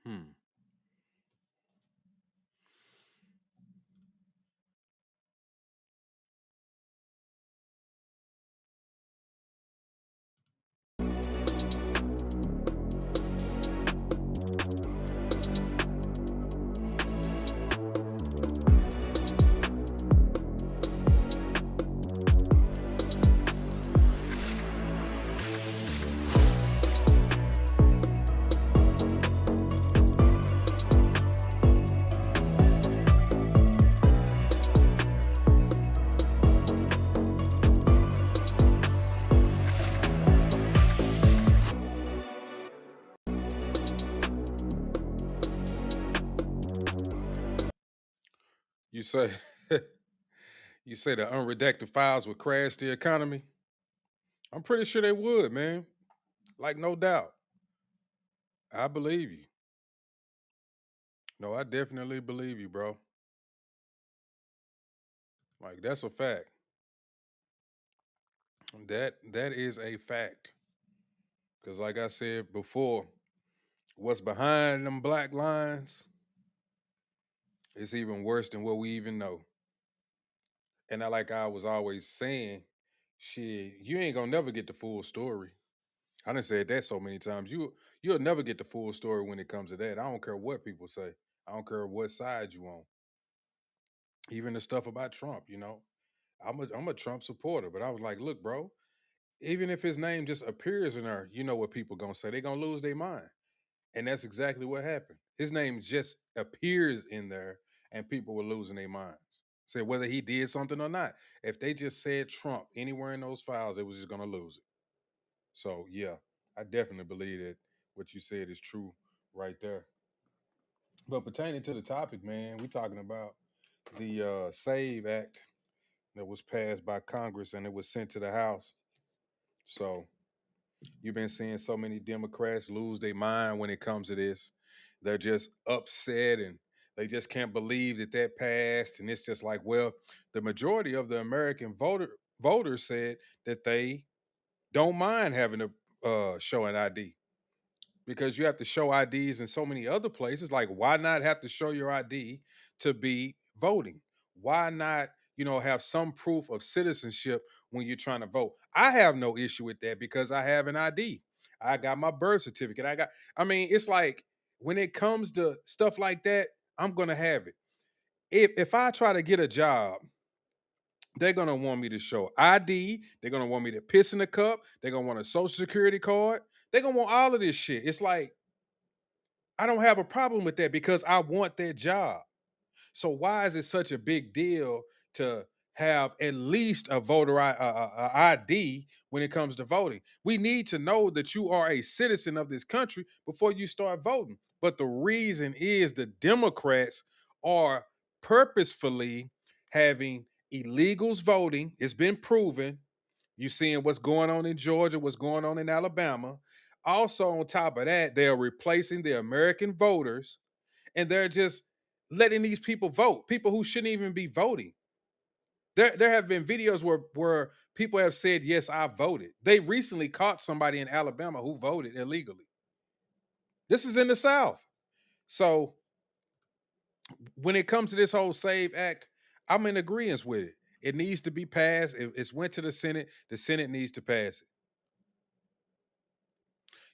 Hmm. You say you say the unredacted files would crash the economy? I'm pretty sure they would, man. Like no doubt. I believe you. No, I definitely believe you, bro. Like that's a fact. That is a fact. Cause like I said before, what's behind them black lines is even worse than what we even know. And like I was always saying, shit, you ain't gonna never get the full story. I done said that so many times. You'll never get the full story when it comes to that. I don't care what people say. I don't care what side you on. Even the stuff about Trump, I'm a Trump supporter, but I was like, look, bro, even if his name just appears in there, you know what people gonna say. They gonna lose their mind. And that's exactly what happened. His name just appears in there and people were losing their minds. Say whether he did something or not. If they just said Trump anywhere in those files, they was just gonna lose it. So yeah, I definitely believe that what you said is true right there. But pertaining to the topic, man, we talking about the SAVE Act that was passed by Congress and it was sent to the House. So you've been seeing so many Democrats lose their mind when it comes to this. They're just upset and they just can't believe that passed. And it's just like, well, the majority of the American voters said that they don't mind having to show an ID because you have to show IDs in so many other places. Like, why not have to show your ID to be voting? Why not, have some proof of citizenship when you're trying to vote? I have no issue with that because I have an ID. I got my birth certificate. I mean, it's like when it comes to stuff like that, I'm gonna have it. If I try to get a job, they're gonna want me to show ID. They're gonna want me to piss in the cup. They're gonna want a social security card. They're gonna want all of this shit. It's like I don't have a problem with that because I want that job. So why is it such a big deal to have at least a ID when it comes to voting? We need to know that you are a citizen of this country before you start voting. But the reason is the Democrats are purposefully having illegals voting. It's been proven. You seeing what's going on in Georgia, what's going on in Alabama. Also, on top of that, they are replacing the American voters and they're just letting these people vote, people who shouldn't even be voting. There have been videos where people have said, yes, I voted. They recently caught somebody in Alabama who voted illegally. This is in the South. So when it comes to this whole SAVE Act, I'm in agreement with it. It needs to be passed. It's went to the Senate. The Senate needs to pass it.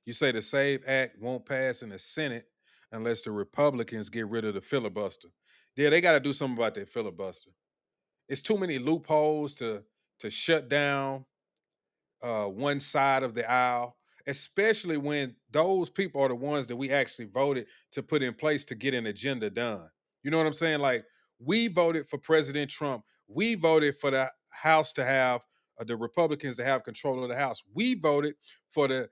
You say the SAVE Act won't pass in the Senate unless the Republicans get rid of the filibuster. Yeah, they got to do something about that filibuster. It's too many loopholes to shut down one side of the aisle, especially when those people are the ones that we actually voted to put in place to get an agenda done. You know what I'm saying? Like we voted for President Trump. We voted for the House to have the Republicans to have control of the House. We voted for the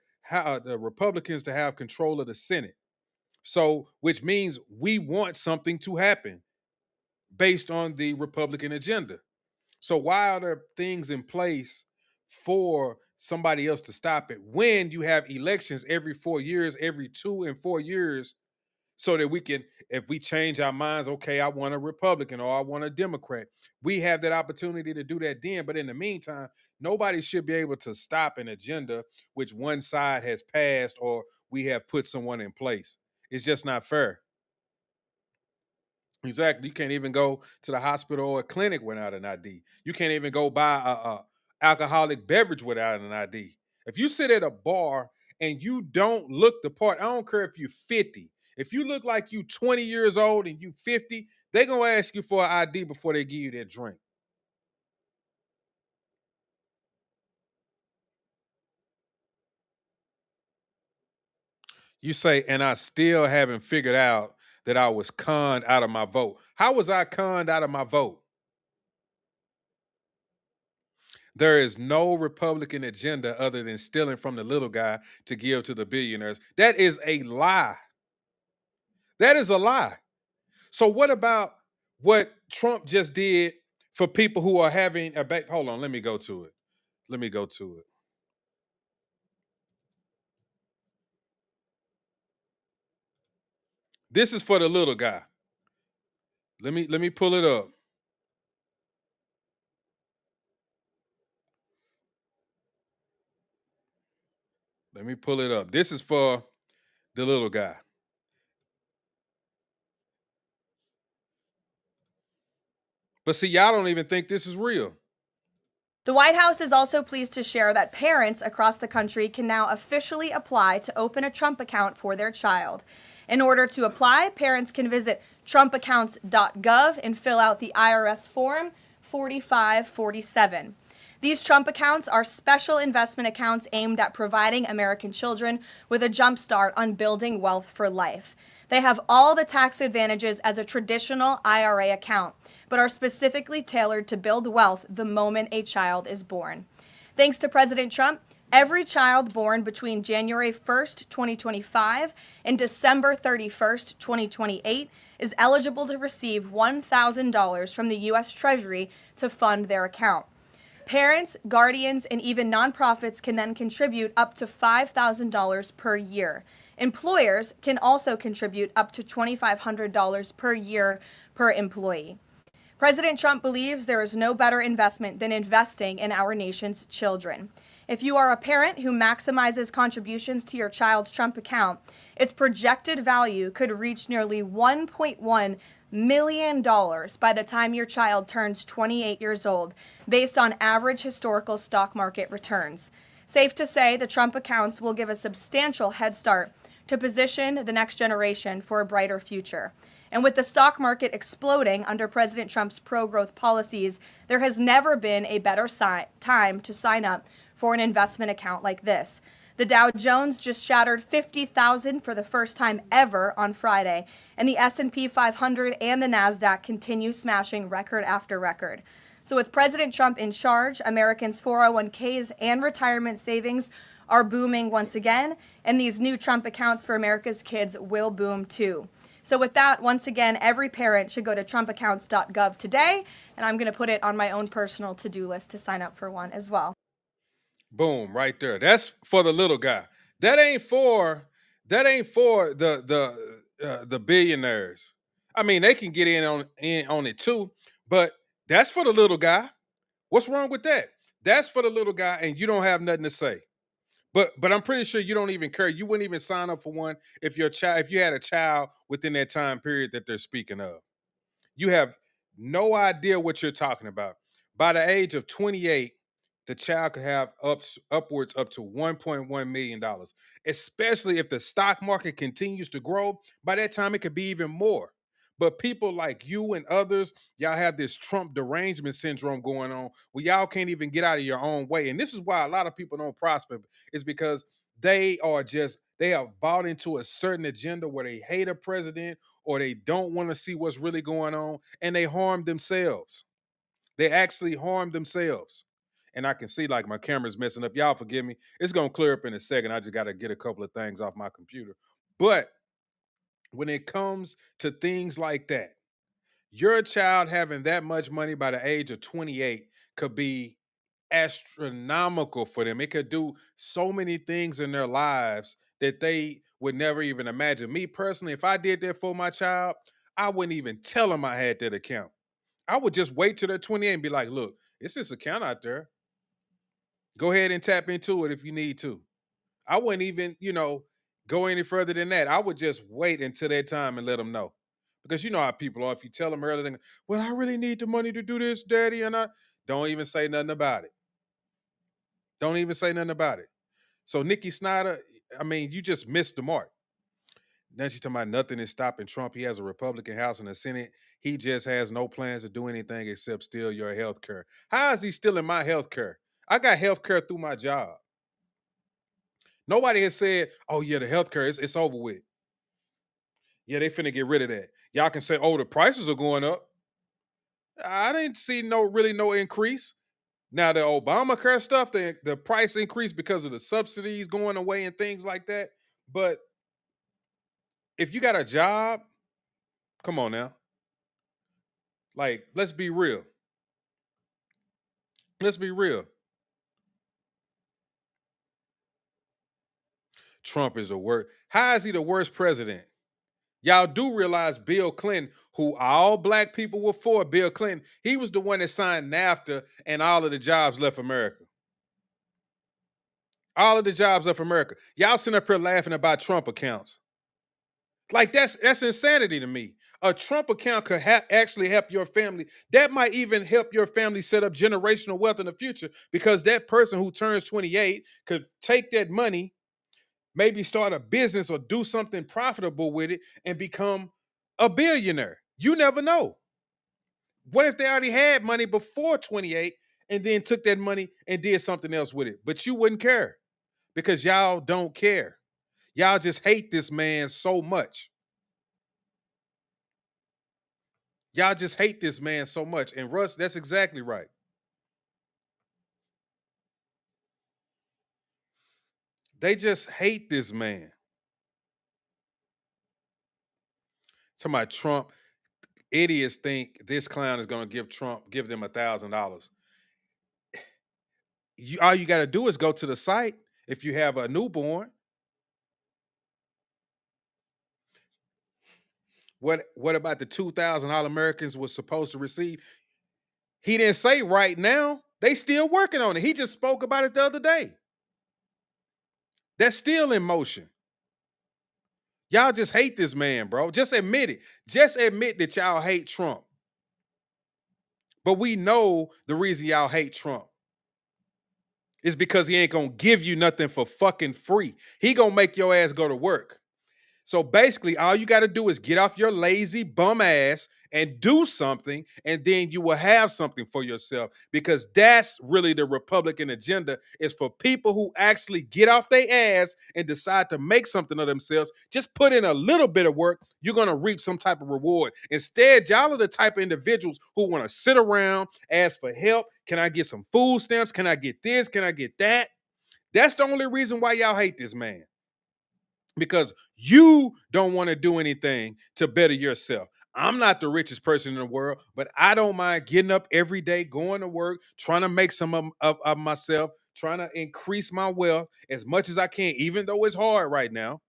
Republicans to have control of the Senate. So, which means we want something to happen based on the Republican agenda. So why are there things in place for somebody else to stop it when you have elections every 4 years, every 2 and 4 years? so that we can, if we change our minds, okay, I want a Republican or I want a Democrat, we have that opportunity to do that then. But in the meantime, nobody should be able to stop an agenda which one side has passed or we have put someone in place. It's just not fair. Exactly. You can't even go to the hospital or a clinic without an ID. You can't even go buy a alcoholic beverage without an ID. If you sit at a bar and you don't look the part, I don't care if you're 50. If you look like you 20 years old and you 50, they're gonna ask you for an ID before they give you that drink. You say, and I still haven't figured out that I was conned out of my vote. How was I conned out of my vote? There is no Republican agenda other than stealing from the little guy to give to the billionaires. That is a lie. That is a lie. So what about what Trump just did for people who are having a back? Hold on, let me go to it. Let me go to it. This is for the little guy. Let me pull it up. Let me pull it up. This is for the little guy. But see, y'all don't even think this is real. The White House is also pleased to share that parents across the country can now officially apply to open a Trump account for their child. In order to apply, parents can visit trumpaccounts.gov and fill out the IRS form 4547. These Trump accounts are special investment accounts aimed at providing American children with a jump start on building wealth for life. They have all the tax advantages as a traditional IRA account, but are specifically tailored to build wealth the moment a child is born. Thanks to President Trump, every child born between January 1st, 2025 and December 31st, 2028 is eligible to receive $1,000 from the U.S. Treasury to fund their account. Parents, guardians, and even nonprofits can then contribute up to $5,000 per year. Employers can also contribute up to $2,500 per year per employee. President Trump believes there is no better investment than investing in our nation's children. If you are a parent who maximizes contributions to your child's Trump account, its projected value could reach nearly $1.1 million by the time your child turns 28 years old, based on average historical stock market returns. Safe to say, the Trump accounts will give a substantial head start to position the next generation for a brighter future. And with the stock market exploding under President Trump's pro-growth policies, there has never been a better time to sign up for an investment account like this. The Dow Jones just shattered 50,000 for the first time ever on Friday, and the S&P 500 and the Nasdaq continue smashing record after record. So with President Trump in charge, Americans' 401ks and retirement savings are booming once again, and these new Trump accounts for America's kids will boom too. So with that, once again, every parent should go to trumpaccounts.gov today, and I'm going to put it on my own personal to-do list to sign up for one as well. Boom, right there. That's for the little guy. That ain't for the billionaires. I mean, they can get in on it too, but that's for the little guy. What's wrong with that? That's for the little guy, and you don't have nothing to say. But I'm pretty sure you don't even care. You wouldn't even sign up for one if you had a child within that time period that they're speaking of. You have no idea what you're talking about. By the age of 28, the child could have upwards up to $1.1 million, especially if the stock market continues to grow. By that time, it could be even more. But people like you and others, y'all have this Trump derangement syndrome going on where y'all can't even get out of your own way. And this is why a lot of people don't prosper, is because they have bought into a certain agenda where they hate a president or they don't want to see what's really going on, and they harm themselves. They actually harm themselves. And I can see like my camera's messing up. Y'all forgive me. It's gonna clear up in a second. I just gotta get a couple of things off my computer. But when it comes to things like that, your child having that much money by the age of 28 could be astronomical for them. It could do so many things in their lives that they would never even imagine. Me personally, if I did that for my child, I wouldn't even tell them I had that account. I would just wait till they're 28 and be like, look, it's this account out there. Go ahead and tap into it if you need to. I wouldn't even, go any further than that. I would just wait until that time and let them know. Because you know how people are. If you tell them earlier, then, well, I really need the money to do this, daddy, and I don't even say nothing about it. Don't even say nothing about it. So Nikki Snyder, I mean, you just missed the mark. Now she's talking about nothing is stopping Trump. He has a Republican House and a Senate. He just has no plans to do anything except steal your health care. How is he stealing my health care? I got health care through my job. Nobody has said, oh, yeah, the health care, it's over with. Yeah, they finna get rid of that. Y'all can say, oh, the prices are going up. I didn't see no increase. Now the Obamacare stuff, the price increased because of the subsidies going away and things like that. But if you got a job, come on now. Like, let's be real. Let's be real. Trump is the worst. How is he the worst president? Y'all do realize Bill Clinton, who all black people were for, Bill Clinton, he was the one that signed NAFTA and all of the jobs left America. All of the jobs left America. Y'all sitting up here laughing about Trump accounts. Like that's insanity to me. A Trump account could actually help your family. That might even help your family set up generational wealth in the future because that person who turns 28 could take that money, maybe start a business or do something profitable with it and become a billionaire. You never know. What if they already had money before 28 and then took that money and did something else with it? But you wouldn't care because y'all don't care. Y'all just hate this man so much. Y'all just hate this man so much. And Russ, that's exactly right. They just hate this man. Talking about Trump, idiots think this clown is going to give them $1,000. All you got to do is go to the site if you have a newborn. What about the 2,000 All Americans was supposed to receive? He didn't say right now. They still working on it. He just spoke about it the other day. That's still in motion. Y'all just hate this man, bro. Just admit it. Just admit that y'all hate Trump. But we know the reason y'all hate Trump is because he ain't gonna give you nothing for fucking free. He gonna make your ass go to work. So basically, all you got to do is get off your lazy bum ass and do something, and then you will have something for yourself. Because that's really the Republican agenda, is for people who actually get off their ass and decide to make something of themselves. Just put in a little bit of work, you're going to reap some type of reward. Instead, y'all are the type of individuals who want to sit around, ask for help. Can I get some food stamps? Can I get this? Can I get that? That's the only reason why y'all hate this man. Because you don't want to do anything to better yourself. I'm not the richest person in the world, but I don't mind getting up every day, going to work, trying to make some of myself, trying to increase my wealth as much as I can, even though it's hard right now.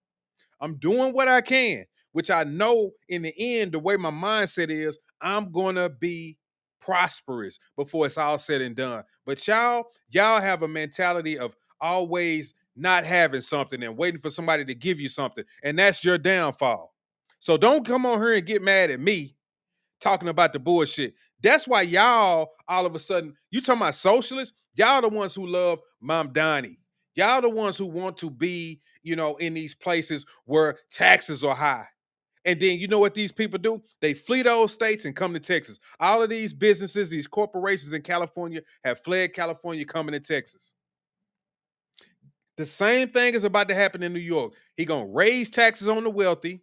I'm doing what I can, which I know in the end, the way my mindset is, I'm going to be prosperous before it's all said and done. But y'all have a mentality of always not having something and waiting for somebody to give you something. And that's your downfall. So don't come on here and get mad at me talking about the bullshit. That's why y'all all of a sudden, you talking about socialists, y'all the ones who love Mamdani. Y'all the ones who want to be, in these places where taxes are high. And then you know what these people do? They flee those states and come to Texas. All of these businesses, these corporations in California have fled California, coming to Texas. The same thing is about to happen in New York. He gonna raise taxes on the wealthy.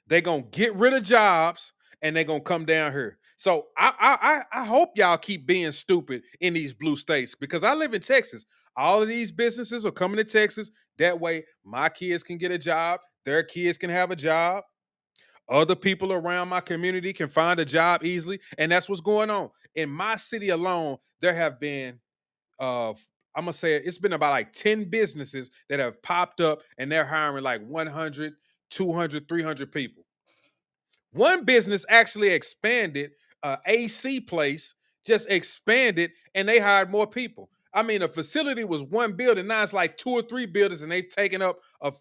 They're gonna get rid of jobs, and they're gonna come down here. So I hope y'all keep being stupid in these blue states, because I live in Texas. All of these businesses are coming to Texas. That way, my kids can get a job. Their kids can have a job. Other people around my community can find a job easily. And that's what's going on. In my city alone, there have been I'm gonna say it's been about like 10 businesses that have popped up and they're hiring like 100, 200, 300 people. One business actually expanded, AC place just expanded and they hired more people. I mean, a facility was one building, now it's like 2 or 3 buildings, and they've taken up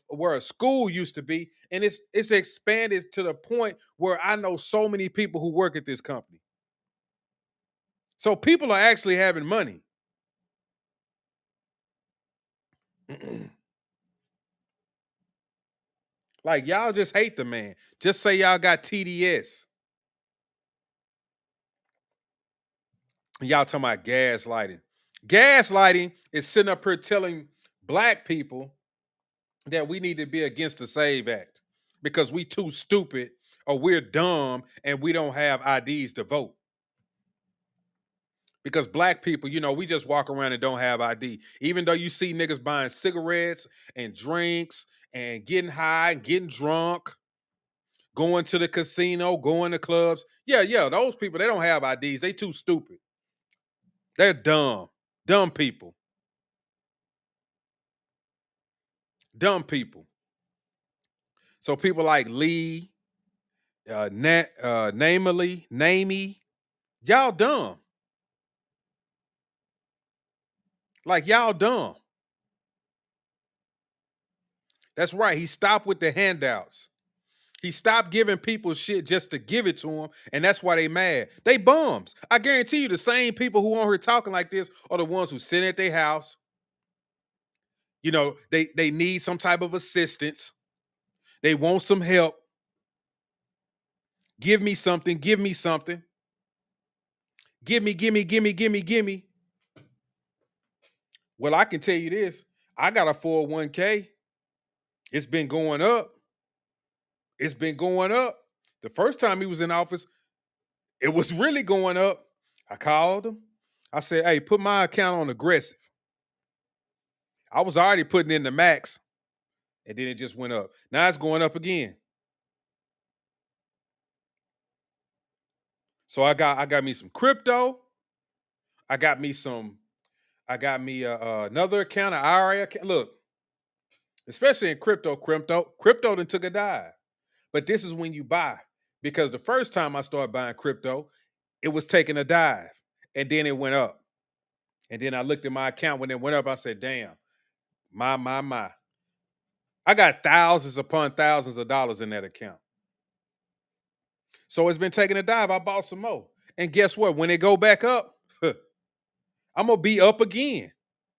where a school used to be, and it's expanded to the point where I know so many people who work at this company. So people are actually having money. Like y'all just hate the man. Just say y'all got TDS. Y'all talking about gaslighting. Gaslighting is sitting up here telling black people that we need to be against the SAVE Act because we too stupid or we're dumb and we don't have IDs to vote. Because black people, we just walk around and don't have ID. Even though you see niggas buying cigarettes and drinks and getting high and getting drunk, going to the casino, going to clubs. Yeah, those people, they don't have IDs. They too stupid. They're dumb. Dumb people. Dumb people. So people like Lee, Namey, y'all dumb. Like y'all dumb. That's right. He stopped with the handouts. He stopped giving people shit just to give it to them, and that's why they mad. They bums. I guarantee you the same people who on here talking like this are the ones who sit at their house. They need some type of assistance. They want some help. Give me something. Give me something. Give me. Well, I can tell you this. I got a 401k. It's been going up. It's been going up. The first time he was in office, it was really going up. I called him. I said, hey, put my account on aggressive. I was already putting in the max, and then it just went up. Now it's going up again. So I got me some crypto. I got me another account, an IRA account. Look, especially in crypto done took a dive. But this is when you buy. Because the first time I started buying crypto, it was taking a dive. And then it went up. And then I looked at my account when it went up. I said, damn, my. I got thousands upon thousands of dollars in that account. So it's been taking a dive. I bought some more. And guess what? When it go back up, I'm gonna be up again.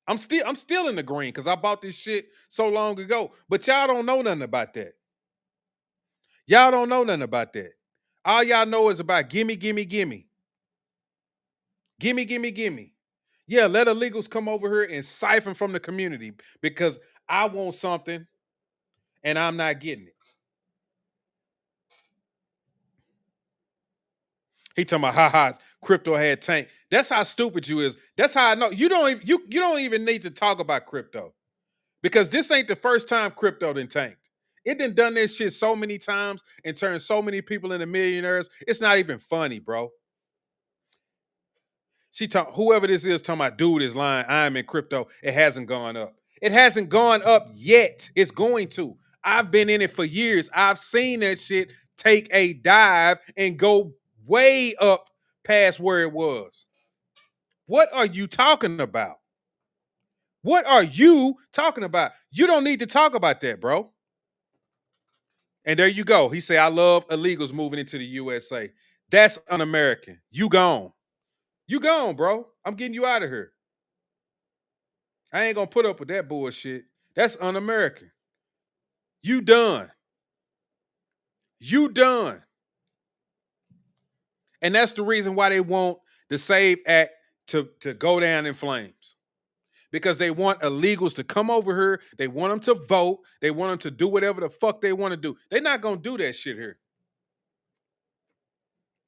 I'm still in the green because I bought this shit so long ago. But y'all don't know nothing about that. Y'all don't know nothing about that. All y'all know is about gimme. Gimme. Yeah, let illegals come over here and siphon from the community because I want something and I'm not getting it. He talking about crypto had tanked. That's how stupid you is. That's how I know you don't even need to talk about crypto. Because this ain't the first time crypto done tanked. It done this shit so many times and turned so many people into millionaires. It's not even funny, bro. Whoever this is talking about, dude is lying. I'm in crypto. It hasn't gone up. It hasn't gone up yet. It's going to. I've been in it for years. I've seen that shit take a dive and go way up past where it was. What are you talking about? What are you talking about? You don't need to talk about that, bro. And there you go. He said, I love illegals moving into the USA. That's un-American. You gone. You gone, bro. I'm getting you out of here. I ain't gonna put up with that bullshit. That's un-American. You done. You done. And that's the reason why they want the SAVE Act to go down in flames. Because they want illegals to come over here. They want them to vote. They want them to do whatever the fuck they want to do. They're not gonna do that shit here.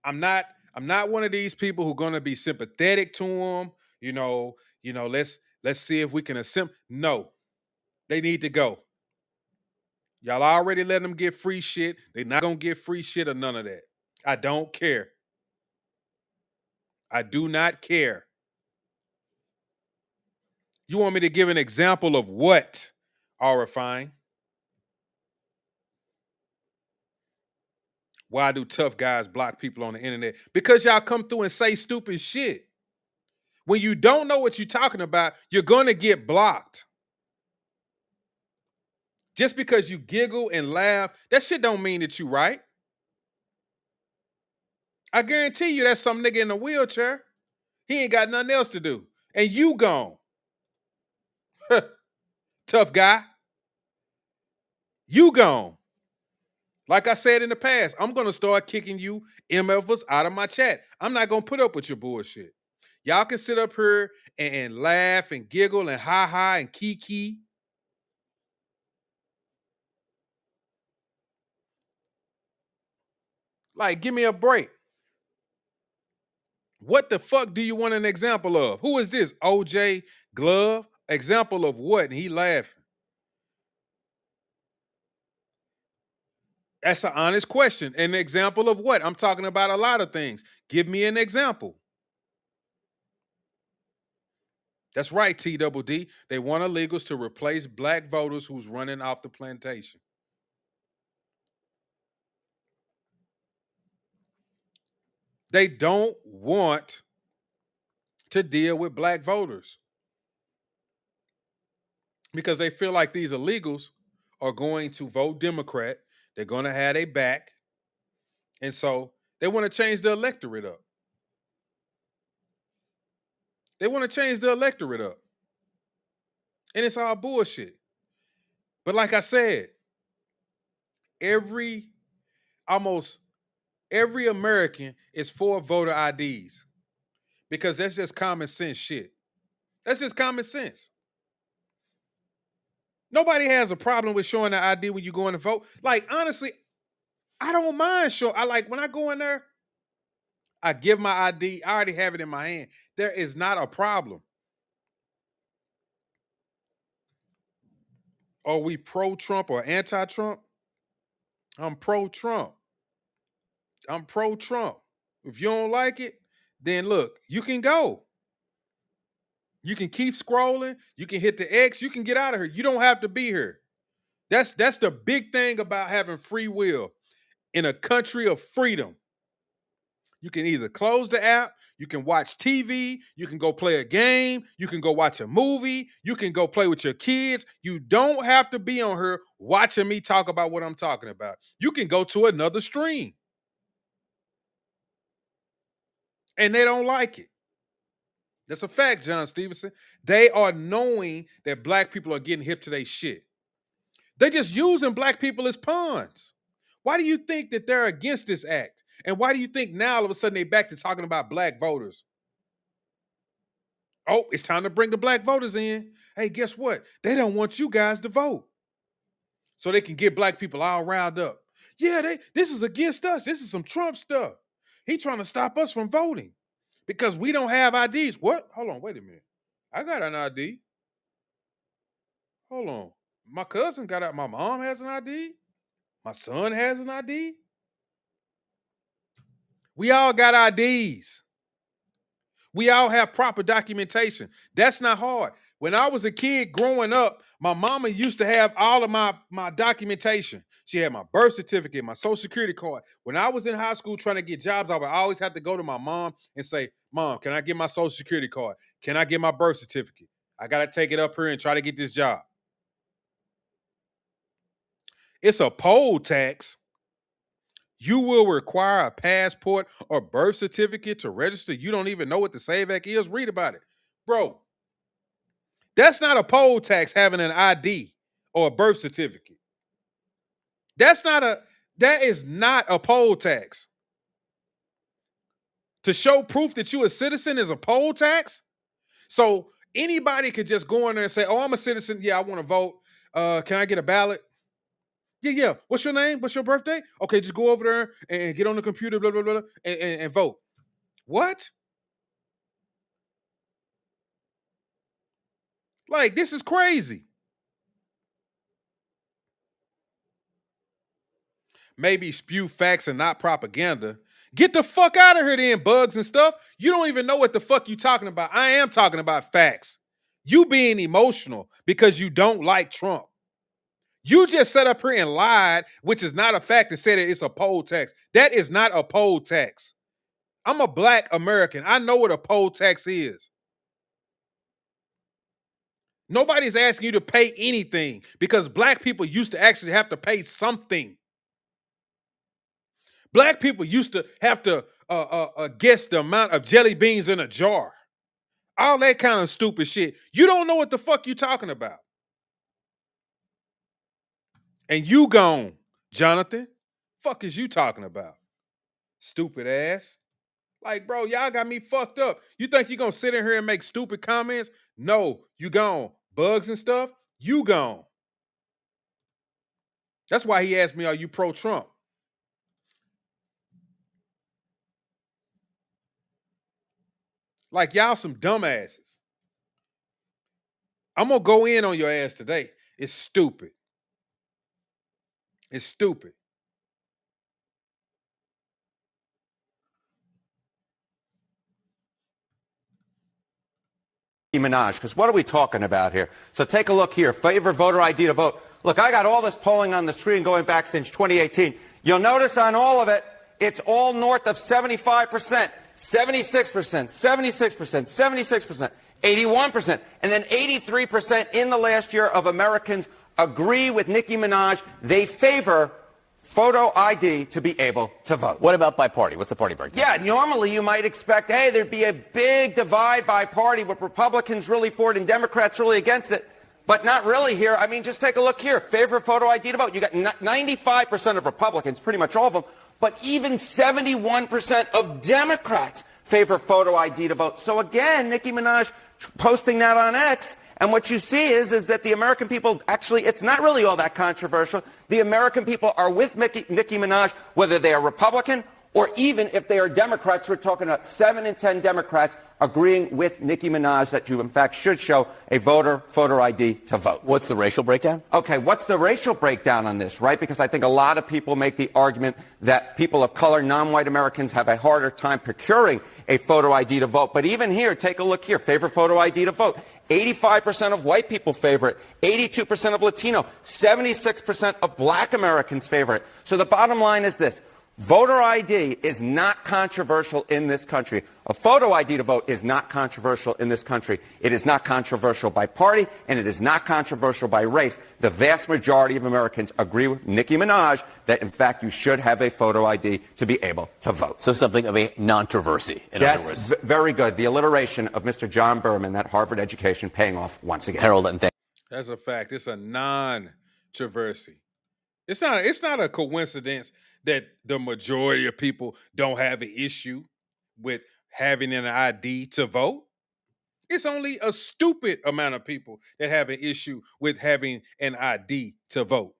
I'm not one of these people who are gonna be sympathetic to them. Let's see if we can assemble. No, they need to go. Y'all already let them get free shit. They're not gonna get free shit or none of that. I don't care. I do not care. You want me to give an example of what, Arifine? Why do tough guys block people on the internet? Because y'all come through and say stupid shit. When you don't know what you're talking about, you're going to get blocked. Just because you giggle and laugh, that shit don't mean that you right. I guarantee you that's some nigga in a wheelchair. He ain't got nothing else to do. And you gone. Tough guy. You gone. Like I said in the past, I'm going to start kicking you MFers out of my chat. I'm not going to put up with your bullshit. Y'all can sit up here and laugh and giggle and ha-ha and kiki. Like, give me a break. What the fuck do you want an example of? Who is this? OJ Glove? Example of what? And he laughing. That's an honest question. An example of what? I'm talking about a lot of things. Give me an example. That's right, TDD. They want illegals to replace black voters who's running off the plantation. They don't want to deal with black voters because they feel like these illegals are going to vote Democrat. They're going to have their back. And so they want to change the electorate up. They want to change the electorate up. And it's all bullshit. But like I said, almost every American is for voter IDs because that's just common sense shit. That's just common sense. Nobody has a problem with showing the ID when you go in to vote. Like, honestly, I don't mind showing. When I go in there, I give my ID. I already have it in my hand. There is not a problem. Are we pro-Trump or anti-Trump? I'm pro-Trump. I'm pro-Trump. If you don't like it, then look, you can go. You can keep scrolling. You can hit the X. You can get out of here. You don't have to be here. That's the big thing about having free will in a country of freedom. You can either close the app, you can watch TV, you can go play a game, you can go watch a movie, you can go play with your kids. You don't have to be on here watching me talk about what I'm talking about. You can go to another stream. And they don't like it. That's a fact, John Stevenson. They are knowing that black people are getting hip to their shit. They're just using black people as pawns. Why do you think that they're against this act? And why do you think now all of a sudden they're back to talking about black voters? Oh, it's time to bring the black voters in. Hey, guess what? They don't want you guys to vote. So they can get black people all riled up. Yeah, this is against us. This is some Trump stuff. He's trying to stop us from voting because we don't have IDs. What? Hold on, wait a minute. I got an ID. Hold on. My cousin got out. My mom has an ID. My son has an ID. We all got IDs. We all have proper documentation. That's not hard. When I was a kid growing up, my mama used to have all of my documentation. She had my birth certificate, my social security card. When I was in high school trying to get jobs, I would always have to go to my mom and say, Mom, can I get my social security card? Can I get my birth certificate? I got to take it up here and try to get this job. It's a poll tax. You will require a passport or birth certificate to register. You don't even know what the SAVE Act is. Read about it. Bro, that's not a poll tax having an ID or a birth certificate. That is not a poll tax. To show proof that you're a citizen is a poll tax? So anybody could just go in there and say, oh, I'm a citizen. Yeah, I want to vote. Can I get a ballot? Yeah. What's your name? What's your birthday? Okay, just go over there and get on the computer, blah, blah, blah, and vote. What? Like, this is crazy. Maybe spew facts and not propaganda. Get the fuck out of here then, bugs and stuff. You don't even know what the fuck you talking about. I am talking about facts. You being emotional because you don't like Trump. You just sat up here and lied, which is not a fact, and said that it's a poll tax. That is not a poll tax. I'm a black American. I know what a poll tax is. Nobody's asking you to pay anything because black people used to actually have to pay something. Black people used to have to guess the amount of jelly beans in a jar. All that kind of stupid shit. You don't know what the fuck you talking about. And you gone, Jonathan. Fuck is you talking about? Stupid ass. Like, bro, y'all got me fucked up. You think you gonna sit in here and make stupid comments? No, you gone. Bugs and stuff, you gone. That's why he asked me, are you pro-Trump? Like, y'all some dumbasses. I'm gonna go in on your ass today. It's stupid. It's stupid. Minaj, because what are we talking about here? So take a look here. Favor voter ID to vote. Look, I got all this polling on the screen going back since 2018. You'll notice on all of it, it's all north of 75%, 76%, 76%, 76%, 81%, and then 83% in the last year of Americans agree with Nicki Minaj. They favor photo ID to be able to vote. What about by party? What's the party breakdown? Yeah, normally you might expect, hey, there'd be a big divide by party with Republicans really for it and Democrats really against it. But not really here. I mean, just take a look here. Favor photo ID to vote. You got 95% of Republicans, pretty much all of them, but even 71% of Democrats favor photo ID to vote. So again, Nicki Minaj posting that on X, and what you see is that the American people, actually, it's not really all that controversial. The American people are with Nicki Minaj, whether they are Republican or even if they are Democrats. We're talking about 7 in 10 Democrats agreeing with Nicki Minaj that you, in fact, should show a voter ID to vote. What's the racial breakdown? Okay, what's the racial breakdown on this, right? Because I think a lot of people make the argument that people of color, non-white Americans, have a harder time procuring a photo ID to vote. But even here, take a look here. Favor photo ID to vote. 85% of white people favor it. 82% of Latino. 76% of black Americans favor it. So the bottom line is this. Voter ID is not controversial in this country. A photo ID to vote is not controversial in this country. It is not controversial by party, and it is not controversial by race. The vast majority of Americans agree with Nicki Minaj that, in fact, you should have a photo ID to be able to vote. So something of a non-controversy, in other words. That's very good. The alliteration of Mr. John Berman, that Harvard education, paying off once again. Harold, and That's a fact. It's a non-controversy. It's not a coincidence that the majority of people don't have an issue with having an ID to vote. It's only a stupid amount of people that have an issue with having an ID to vote.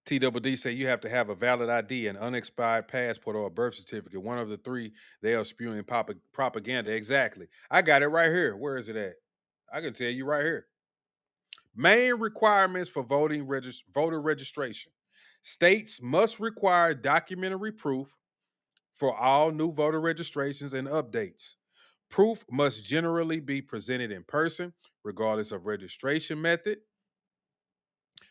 TWD say you have to have a valid ID, an unexpired passport, or a birth certificate. One of the three, they are spewing propaganda. Exactly. I got it right here. Where is it at? I can tell you right here. Main requirements for voter registration. States must require documentary proof for all new voter registrations and updates. Proof must generally be presented in person, regardless of registration method.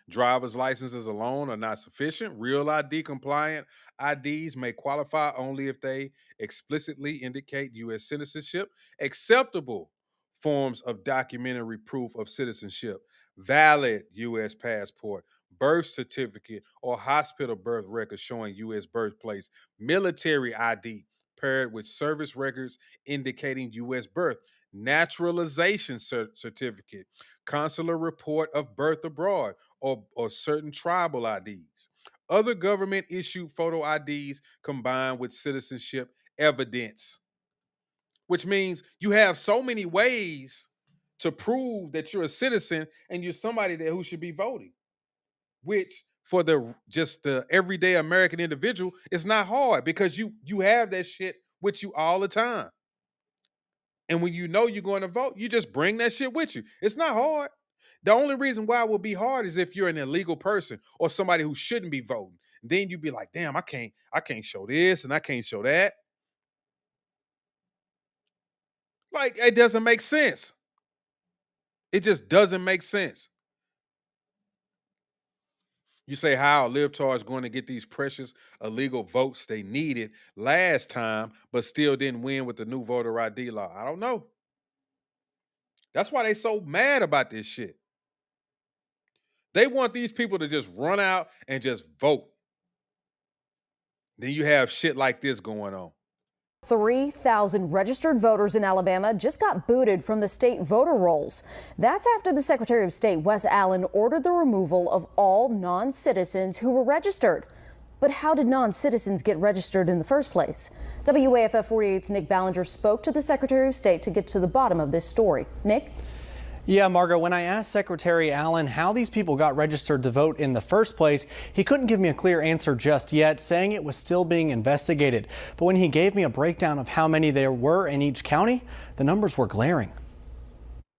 Driver's licenses alone are not sufficient. Real ID compliant IDs may qualify only if they explicitly indicate U.S. citizenship. Acceptable forms of documentary proof of citizenship: valid U.S. passport, birth certificate, or hospital birth record showing U.S. birthplace, military ID paired with service records indicating U.S. birth, naturalization certificate, consular report of birth abroad, or certain tribal IDs. Other government issued photo IDs combined with citizenship evidence, which means you have so many ways to prove that you're a citizen and you're somebody who should be voting, which for the everyday American individual, it's not hard because you have that shit with you all the time. And when you know you're going to vote, you just bring that shit with you. It's not hard. The only reason why it will be hard is if you're an illegal person or somebody who shouldn't be voting. Then you'd be like, damn, I can't show this and I can't show that. Like, it doesn't make sense. It just doesn't make sense. You say how libtards going to get these precious illegal votes they needed last time, but still didn't win with the new voter ID law. I don't know. That's why they so mad about this shit. They want these people to just run out and just vote. Then you have shit like this going on. 3,000 registered voters in Alabama just got booted from the state voter rolls. That's after the Secretary of State, Wes Allen, ordered the removal of all non-citizens who were registered. But how did non-citizens get registered in the first place? WAFF 48's Nick Ballinger spoke to the Secretary of State to get to the bottom of this story. Nick? Yeah, Margo, when I asked Secretary Allen how these people got registered to vote in the first place, he couldn't give me a clear answer just yet, saying it was still being investigated. But when he gave me a breakdown of how many there were in each county, the numbers were glaring.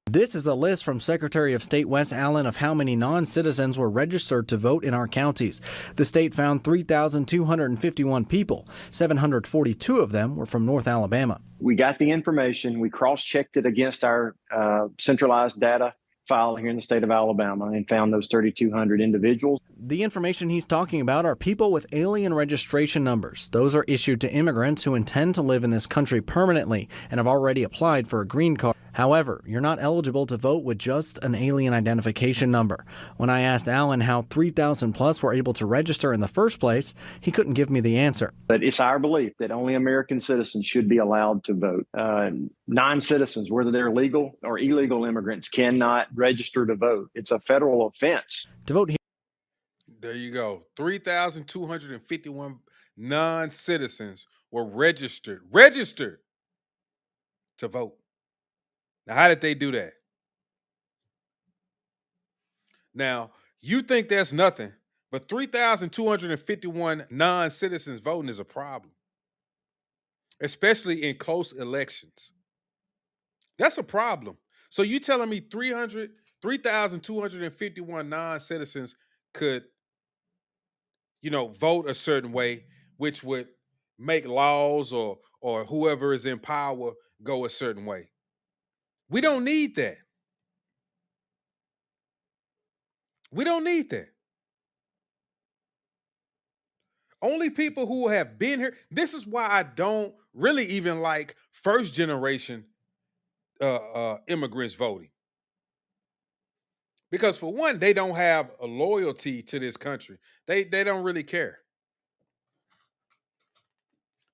This is a list from Secretary of State Wes Allen of how many non-citizens were registered to vote in our counties. The state found 3,251 people. 742 of them were from North Alabama. We got the information. We cross-checked it against our centralized data file here in the state of Alabama and found those 3,200 individuals. The information he's talking about are people with alien registration numbers. Those are issued to immigrants who intend to live in this country permanently and have already applied for a green card. However, you're not eligible to vote with just an alien identification number. When I asked Allen how 3,000 plus were able to register in the first place, he couldn't give me the answer. But it's our belief that only American citizens should be allowed to vote. Non-citizens, whether they're legal or illegal immigrants, cannot register to vote. It's a federal offense. To vote here. There you go. 3,251 non-citizens were registered to vote. Now, how did they do that? Now, you think that's nothing, but 3,251 non-citizens voting is a problem, especially in close elections. That's a problem. So you telling me 3,251 non-citizens could, vote a certain way, which would make laws or whoever is in power go a certain way. We don't need that. We don't need that. Only people who have been here. This is why I don't really even like first generation immigrants voting. Because for one, they don't have a loyalty to this country. They don't really care.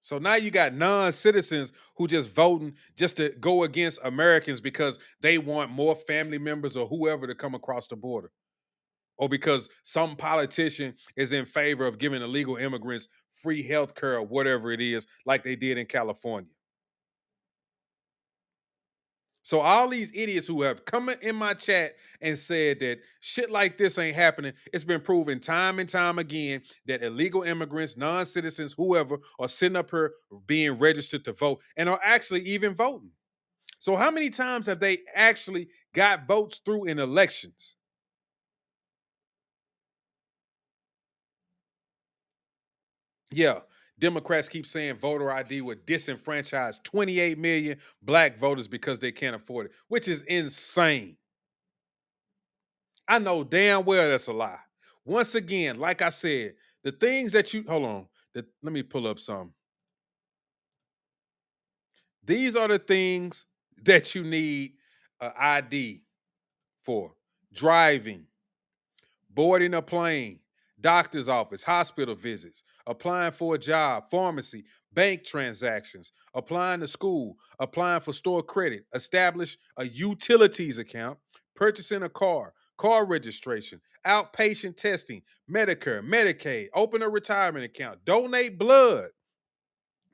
So now you got non-citizens who just voting just to go against Americans because they want more family members or whoever to come across the border. Or because some politician is in favor of giving illegal immigrants free health care or whatever it is, like they did in California. So all these idiots who have come in my chat and said that shit like this ain't happening, it's been proven time and time again that illegal immigrants, non-citizens, whoever, are sitting up here being registered to vote and are actually even voting. So how many times have they actually got votes through in elections? Yeah. Democrats keep saying voter ID would disenfranchise 28 million black voters because they can't afford it, which is insane. I know damn well that's a lie. Once again, like I said, the things that you, hold on, let me pull up some. These are the things that you need an ID for. Driving, boarding a plane, doctor's office, hospital visits, applying for a job, pharmacy, bank transactions, applying to school, applying for store credit, establish a utilities account, purchasing a car, car registration, outpatient testing, Medicare, Medicaid, open a retirement account, donate blood,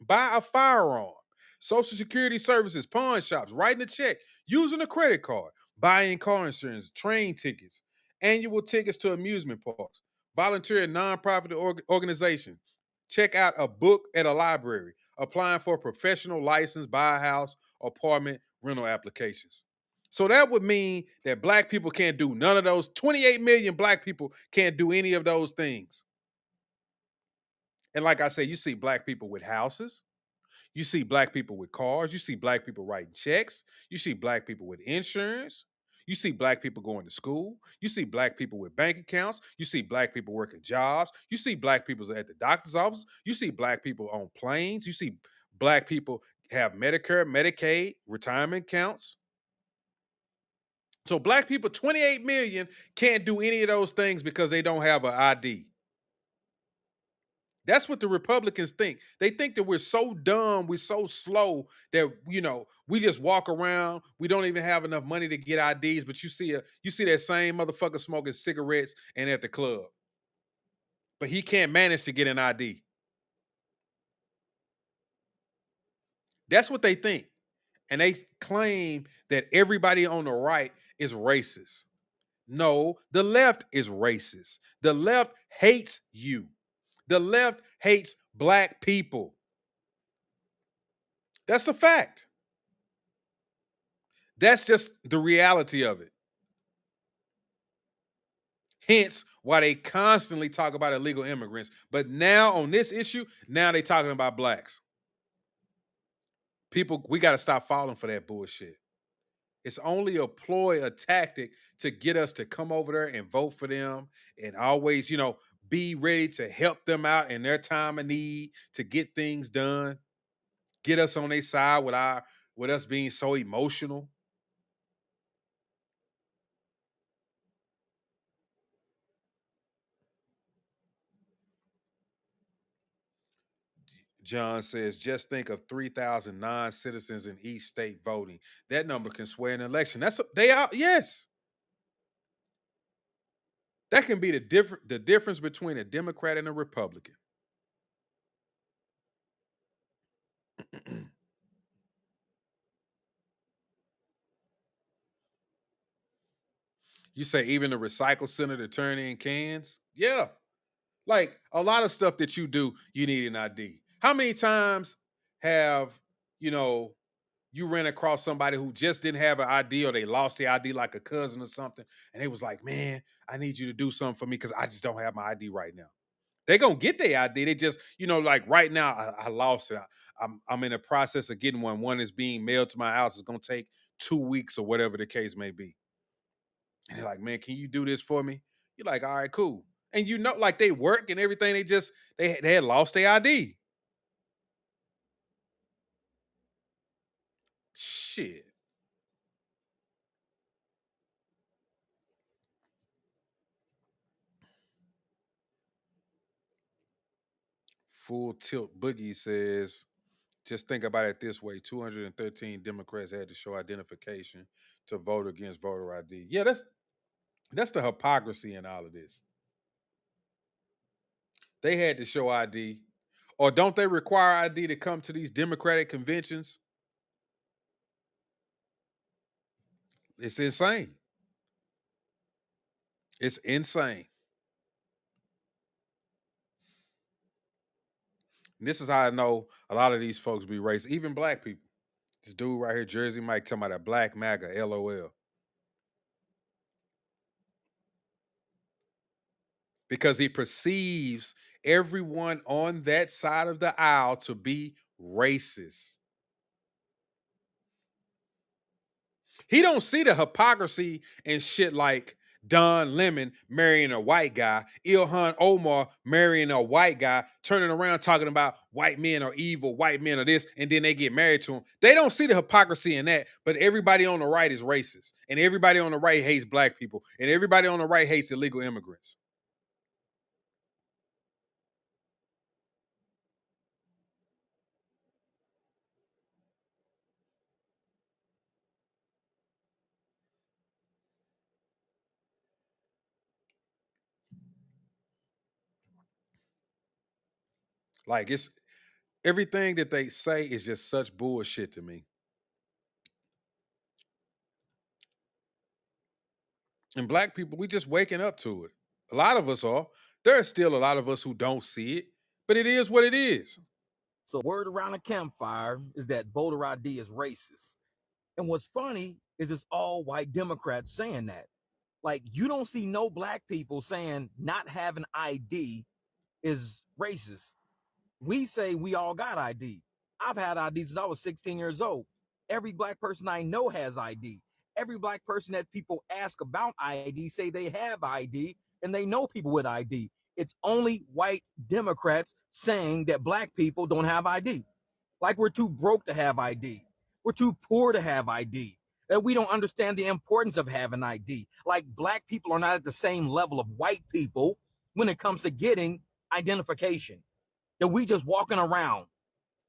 buy a firearm, Social Security services, pawn shops, writing a check, using a credit card, buying car insurance, train tickets, annual tickets to amusement parks, volunteer at nonprofit organization, check out a book at a library, applying for a professional license, buy a house, apartment, rental applications. So that would mean that black people can't do none of those. 28 million black people can't do any of those things. And like I said, you see black people with houses. You see black people with cars. You see black people writing checks. You see black people with insurance. You see black people going to school. You see black people with bank accounts. You see black people working jobs. You see black people at the doctor's office. You see black people on planes. You see black people have Medicare, Medicaid, retirement accounts. So black people, 28 million, can't do any of those things because they don't have an ID. That's what the Republicans think. They think that we're so dumb, we're so slow that, you know, we just walk around. We don't even have enough money to get IDs, but you see that same motherfucker smoking cigarettes and at the club. But he can't manage to get an ID. That's what they think. And they claim that everybody on the right is racist. No, the left is racist. The left hates you. The left hates black people. That's a fact. That's just the reality of it. Hence why they constantly talk about illegal immigrants. But now on this issue, now they talking about blacks. People, we got to stop falling for that bullshit. It's only a ploy, a tactic to get us to come over there and vote for them and always, be ready to help them out in their time of need to get things done. Get us on their side with us being so emotional. John says, just think of 3,000 non-citizens in each state voting. That number can sway an election. Yes. That can be the difference between a Democrat and a Republican. You say even the recycle center to turn in cans? Yeah. Like a lot of stuff that you do, you need an ID. How many times have, you ran across somebody who just didn't have an ID or they lost the ID like a cousin or something, and they was like, man, I need you to do something for me because I just don't have my ID right now. They're going to get their ID. They just, like right now, I lost it. I'm in the process of getting one. One is being mailed to my house. It's going to take 2 weeks or whatever the case may be. And they're like, man, can you do this for me? You're like, all right, cool. And like they work and everything, they had lost their ID. Shit. Full Tilt Boogie says, just think about it this way. 213 Democrats had to show identification to vote against voter ID. Yeah, that's the hypocrisy in all of this. They had to show ID. Or don't they require ID to come to these Democratic conventions? It's insane. It's insane. And this is how I know a lot of these folks be racist, even black people. This dude right here, Jersey Mike, talking about a black MAGA, LOL. Because he perceives everyone on that side of the aisle to be racist. He don't see the hypocrisy and shit like Don Lemon marrying a white guy, Ilhan Omar marrying a white guy, turning around talking about white men are evil, white men are this, and then they get married to him. They don't see the hypocrisy in that, but everybody on the right is racist, and everybody on the right hates black people, and everybody on the right hates illegal immigrants. Like, it's everything that they say is just such bullshit to me. And black people, we just waking up to it. A lot of us are. There are still a lot of us who don't see it, but it is what it is. So word around the campfire is that voter ID is racist. And what's funny is it's all white Democrats saying that. Like, you don't see no black people saying not having ID is racist. We say we all got ID. I've had ID since I was 16 years old. Every black person I know has ID. Every black person that people ask about ID say they have ID and they know people with ID. It's only white Democrats saying that black people don't have ID. Like we're too broke to have ID. We're too poor to have ID. That we don't understand the importance of having ID. Like black people are not at the same level of white people when it comes to getting identification. That we just walking around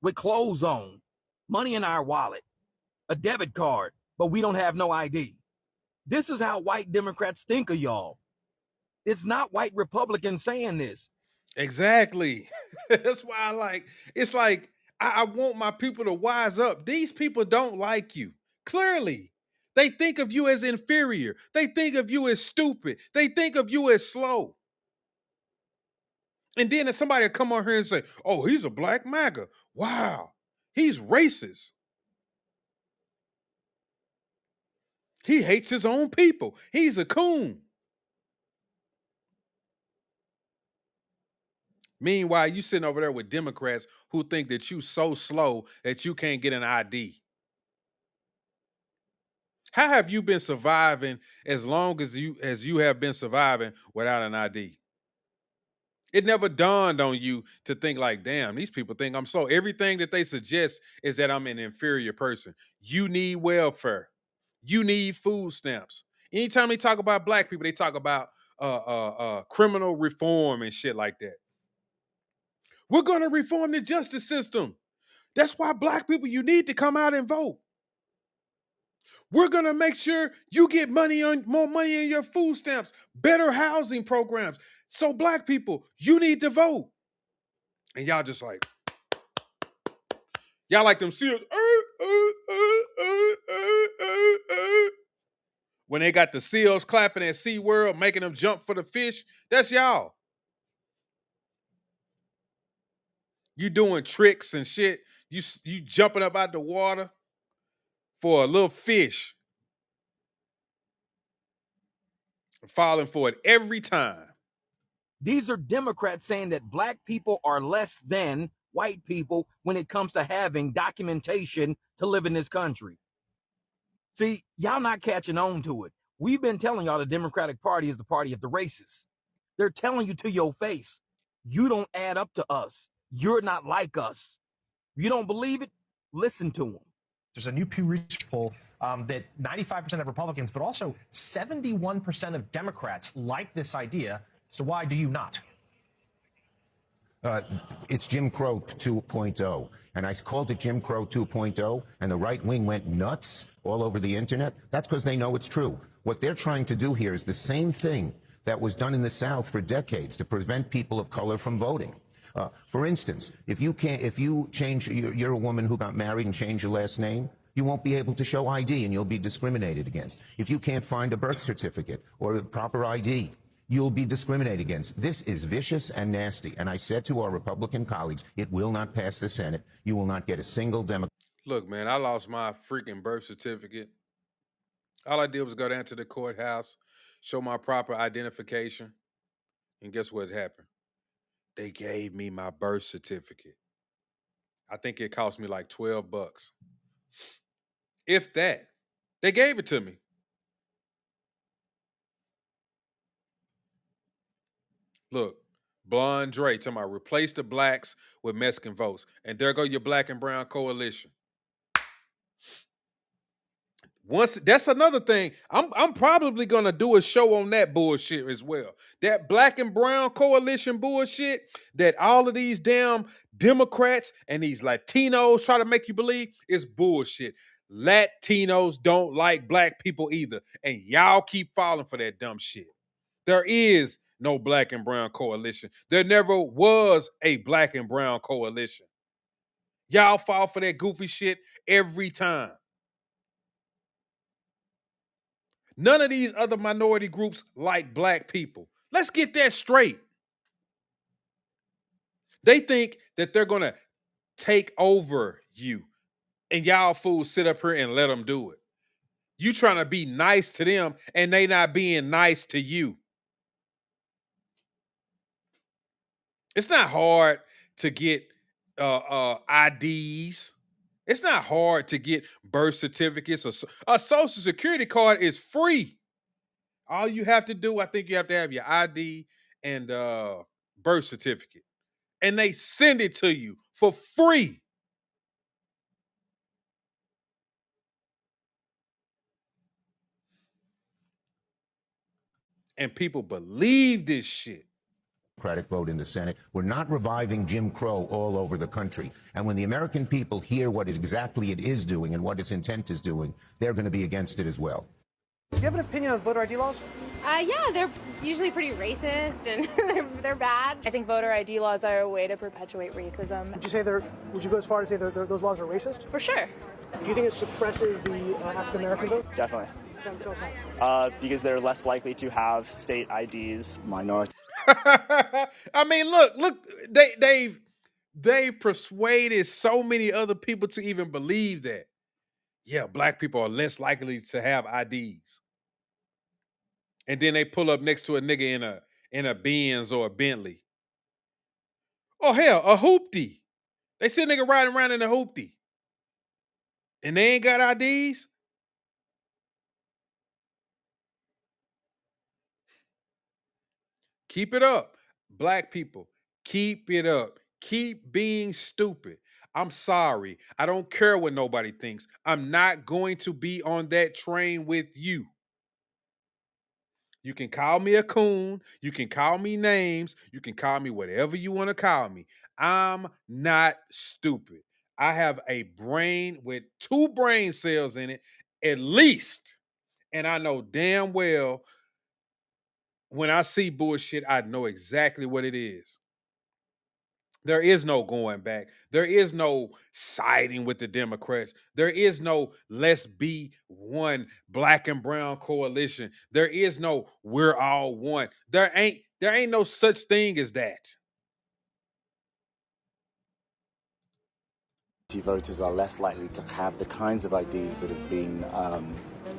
with clothes on, money in our wallet, a debit card, but we don't have no ID. This is how white Democrats think of y'all. It's not white Republicans saying this. Exactly. That's why it's like, I want my people to wise up. These people don't like you. Clearly. They think of you as inferior. They think of you as stupid. They think of you as slow. And then if somebody will come on here and say, oh, he's a black MAGA. Wow. He's racist. He hates his own people. He's a coon. Meanwhile, you sitting over there with Democrats who think that you so slow that you can't get an ID. How have you been surviving as long as you have been surviving without an ID? It never dawned on you to think like, damn, these people think I'm slow. Everything that they suggest is that I'm an inferior person. You need welfare. You need food stamps. Anytime they talk about black people, they talk about criminal reform and shit like that. We're going to reform the justice system. That's why black people, you need to come out and vote. We're going to make sure you get more money in your food stamps, better housing programs. So black people, you need to vote. And y'all just like, y'all like them seals. When they got the seals clapping at SeaWorld, making them jump for the fish, that's y'all. You doing tricks and shit. You jumping up out the water for a little fish. Falling for it every time. These are Democrats saying that black people are less than white people when it comes to having documentation to live in this country. See, y'all not catching on to it. We've been telling y'all the Democratic Party is the party of the racists. They're telling you to your face, you don't add up to us. You're not like us. You don't believe it? Listen to them. There's a new Pew Research poll that 95% of Republicans, but also 71% of Democrats like this idea. So why do you not? It's Jim Crow 2.0. And I called it Jim Crow 2.0, and the right wing went nuts all over the internet. That's because they know it's true. What they're trying to do here is the same thing that was done in the South for decades to prevent people of color from voting. For instance, if you change, you're a woman who got married and changed your last name, you won't be able to show ID and you'll be discriminated against. If you can't find a birth certificate or a proper ID, you'll be discriminated against. This is vicious and nasty. And I said to our Republican colleagues, it will not pass the Senate. You will not get a single Democrat. Look, man, I lost my freaking birth certificate. All I did was go down to the courthouse, show my proper identification, and guess what happened? They gave me my birth certificate. I think it cost me like $12. If that. They gave it to me. Look, Blonde Dre talking about replace the blacks with Mexican votes. And there go your black and brown coalition. That's another thing. I'm probably gonna do a show on that bullshit as well. That black and brown coalition bullshit that all of these damn Democrats and these Latinos try to make you believe is bullshit. Latinos don't like black people either. And y'all keep falling for that dumb shit. There is no black and brown coalition. There never was a black and brown coalition. Y'all fall for that goofy shit every time. None of these other minority groups like black people. Let's get that straight. They think that they're going to take over you. And y'all fools sit up here and let them do it. You trying to be nice to them and they not being nice to you. It's not hard to get IDs. It's not hard to get birth certificates. A social security card is free. All you have to do, I think you have to have your ID and birth certificate. And they send it to you for free. And people believe this shit. Democratic vote in the Senate. We're not reviving Jim Crow all over the country. And when the American people hear what exactly it is doing and what its intent is doing, they're going to be against it as well. Do you have an opinion on voter ID laws? Yeah, they're usually pretty racist and they're bad. I think voter ID laws are a way to perpetuate racism. Would you go as far as say those laws are racist? For sure. Do you think it suppresses the African American vote? Definitely. Tell us how. Because they're less likely to have state IDs. Minority. I mean, look, they've persuaded so many other people to even believe that. Yeah, black people are less likely to have IDs. And then they pull up next to a nigga in a Benz or a Bentley. Oh hell, a hoopty. They see a nigga riding around in a hoopty. And they ain't got IDs? Keep it up. Black people, keep it up. Keep being stupid. I'm sorry. I don't care what nobody thinks. I'm not going to be on that train with you. You can call me a coon. You can call me names. You can call me whatever you want to call me. I'm not stupid. I have a brain with 2 brain cells in it, at least. And I know damn well when I see bullshit, I know exactly what it is. There is no going back. There is no siding with the Democrats. There is no let's be one black and brown coalition. There is no we're all one. There ain't no such thing as that. Voters are less likely to have the kinds of IDs that have been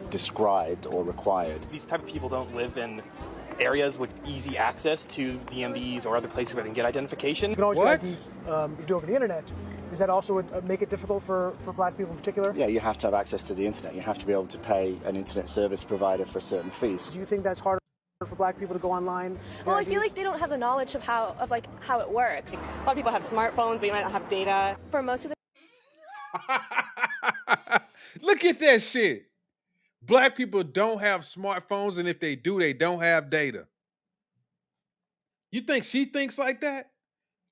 described or required. These type of people don't live in areas with easy access to DMVs or other places where they can get identification. You can always get IDs, do over the internet. Does that also make it difficult for black people in particular? Yeah, you have to have access to the internet. You have to be able to pay an internet service provider for certain fees. Do you think that's harder for black people to go online? Well, I feel like they don't have the knowledge of how it works. A lot of people have smartphones, but you might not have data. For most of the Look at that shit. Black people don't have smartphones, and if they do, they don't have data. You think she thinks like that?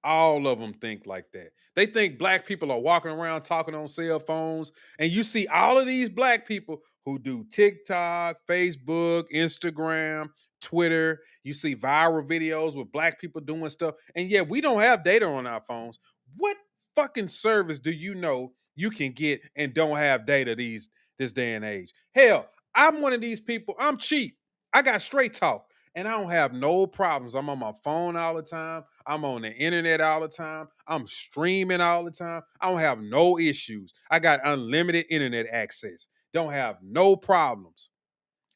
All of them think like that. They think black people are walking around talking on cell phones, and you see all of these black people who do TikTok, Facebook, Instagram, Twitter. You see viral videos with black people doing stuff, and yeah, we don't have data on our phones. What fucking service do you know you can get and don't have data this day and age? Hell, I'm one of these people. I'm cheap. I got straight talk. And I don't have no problems. I'm on my phone all the time. I'm on the internet all the time. I'm streaming all the time. I don't have no issues. I got unlimited internet access. Don't have no problems.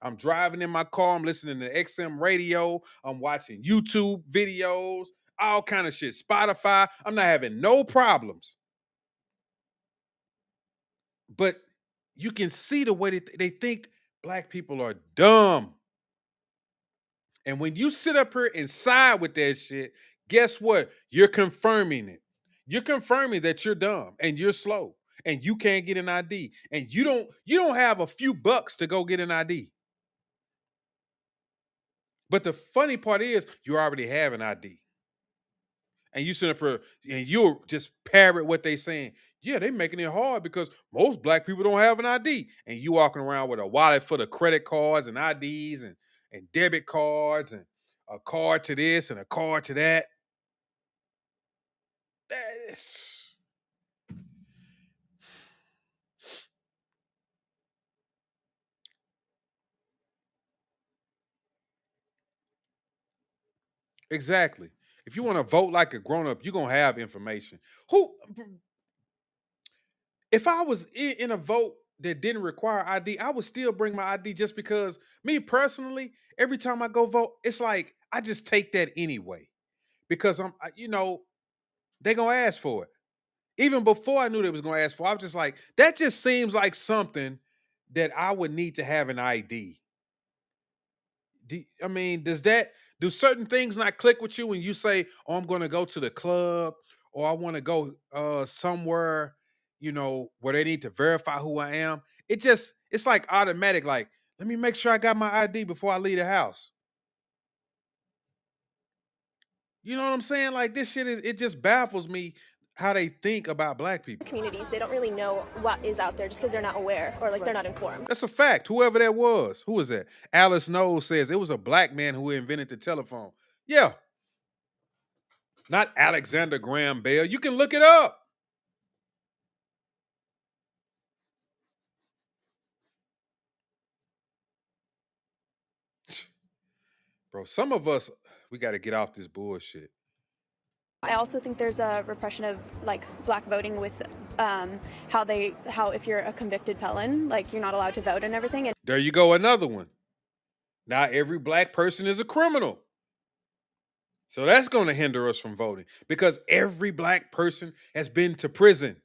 I'm driving in my car. I'm listening to XM radio. I'm watching YouTube videos, all kind of shit. Spotify. I'm not having no problems. But you can see the way they think black people are dumb. And when you sit up here and side with that shit, guess what? You're confirming it. You're confirming that you're dumb and you're slow and you can't get an ID and you don't have a few bucks to go get an ID. But the funny part is you already have an ID. And you sit up here and you'll just parrot what they saying. Yeah, they making it hard because most black people don't have an ID. And you walking around with a wallet full of credit cards and IDs and debit cards and a card to this and a card to that. That's... Exactly. If you want to vote like a grown-up, you're going to have information. If I was in a vote that didn't require ID, I would still bring my ID just because me personally, every time I go vote, it's like I just take that anyway because they're going to ask for it. Even before I knew they was going to ask for, I was just like, that just seems like something that I would need to have an ID. I mean, do certain things not click with you when you say, "Oh, I'm going to go to the club," or "I want to go somewhere," where they need to verify who I am? It's like automatic. Like, let me make sure I got my ID before I leave the house. You know what I'm saying? Like, this shit it just baffles me how they think about black people. Communities, they don't really know what is out there just because they're not aware or like they're not informed. That's a fact. Whoever that was, who was that? Alice Knowles says it was a black man who invented the telephone. Yeah. Not Alexander Graham Bell. You can look it up. Bro, some of us, we got to get off this bullshit. I also think there's a repression of like black voting with how if you're a convicted felon, like you're not allowed to vote and everything. And there you go, another one. Now every black person is a criminal. So that's going to hinder us from voting because every black person has been to prison.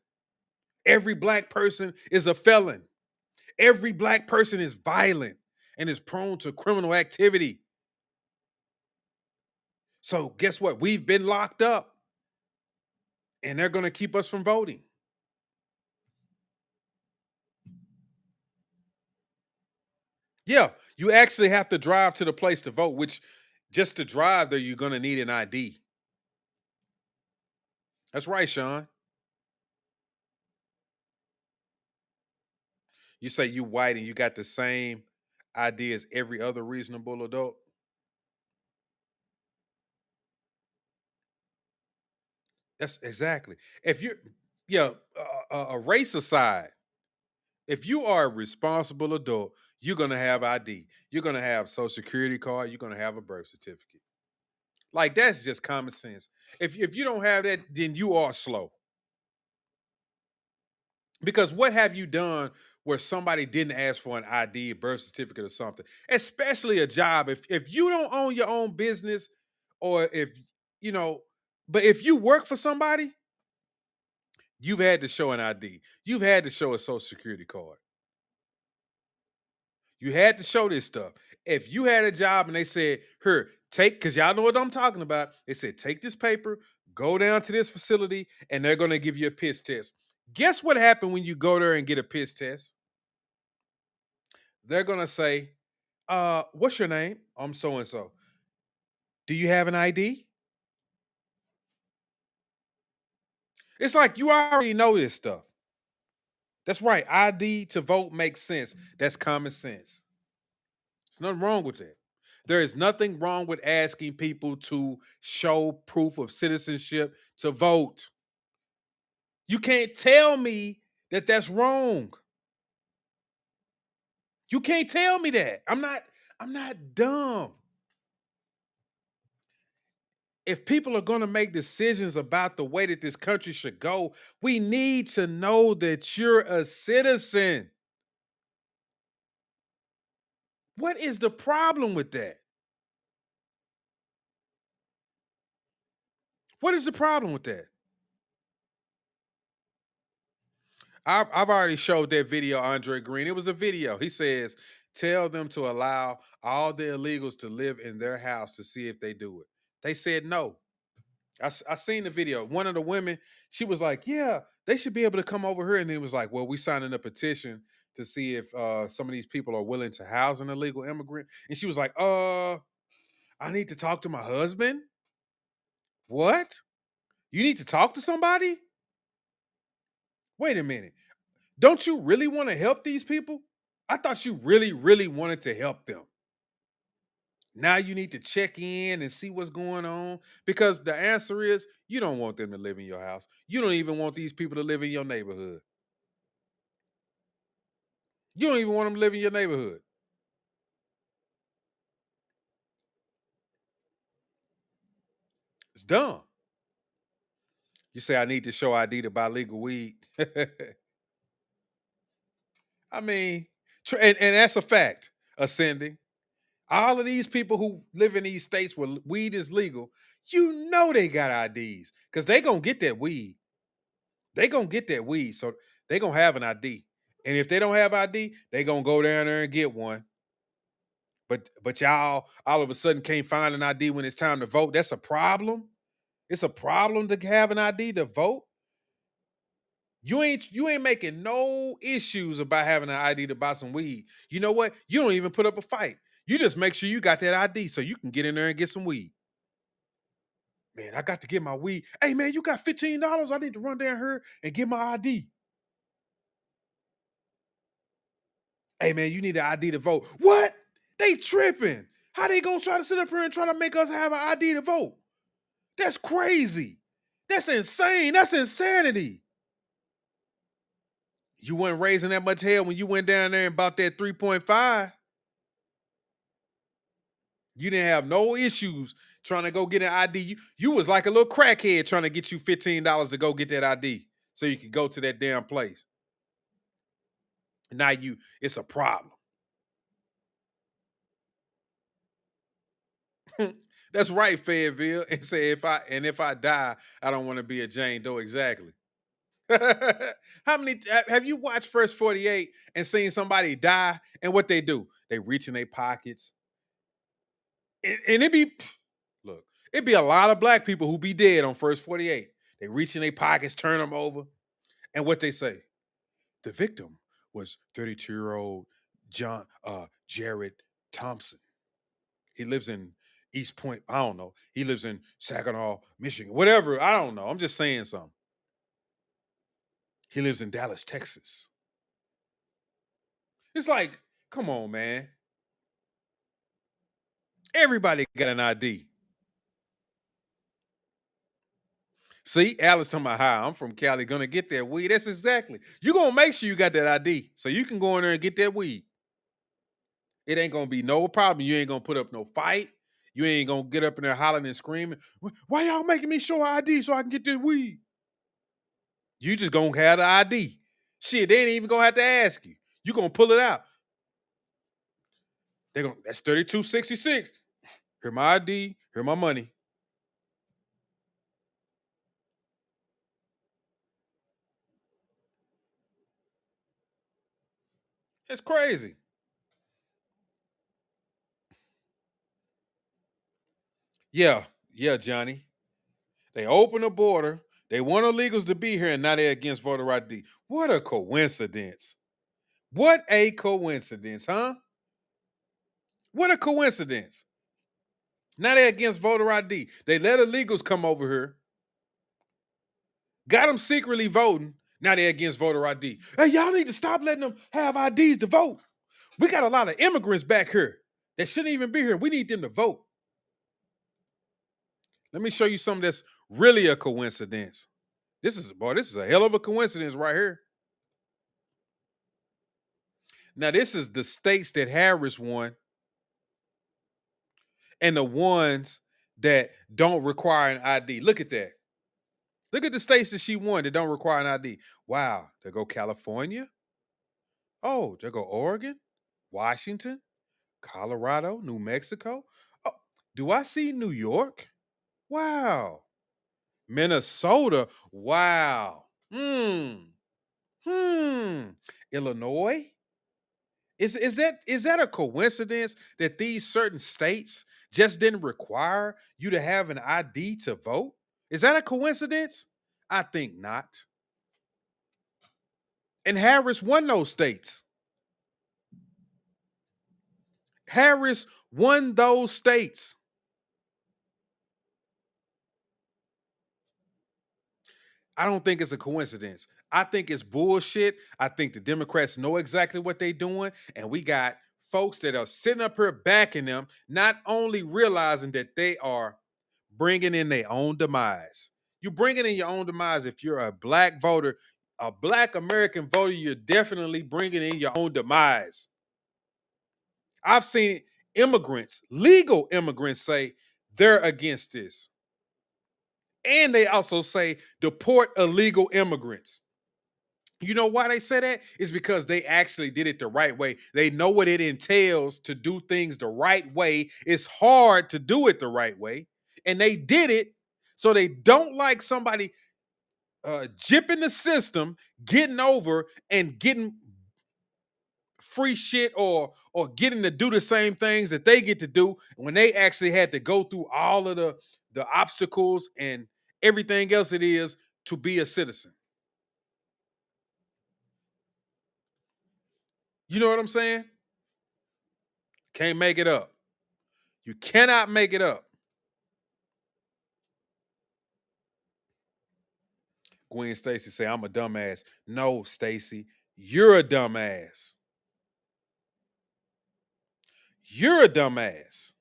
Every black person is a felon. Every black person is violent and is prone to criminal activity. So guess what? We've been locked up and they're going to keep us from voting. Yeah, you actually have to drive to the place to vote, which just to drive there, you're going to need an ID. That's right, Sean. You say you white and you got the same ID as every other reasonable adult? That's exactly. If you're, a race aside, if you are a responsible adult, you're going to have ID. You're going to have Social Security card. You're going to have a birth certificate. Like, that's just common sense. If you don't have that, then you are slow. Because what have you done where somebody didn't ask for an ID, a birth certificate or something, especially a job? If you don't own your own business or but if you work for somebody, you've had to show an ID. You've had to show a Social Security card. You had to show this stuff. If you had a job and they said, here, because y'all know what I'm talking about. They said, take this paper, go down to this facility, and they're going to give you a piss test. Guess what happened when you go there and get a piss test? They're going to say, what's your name? I'm so-and-so. Do you have an ID? It's like you already know this stuff. That's right. ID to vote makes sense. That's common sense. There's nothing wrong with that. There is nothing wrong with asking people to show proof of citizenship to vote. You can't tell me that that's wrong. You can't tell me that. I'm not dumb. If people are going to make decisions about the way that this country should go, we need to know that you're a citizen. What is the problem with that? What is the problem with that? I've already showed that video, Andre Green. It was a video. He says, tell them to allow all the illegals to live in their house to see if they do it. They said no. I seen the video. One of the women, she was like, yeah, they should be able to come over here. And it was like, well, we signing a petition to see if some of these people are willing to house an illegal immigrant. And she was like, I need to talk to my husband? What? You need to talk to somebody? Wait a minute. Don't you really want to help these people? I thought you really, really wanted to help them. Now you need to check in and see what's going on because the answer is you don't want them to live in your house. You don't even want these people to live in your neighborhood. You don't even want them to live in your neighborhood. It's dumb. You say I need to show ID to buy legal weed. I mean, and that's a fact, Ascending. All of these people who live in these states where weed is legal, you know they got IDs because they going to get that weed. they going to get that weed. So they going to have an ID. And if they don't have ID, they going to go down there and get one. But y'all all of a sudden can't find an ID when it's time to vote. That's a problem. It's a problem to have an ID to vote. You ain't making no issues about having an ID to buy some weed. You know what? You don't even put up a fight. You just make sure you got that ID so you can get in there and get some weed. Man, I got to get my weed. Hey, man, you got $15? I need to run down here and get my ID. Hey, man, you need an ID to vote. What? They tripping. How they gonna try to sit up here and try to make us have an ID to vote? That's crazy. That's insane. That's insanity. You weren't raising that much hell when you went down there and bought that 3.5. You didn't have no issues trying to go get an ID. You was like a little crackhead trying to get you $15 to go get that ID so you could go to that damn place. Now it's a problem. That's right, Fayetteville. And say if I die, I don't want to be a Jane Doe. Exactly. How many have you watched First 48 and seen somebody die and what they do? They reach in their pockets. And it'd be a lot of black people who be dead on First 48. They reach in their pockets, turn them over, and what they say? The victim was 32-year-old Jared Thompson. He lives in East Point. I don't know. He lives in Saginaw, Michigan. Whatever. I don't know. I'm just saying something. He lives in Dallas, Texas. It's like, come on, man. Everybody got an ID. See, Alice talking about how I'm from Cali, gonna get that weed. That's exactly. You're gonna make sure you got that ID so you can go in there and get that weed. It ain't gonna be no problem. You ain't gonna put up no fight. You ain't gonna get up in there hollering and screaming. Why y'all making me show ID so I can get this weed? You just gonna have the ID. Shit, they ain't even gonna have to ask you. You gonna pull it out. That's 3266. Here my ID, here my money. It's crazy. Yeah, Johnny. They open the border. They want illegals to be here, and now they're against voter ID. What a coincidence. What a coincidence, huh? What a coincidence. Now they're against voter ID. They let illegals come over here. Got them secretly voting. Now they're against voter ID. Hey, y'all need to stop letting them have IDs to vote. We got a lot of immigrants back here that shouldn't even be here. We need them to vote. Let me show you something that's really a coincidence. This is a hell of a coincidence right here. Now, this is the states that Harris won and the ones that don't require an ID. Look at that. Look at the states that she won that don't require an ID. Wow. There go California. Oh, there go Oregon, Washington, Colorado, New Mexico. Oh, do I see New York? Wow. Minnesota. Wow. Illinois. Is that a coincidence that these certain states just didn't require you to have an ID to vote? Is that a coincidence? I think not. And Harris won those states. Harris won those states. I don't think it's a coincidence. I think it's bullshit. I think the Democrats know exactly what they're doing. And we got folks that are sitting up here backing them, not only realizing that they are bringing in their own demise. You're bringing in your own demise. If you're a black voter, a black American voter, you're definitely bringing in your own demise. I've seen immigrants, legal immigrants, say they're against this. And they also say deport illegal immigrants. You know why they say that? It's because they actually did it the right way. They know what it entails to do things the right way. It's hard to do it the right way. And they did it so they don't like somebody. jipping the system, getting over and getting free shit or getting to do the same things that they get to do when they actually had to go through all of the obstacles and everything else it is to be a citizen. You know what I'm saying? Can't make it up. You cannot make it up. Gwen Stacy say, I'm a dumbass. No, Stacy, you're a dumbass. You're a dumbass.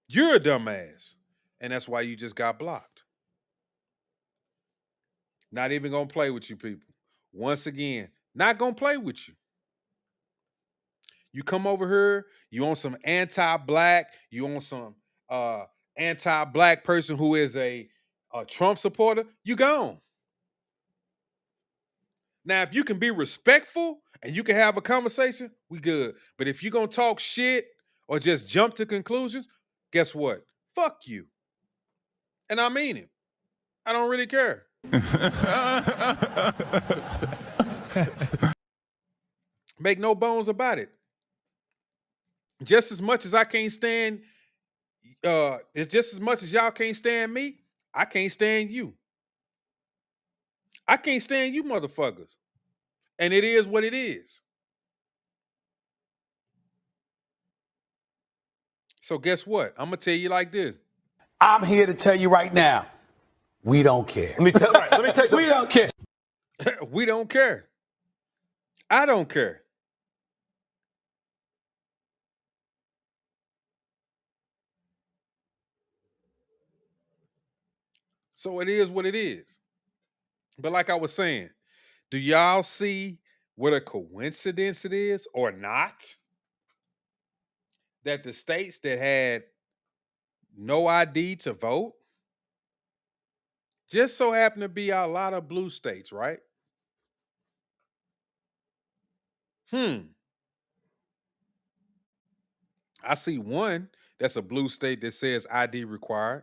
You're a dumbass. And that's why you just got blocked. Not even going to play with you people. Once again, not going to play with you. You come over here, you on some anti-black, you on some anti-black person who is a Trump supporter, you gone. Now, if you can be respectful and you can have a conversation, we good. But if you're going to talk shit or just jump to conclusions, guess what? Fuck you. And I mean it. I don't really care. Make no bones about it. Just as much as I can't stand, it's just as much as y'all can't stand me, I can't stand you. I can't stand you motherfuckers. And it is what it is. So guess what? I'm going to tell you like this. I'm here to tell you right now, we don't care. Let me tell you. We don't care. We don't care. I don't care. So it is what it is. But like I was saying, do y'all see what a coincidence it is or not? That the states that had no ID to vote just so happen to be a lot of blue states, right? I see one that's a blue state that says ID required.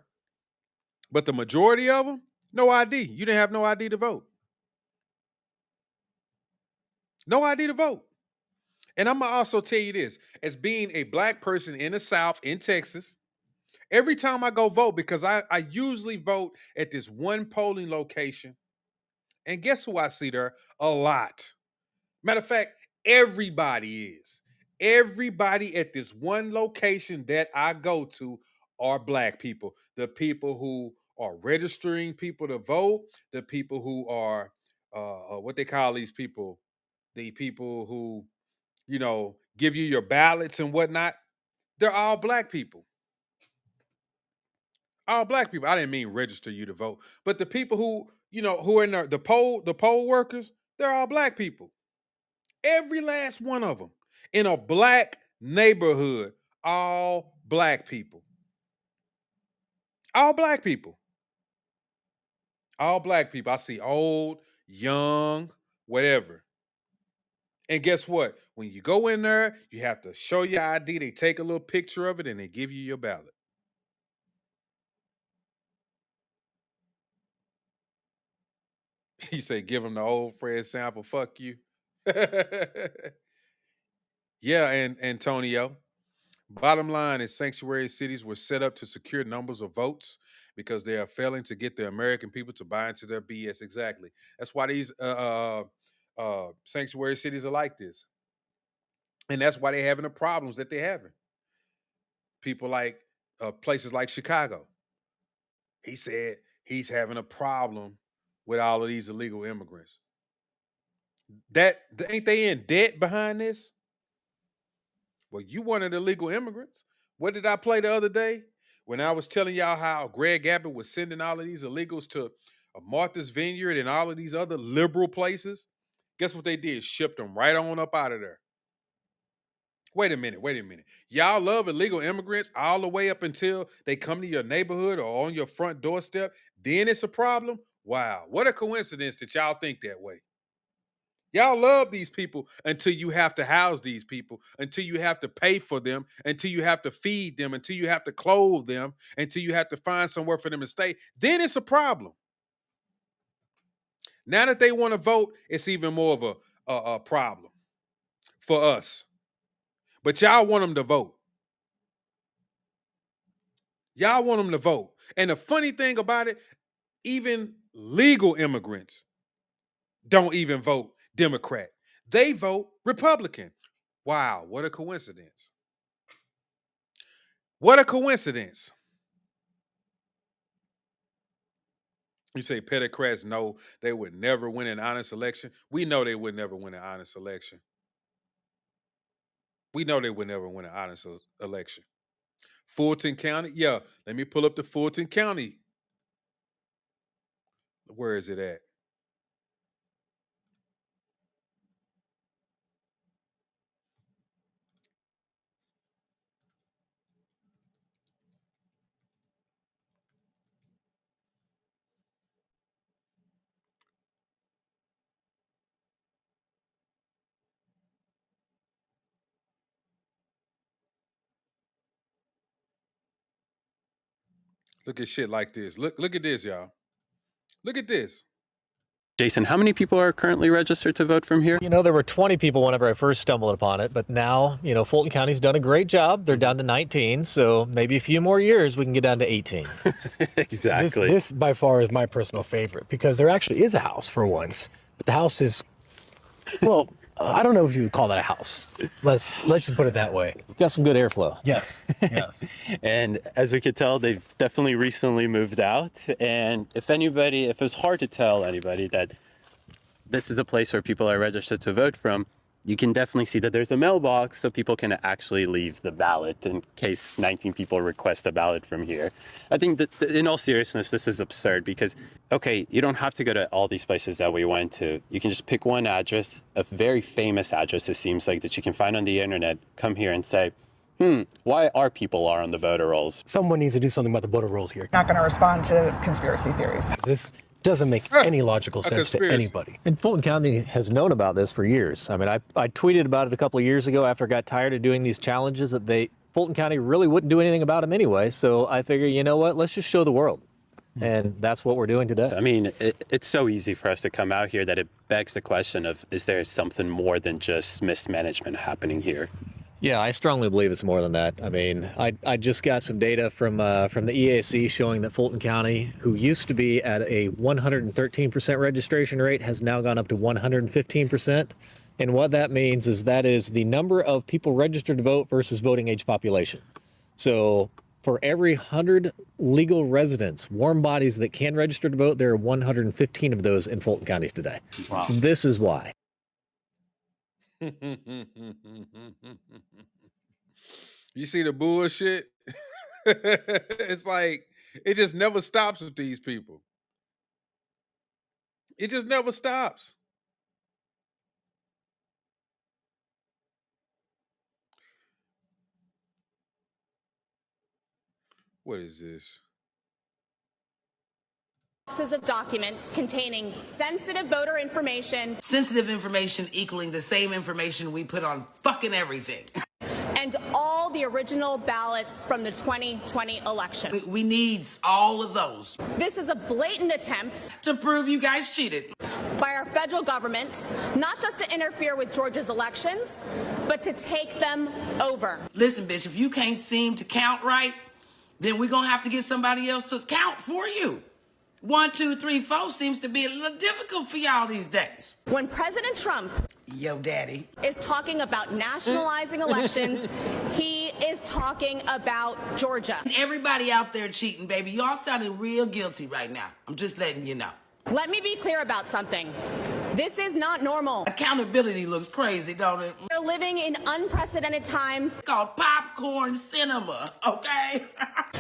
But the majority of them, no ID. You didn't have no ID to vote. No ID to vote. And I'm going to also tell you this. As being a black person in the South, in Texas, every time I go vote, because I usually vote at this one polling location, and guess who I see there? A lot. Matter of fact, everybody is. Everybody at this one location that I go to are black people. The people who are registering people to vote, the people who are, what they call these people, the people who, you know, give you your ballots and whatnot, they're all black people. All black people. I didn't mean register you to vote, but the people who, you know, who are in the poll workers, they're all black people. Every last one of them in a black neighborhood, all black people. All black people. All black people. I see old, young, whatever. And guess what? When you go in there, you have to show your ID. They take a little picture of it and they give you your ballot. You say, give them the old Fred Sample, fuck you. Yeah, and Antonio. Bottom line is sanctuary cities were set up to secure numbers of votes because they are failing to get the American people to buy into their BS. Exactly. That's why these sanctuary cities are like this. And that's why they're having the problems that they're having. People like places like Chicago. He said he's having a problem with all of these illegal immigrants. Ain't they in debt behind this? Well, you one of the illegal immigrants. What did I play the other day? When I was telling y'all how Greg Abbott was sending all of these illegals to Martha's Vineyard and all of these other liberal places. Guess what they did? Shipped them right on up out of there. Wait a minute. Y'all love illegal immigrants all the way up until they come to your neighborhood or on your front doorstep. Then it's a problem? Wow. What a coincidence that y'all think that way. Y'all love these people until you have to house these people, until you have to pay for them, until you have to feed them, until you have to clothe them, until you have to find somewhere for them to stay. Then it's a problem. Now that they want to vote, it's even more of a problem for us. But y'all want them to vote. Y'all want them to vote. And the funny thing about it, even legal immigrants don't even vote Democrat. They vote Republican. Wow, what a coincidence. What a coincidence. You say pedocrats know they would never win an honest election. We know they would never win an honest election. We know they would never win an honest election. Fulton County, yeah, let me pull up the Fulton County. Where is it at? Look at shit like this. Look at this, y'all. Look at this. Jason, how many people are currently registered to vote from here? You know, there were 20 people whenever I first stumbled upon it, but now, you know, Fulton County's done a great job. They're down to 19, so maybe a few more years we can get down to 18. Exactly. This by far is my personal favorite because there actually is a house for once, but the house is, well, I don't know if you would call that a house. Let's just put it that way. Got some good airflow. Yes, yes. And as we could tell, they've definitely recently moved out. And if it was hard to tell anybody that this is a place where people are registered to vote from, you can definitely see that there's a mailbox so people can actually leave the ballot in case 19 people request a ballot from here. I think that in all seriousness, this is absurd because, okay, you don't have to go to all these places that we went to. You can just pick one address, a very famous address, it seems like, that you can find on the internet, come here and say, why our people are on the voter rolls? Someone needs to do something about the voter rolls here. Not going to respond to conspiracy theories. This doesn't make any logical sense to anybody. And Fulton County has known about this for years. I mean, I tweeted about it a couple of years ago after I got tired of doing these challenges that Fulton County really wouldn't do anything about them anyway. So I figure, you know what, let's just show the world. And that's what we're doing today. I mean, it's so easy for us to come out here that it begs the question of, is there something more than just mismanagement happening here? Yeah, I strongly believe it's more than that. I mean, I just got some data from the EAC showing that Fulton County, who used to be at a 113% registration rate, has now gone up to 115%. And what that means is that is the number of people registered to vote versus voting age population. So for every 100 legal residents, warm bodies that can register to vote, there are 115 of those in Fulton County today. Wow. This is why. You see the bullshit? It's like, it just never stops with these people. It just never stops. What is this? Boxes of documents containing sensitive voter information. Sensitive information equaling the same information we put on fucking everything. And all the original ballots from the 2020 election. We need all of those. This is a blatant attempt to prove you guys cheated by our federal government, not just to interfere with Georgia's elections, but to take them over. Listen, bitch, if you can't seem to count right, then we're going to have to get somebody else to count for you. 1, 2, 3, 4 seems to be a little difficult for y'all these days. When President Trump, yo daddy, is talking about nationalizing elections, he is talking about Georgia. Everybody out there cheating, baby. Y'all sounding real guilty right now. I'm just letting you know. Let me be clear about something. This is not normal. Accountability looks crazy, don't it? We're living in unprecedented times. It's called popcorn cinema, okay?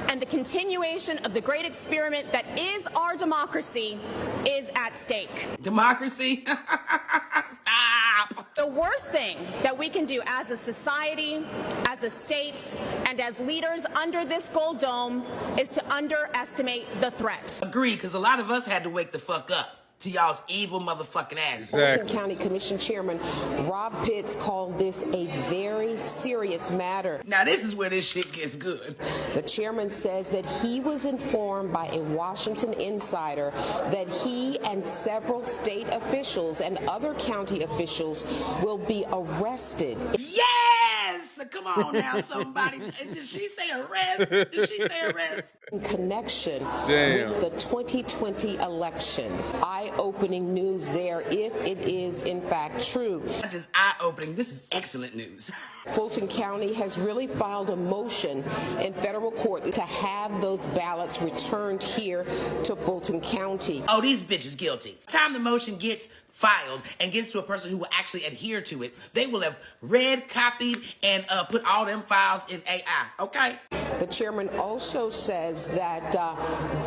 And the continuation of the great experiment that is our democracy is at stake. Democracy? Stop! The worst thing that we can do as a society, as a state, and as leaders under this gold dome is to underestimate the threat. Agree, because a lot of us had to wake the fuck up. to y'all's evil motherfucking ass. Fulton County Commission Chairman Rob Pitts called this a very serious matter. Now this is where this shit gets good. The chairman says that he was informed by a Washington insider that he and several state officials and other county officials will be arrested. Yes! Come on now, somebody. Did she say arrest? Did she say arrest? In connection Damn. with the 2020 election. Eye-opening news there if it is in fact true. Not just eye-opening, this is excellent news. Fulton County has really filed a motion in federal court to have those ballots returned here to Fulton County. Oh, these bitches guilty. Time the motion gets filed and gets to a person who will actually adhere to it, they will have read, copied, and put all them files in AI, okay? The chairman also says that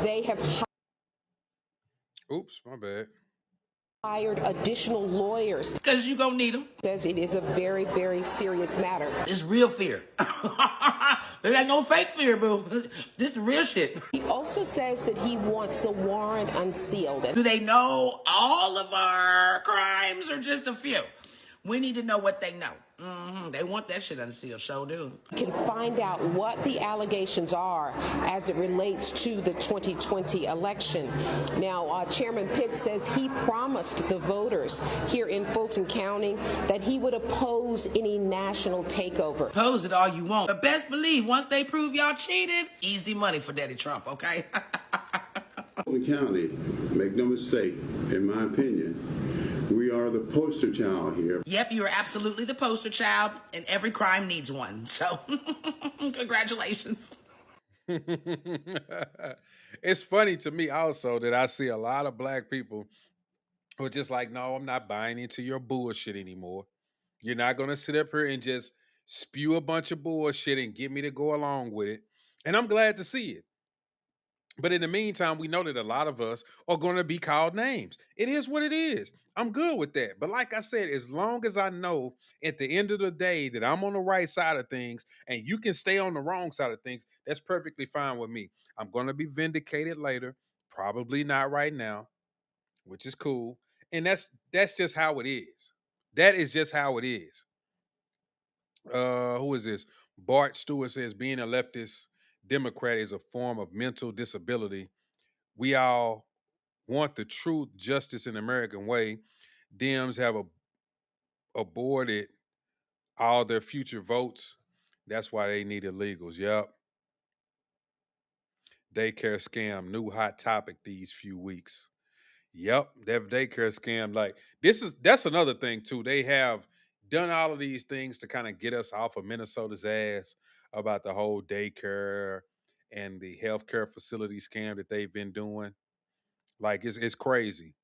they have Oops, my bad. hired additional lawyers. Because you gonna need them. Says it is a very, very serious matter. It's real fear. There ain't no fake fear, boo. This is real shit. He also says that he wants the warrant unsealed. Do they know all of our crimes or just a few? We need to know what they know. They want that shit unsealed, so do. Can find out what the allegations are as it relates to the 2020 election. Now, Chairman Pitts says he promised the voters here in Fulton County that he would oppose any national takeover. Oppose it all you want. But best believe, once they prove y'all cheated, easy money for Daddy Trump, okay? Fulton County, make no mistake, in my opinion, we are the poster child here. Yep, you are absolutely the poster child, and every crime needs one. So, congratulations. It's funny to me also that I see a lot of black people who are just like, no, I'm not buying into your bullshit anymore. You're not going to sit up here and just spew a bunch of bullshit and get me to go along with it. And I'm glad to see it. But in the meantime, we know that a lot of us are going to be called names. It is what it is. I'm good with that. But like I said, as long as I know at the end of the day that I'm on the right side of things and you can stay on the wrong side of things, that's perfectly fine with me. I'm going to be vindicated later. Probably not right now, which is cool. And that's just how it is. That is just how it is. Who is this? Bart Stewart says being a leftist Democrat is a form of mental disability. We all want the truth, justice, and American way. Dems have aborted all their future votes. That's why they need illegals. Yep. Daycare scam, new hot topic these few weeks. Yep, that daycare scam. Like that's another thing too. They have done all of these things to kind of get us off of Minnesota's ass about the whole daycare and the healthcare facility scam that they've been doing. Like it's crazy.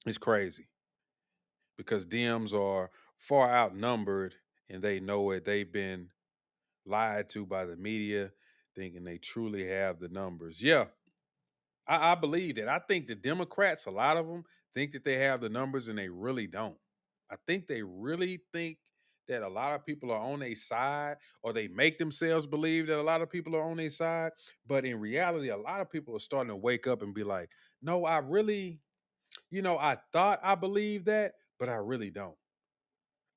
It's crazy because Dems are far outnumbered and they know it. They've been lied to by the media, thinking they truly have the numbers. Yeah, I believe that. I think the Democrats, a lot of them, think that they have the numbers and they really don't. I think they really think that a lot of people are on their side, or they make themselves believe that a lot of people are on their side. But in reality, a lot of people are starting to wake up and be like, no, I really, I thought I believed that, but I really don't.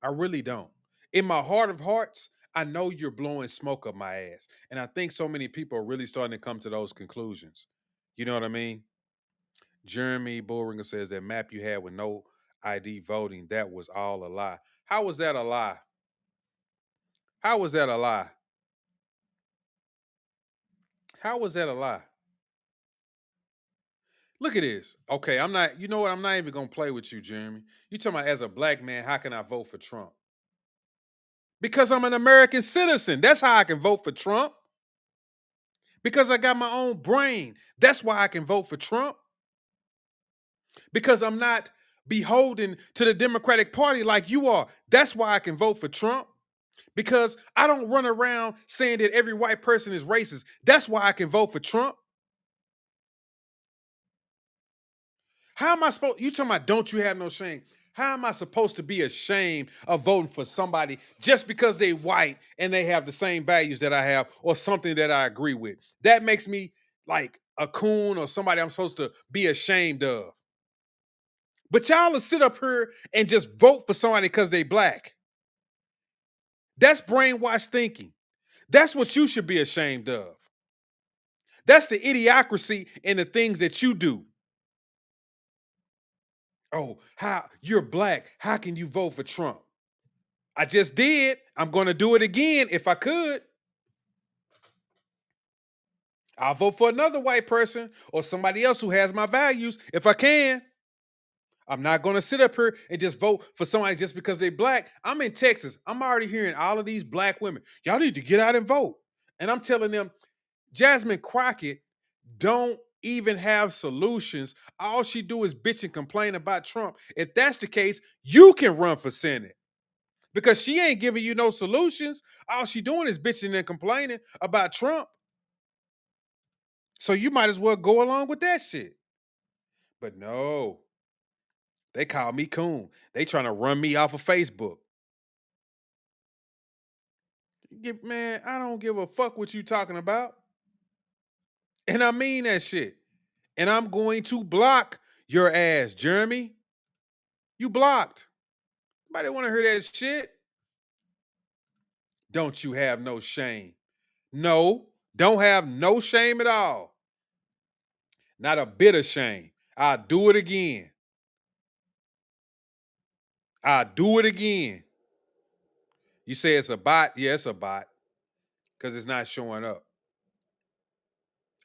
I really don't. In my heart of hearts, I know you're blowing smoke up my ass. And I think so many people are really starting to come to those conclusions. You know what I mean? Jeremy Bullringer says that map you had with no ID voting, that was all a lie. How was that a lie? How was that a lie? How was that a lie? Look at this. Okay, I'm not even going to play with you, Jeremy. You talking about as a black man, how can I vote for Trump? Because I'm an American citizen. That's how I can vote for Trump. Because I got my own brain. That's why I can vote for Trump. Because I'm not beholden to the Democratic Party like you are. That's why I can vote for Trump. Because I don't run around saying that every white person is racist. That's why I can vote for Trump. How am I supposed, you talking about don't you have no shame? How am I supposed to be ashamed of voting for somebody just because they white and they have the same values that I have or something that I agree with? That makes me like a coon or somebody I'm supposed to be ashamed of. But y'all will sit up here and just vote for somebody because they black. That's brainwashed thinking. That's what you should be ashamed of. That's the idiocracy in the things that you do. Oh, how you're black. How can you vote for Trump? I just did. I'm going to do it again if I could. I'll vote for another white person or somebody else who has my values if I can. I'm not going to sit up here and just vote for somebody just because they're black. I'm in Texas. I'm already hearing all of these black women. Y'all need to get out and vote. And I'm telling them, Jasmine Crockett don't even have solutions. All she do is bitch and complain about Trump. If that's the case, you can run for Senate. Because she ain't giving you no solutions. All she doing is bitching and complaining about Trump. So you might as well go along with that shit. But no. They call me coon. They trying to run me off of Facebook. Man, I don't give a fuck what you talking about. And I mean that shit. And I'm going to block your ass, Jeremy. You blocked. Nobody want to hear that shit. Don't you have no shame? No, don't have no shame at all. Not a bit of shame. I'll do it again. I'll do it again. You say it's a bot? Yeah, it's a bot. Because it's not showing up.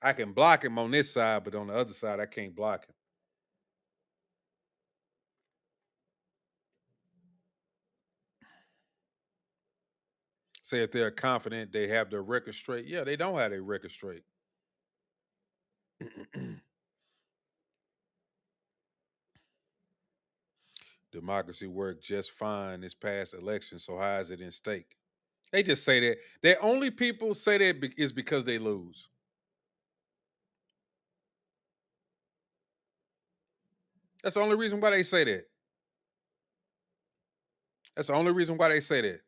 I can block him on this side, but on the other side, I can't block him. Say if they're confident they have their record straight. Yeah, they don't have their record straight. Democracy worked just fine this past election, so how is it in stake? They just say that. The only people say that is because they lose. That's the only reason why they say that. That's the only reason why they say that.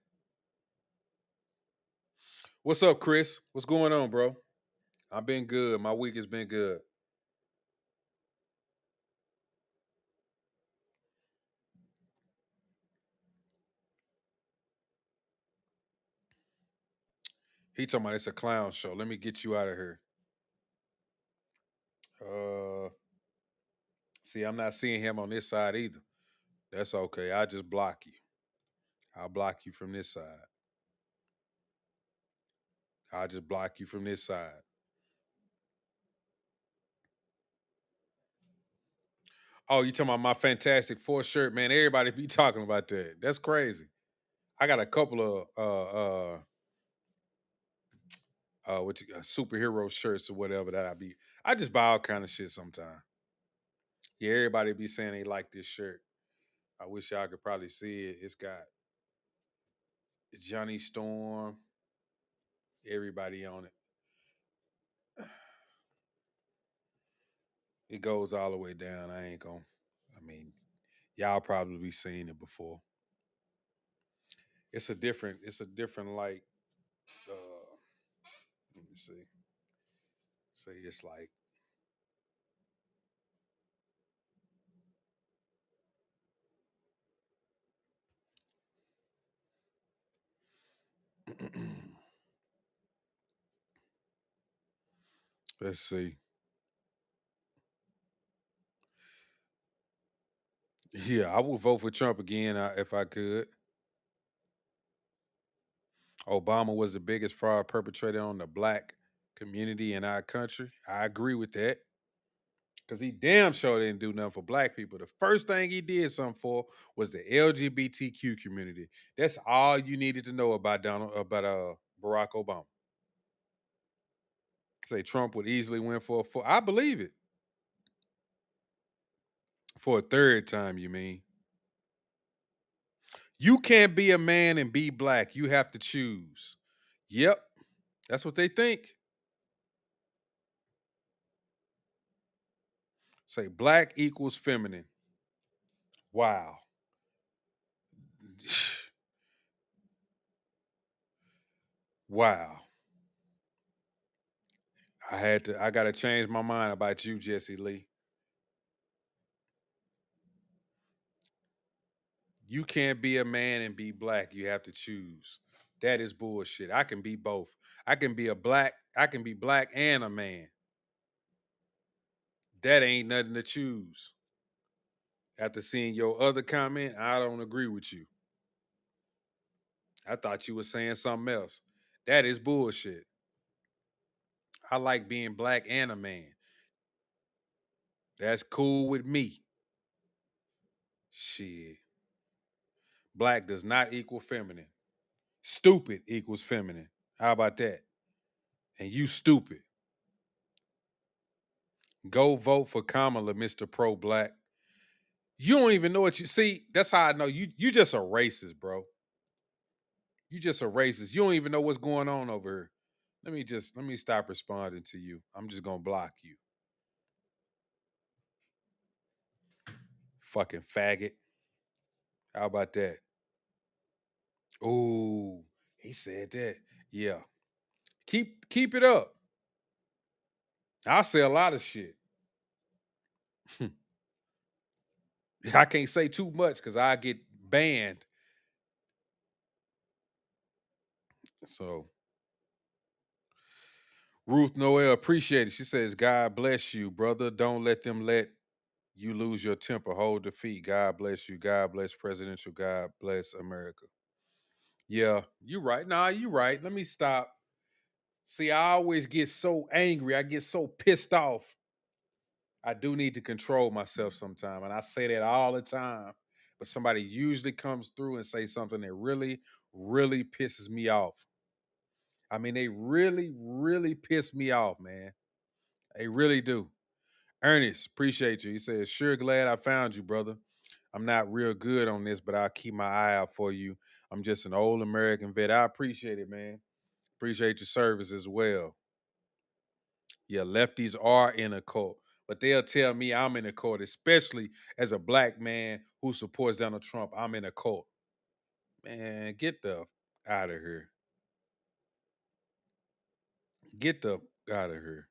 What's up, Chris? What's going on, bro? I've been good. My week has been good. He talking about it's a clown show. Let me get you out of here. See, I'm not seeing him on this side either. That's okay. I'll just block you. I'll block you from this side. I'll just block you from this side. Oh, you talking about my Fantastic Four shirt, man? Everybody be talking about that. That's crazy. I got a couple of superhero shirts or whatever that I just buy all kind of shit sometimes. Yeah, everybody be saying they like this shirt. I wish y'all could probably see it. It's got Johnny Storm, everybody on it. It goes all the way down. Y'all probably be seeing it before. It's a different like, let me see. Say it's like, let's see. Yeah, I would vote for Trump again if I could. Obama was the biggest fraud perpetrated on the black community in our country. I agree with that. Because he damn sure didn't do nothing for black people. The first thing he did something for was the LGBTQ community. That's all you needed to know about Barack Obama. Say Trump would easily win I believe it. For a third time, you mean? You can't be a man and be black. You have to choose. Yep. That's what they think. Say black equals feminine. Wow. Wow. I gotta change my mind about you, Jesse Lee. You can't be a man and be black. You have to choose. That is bullshit. I can be both. I can be black and a man. That ain't nothing to choose. After seeing your other comment, I don't agree with you. I thought you were saying something else. That is bullshit. I like being black and a man. That's cool with me. Shit. Black does not equal feminine. Stupid equals feminine. How about that? And you stupid. Go vote for Kamala, Mr. Pro-Black. You don't even know what you see. That's how I know you just a racist, bro. You just a racist. You don't even know what's going on over here. Let me stop responding to you. I'm just gonna block you. Fucking faggot. How about that? Ooh, he said that. Yeah. Keep it up. I'll say a lot of shit. I can't say too much because I get banned. So Ruth Noel, appreciate it. She says, God bless you, brother. Don't let them let you lose your temper. Hold the feet. God bless you. God bless presidential. God bless America. Yeah, you right. Nah, you right. Let me stop. See, I always get so angry. I get so pissed off. I do need to control myself sometime. And I say that all the time. But somebody usually comes through and say something that really, really pisses me off. I mean, they really, really piss me off, man. They really do. Ernest, appreciate you. He says, sure glad I found you, brother. I'm not real good on this, but I'll keep my eye out for you. I'm just an old American vet. I appreciate it, man. Appreciate your service as well. Yeah, lefties are in a cult, but they'll tell me I'm in a cult, especially as a black man who supports Donald Trump. I'm in a cult. Man, get the out of here. Get the out of here.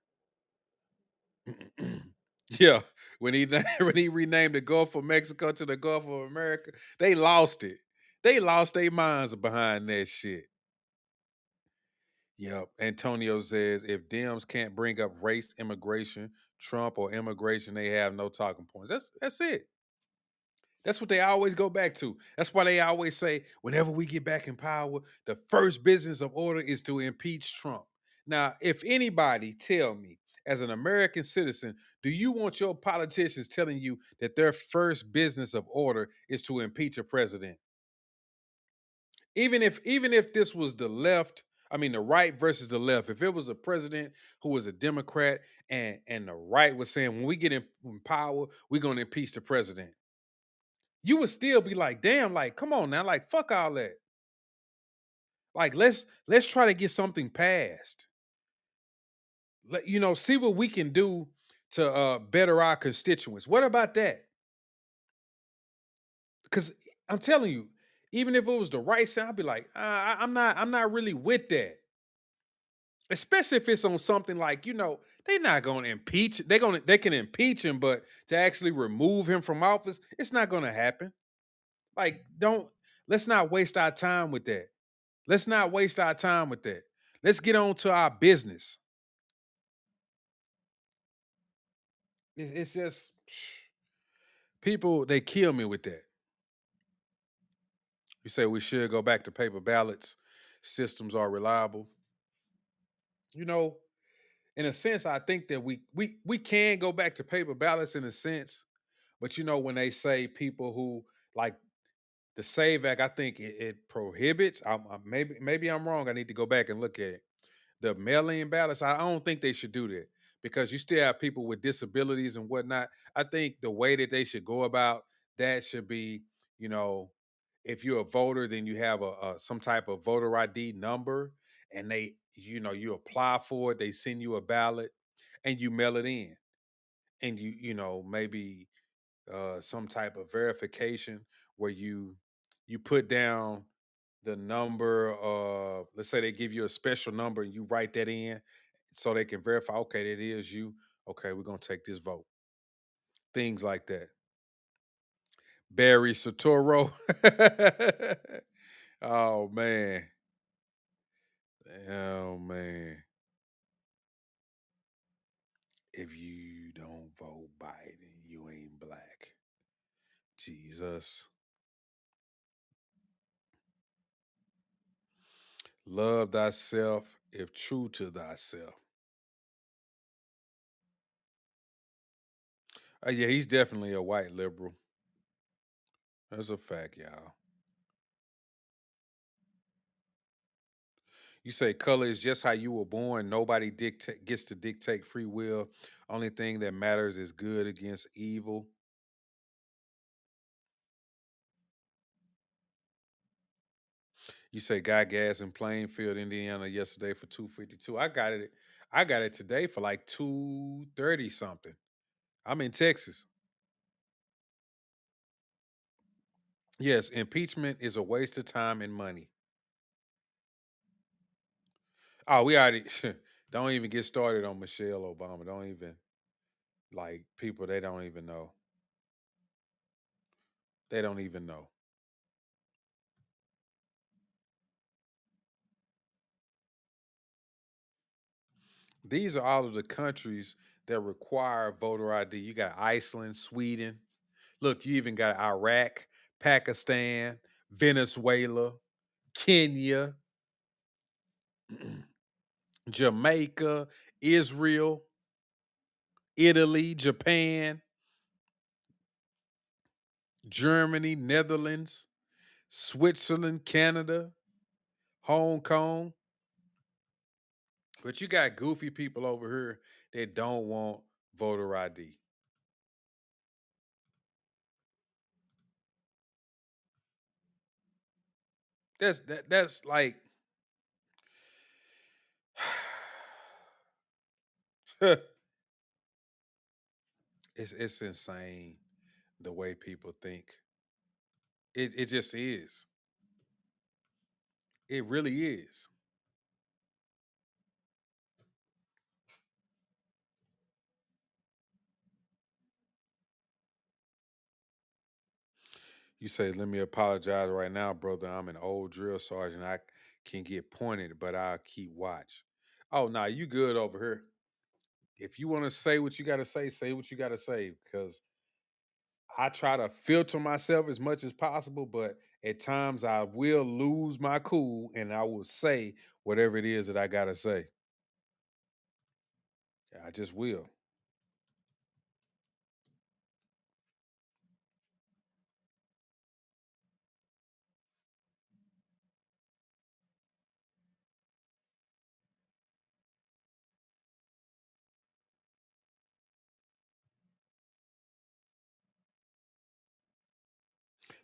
Yeah, when he when he renamed the Gulf of Mexico to the Gulf of America, they lost it. They lost their minds behind that shit. Yep. Antonio says if Dems can't bring up race, immigration, Trump, or immigration, they have no talking points. That's it. That's what they always go back to. That's why they always say, whenever we get back in power, the first business of order is to impeach Trump. Now, if anybody tell me, as an American citizen, do you want your politicians telling you that their first business of order is to impeach a president? Even if this was the left, I mean the right versus the left, if it was a president who was a Democrat and the right was saying when we get in power, we're gonna impeach the president, you would still be like, damn, like, come on now, like, fuck all that. Like, let's try to get something passed. See what we can do to better our constituents. What about that? Because I'm telling you, even if it was the right side, I'd be like, I'm not really with that. Especially if it's on something like, they're not going to impeach. They can impeach him, but to actually remove him from office, it's not going to happen. Like, let's not waste our time with that. Let's not waste our time with that. Let's get on to our business. It's just people, they kill me with that. You say we should go back to paper ballots. Systems are reliable. In a sense, I think that we can go back to paper ballots in a sense. But when they say people who like the SAVE Act, I think it prohibits. Maybe I'm wrong. I need to go back and look at it. The mail-in ballots, I don't think they should do that because you still have people with disabilities and whatnot. I think the way that they should go about that should be, if you're a voter, then you have some type of voter ID number, and you apply for it. They send you a ballot, and you mail it in, and maybe some type of verification where you put down the number of, let's say they give you a special number and you write that in so they can verify, okay, that is you. Okay, we're going to take this vote. Things like that. Barry Soetoro. Oh, man. Oh, man. If you don't vote Biden, you ain't black. Jesus. Love thyself if true to thyself. Yeah, he's definitely a white liberal. That's a fact, y'all. You say color is just how you were born. Nobody gets to dictate free will. Only thing that matters is good against evil. You say got gas in Plainfield, Indiana yesterday for $2.52. I got it. I got it today for like $2.30 something. I'm in Texas. Yes, impeachment is a waste of time and money. Oh, we already don't even get started on Michelle Obama. Don't even like people they don't even know. They don't even know. These are all of the countries that require voter ID. You got Iceland, Sweden. Look, you even got Iraq, Pakistan, Venezuela, Kenya, Jamaica, Israel, Italy, Japan, Germany, Netherlands, Switzerland, Canada, Hong Kong. But you got goofy people over here that don't want voter ID. That's like it's insane the way people think. It just is. It really is. You say, let me apologize right now, brother. I'm an old drill sergeant. I can get pointed, but I'll keep watch. Oh, nah, you good over here. If you want to say what you got to say what you got to say because I try to filter myself as much as possible, but at times I will lose my cool and I will say whatever it is that I got to say. I just will.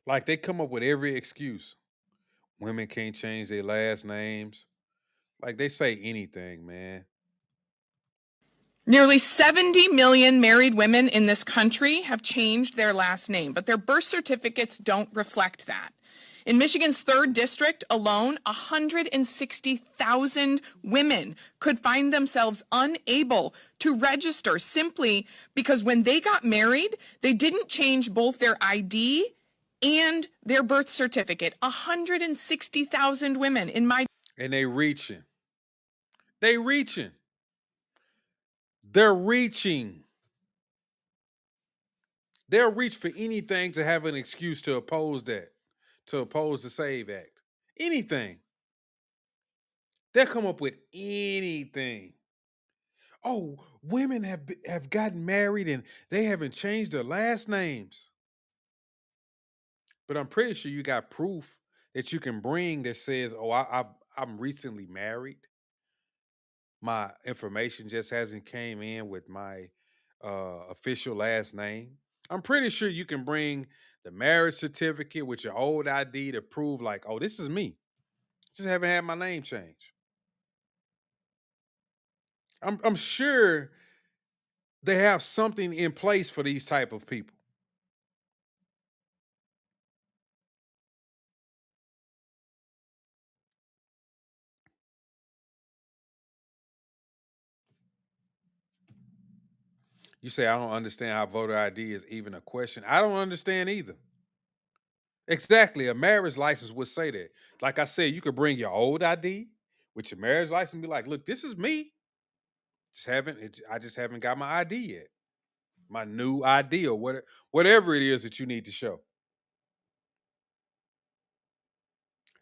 Like they come up with every excuse. Women can't change their last names. Like they say anything, man. Nearly 70 million married women in this country have changed their last name, but their birth certificates don't reflect that. In Michigan's 3rd district alone, 160,000 women could find themselves unable to register simply because when they got married, they didn't change both their ID and their birth certificate. 160,000 women in my... And they reaching. They reaching. They're reaching. They'll reach for anything to have an excuse to oppose that, to oppose the SAVE Act. Anything. They'll come up with anything. Oh, women have gotten married and they haven't changed their last names. But I'm pretty sure you got proof that you can bring that says, "Oh, I'm recently married. My information just hasn't came in with my official last name." I'm pretty sure you can bring the marriage certificate with your old ID to prove, like, "Oh, this is me. Just haven't had my name changed." I'm sure they have something in place for these type of people. You say, I don't understand how voter ID is even a question. I don't understand either. Exactly. A marriage license would say that. Like I said, you could bring your old ID with your marriage license and be like, look, this is me. I just haven't got my ID yet. My new ID or whatever it is that you need to show.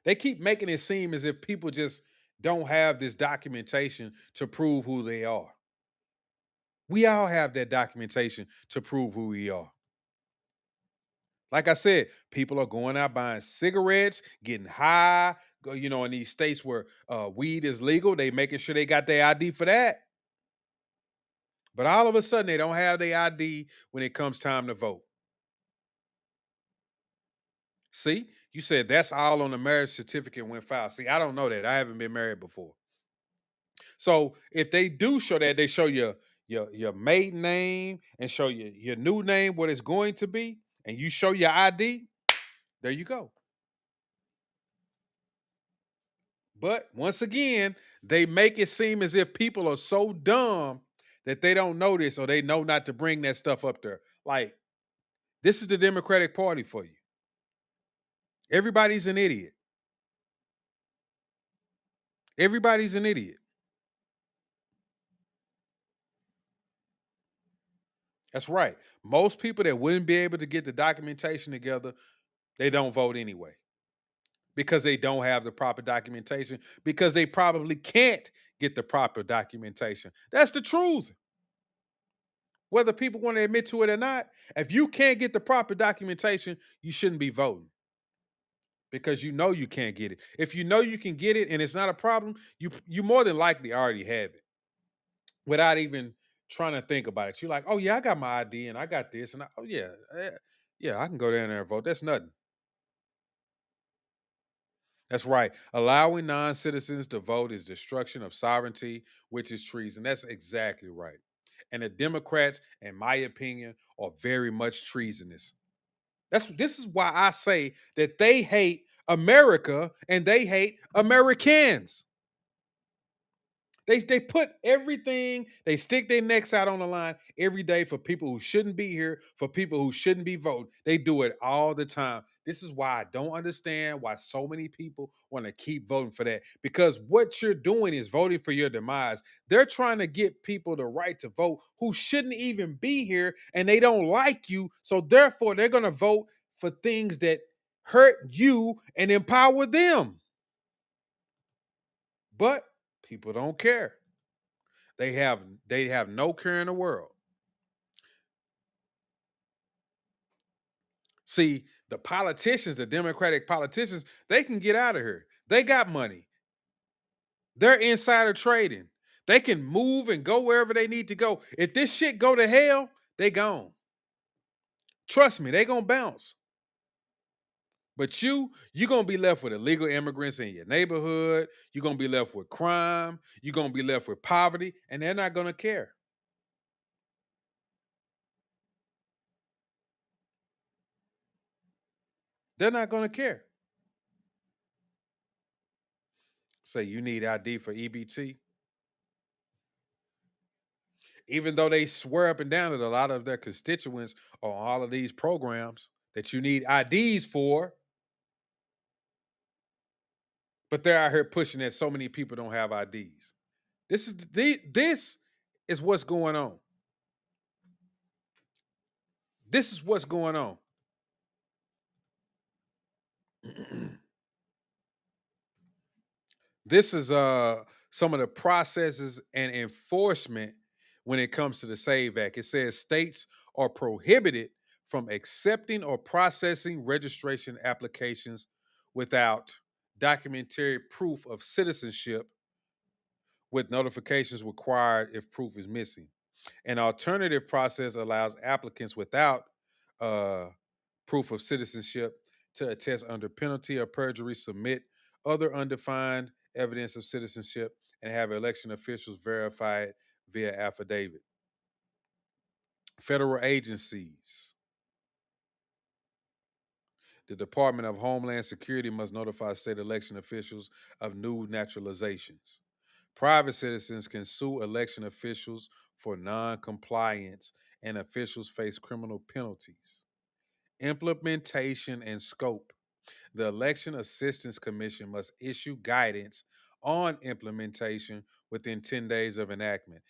They keep making it seem as if people just don't have this documentation to prove who they are. We all have that documentation to prove who we are. Like I said, people are going out buying cigarettes, getting high. In these states where weed is legal, they making sure they got their ID for that. But all of a sudden, they don't have their ID when it comes time to vote. See, you said that's all on the marriage certificate when filed. See, I don't know that. I haven't been married before. So if they do show that, they show your maiden name and show you your new name, what it's going to be, and you show your ID, there you go. But once again, they make it seem as if people are so dumb that they don't know this or they know not to bring that stuff up there. Like, this is the Democratic Party for you. Everybody's an idiot. Everybody's an idiot. That's right. Most people that wouldn't be able to get the documentation together, they don't vote anyway. Because they don't have the proper documentation, because they probably can't get the proper documentation. That's the truth. Whether people want to admit to it or not, if you can't get the proper documentation, you shouldn't be voting. Because you know you can't get it. If you know you can get it and it's not a problem, you more than likely already have it. Without even trying to think about it. You're like, oh yeah, I got my ID and I got this. And I can go down there and vote. That's nothing. That's right. Allowing non-citizens to vote is destruction of sovereignty, which is treason. That's exactly right. And the Democrats, in my opinion, are very much treasonous. This is why I say that they hate America and they hate Americans. They put everything, they stick their necks out on the line every day for people who shouldn't be here, for people who shouldn't be voting. They do it all the time. This is why I don't understand why so many people want to keep voting for that. Because what you're doing is voting for your demise. They're trying to get people the right to vote who shouldn't even be here and they don't like you. So therefore, they're going to vote for things that hurt you and empower them. But people don't care. They have no care in the world. See, the politicians, the Democratic politicians, they can get out of here. They got money. They're insider trading. They can move and go wherever they need to go. If this shit go to hell, they gone. Trust me, they gonna bounce. But you're going to be left with illegal immigrants in your neighborhood. You're going to be left with crime. You're going to be left with poverty, and they're not going to care. They're not going to care. Say you need ID for EBT. Even though they swear up and down that a lot of their constituents are on all of these programs that you need IDs for. But they're out here pushing that so many people don't have IDs. This is what's going on. This is what's going on. This is some of the processes and enforcement when it comes to the SAVE Act. It says states are prohibited from accepting or processing registration applications without documentary proof of citizenship, with notifications required if proof is missing. An alternative process allows applicants without proof of citizenship to attest under penalty of perjury, submit other undefined evidence of citizenship, and have election officials verify it via affidavit. Federal agencies. The Department of Homeland Security must notify state election officials of new naturalizations. Private citizens can sue election officials for non-compliance and officials face criminal penalties. Implementation and scope. The Election Assistance Commission must issue guidance on implementation within 10 days of enactment.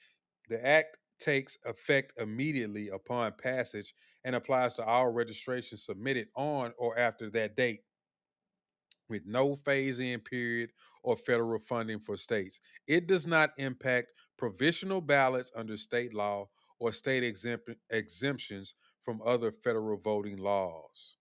The act takes effect immediately upon passage and applies to all registrations submitted on or after that date, with no phase-in period or federal funding for states. It does not impact provisional ballots under state law or state exemptions from other federal voting laws.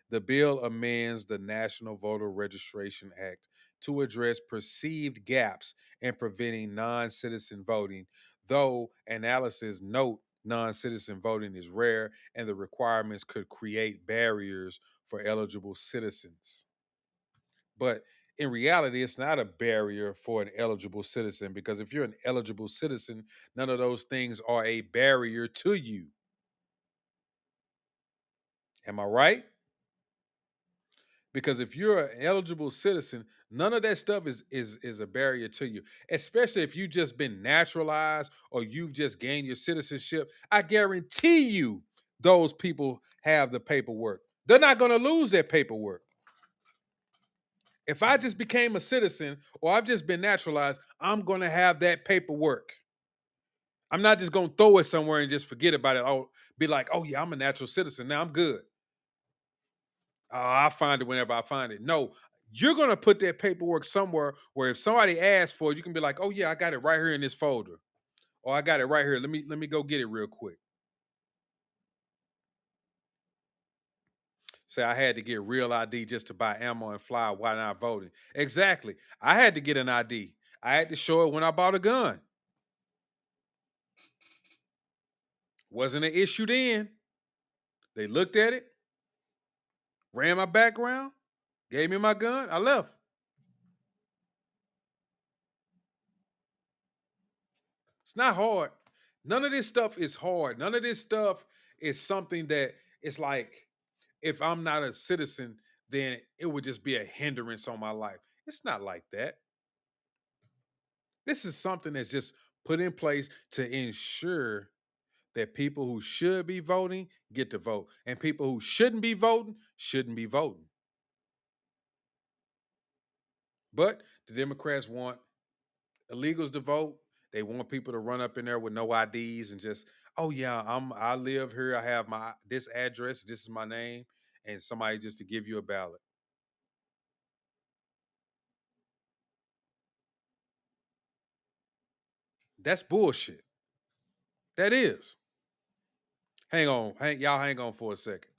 The bill amends the National Voter Registration Act to address perceived gaps in preventing non-citizen voting, though analysis note non-citizen voting is rare and the requirements could create barriers for eligible citizens. But in reality, it's not a barrier for an eligible citizen, because if you're an eligible citizen, none of those things are a barrier to you. Am I right? Because if you're an eligible citizen, none of that stuff is a barrier to you, especially if you've just been naturalized or you've just gained your citizenship. I guarantee you those people have the paperwork. They're not going to lose their paperwork. If I just became a citizen or I've just been naturalized, I'm going to have that paperwork. I'm not just going to throw it somewhere and just forget about it. I'll be like, oh yeah, I'm a natural citizen. Now I'm good. I'll find it whenever I find it. No, you're going to put that paperwork somewhere where if somebody asks for it, you can be like, oh yeah, I got it right here in this folder. Or I got it right here. Let me go get it real quick. Say I had to get real ID just to buy ammo and fly. Why not voting? Exactly. I had to get an ID. I had to show it when I bought a gun. Wasn't an issue then. They looked at it, ran my background, gave me my gun, I left. It's not hard. None of this stuff is hard. None of this stuff is something that it's like, if I'm not a citizen, then it would just be a hindrance on my life. It's not like that. This is something that's just put in place to ensure that people who should be voting get to vote, and people who shouldn't be voting shouldn't be voting. But the Democrats want illegals to vote. They want people to run up in there with no IDs and just, oh yeah, I live here. I have this address. This is my name, and somebody just to give you a ballot. That's bullshit. That is. Hang on. Y'all hang on for a second.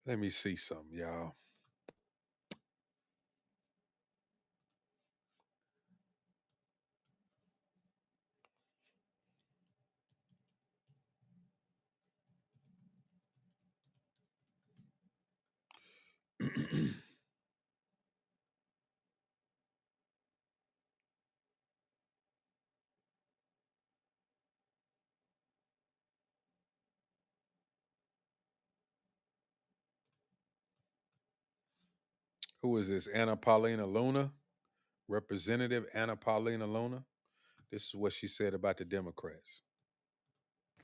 Let me see something, y'all. Who is this? Anna Paulina Luna? Representative Anna Paulina Luna? This is what she said about the Democrats.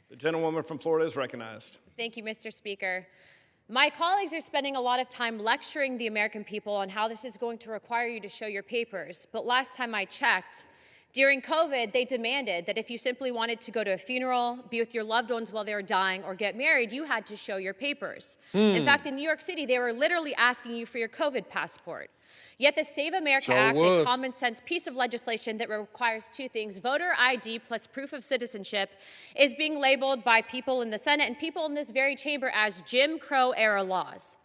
The gentlewoman from Florida is recognized. Thank you, Mr. Speaker. My colleagues are spending a lot of time lecturing the American people on how this is going to require you to show your papers. But last time I checked, during COVID, they demanded that if you simply wanted to go to a funeral, be with your loved ones while they were dying, or get married, you had to show your papers. In fact, in New York City, they were literally asking you for your COVID passport. Yet the Save America Act, a common sense piece of legislation that requires two things, voter ID plus proof of citizenship, is being labeled by people in the Senate and people in this very chamber as Jim Crow era laws.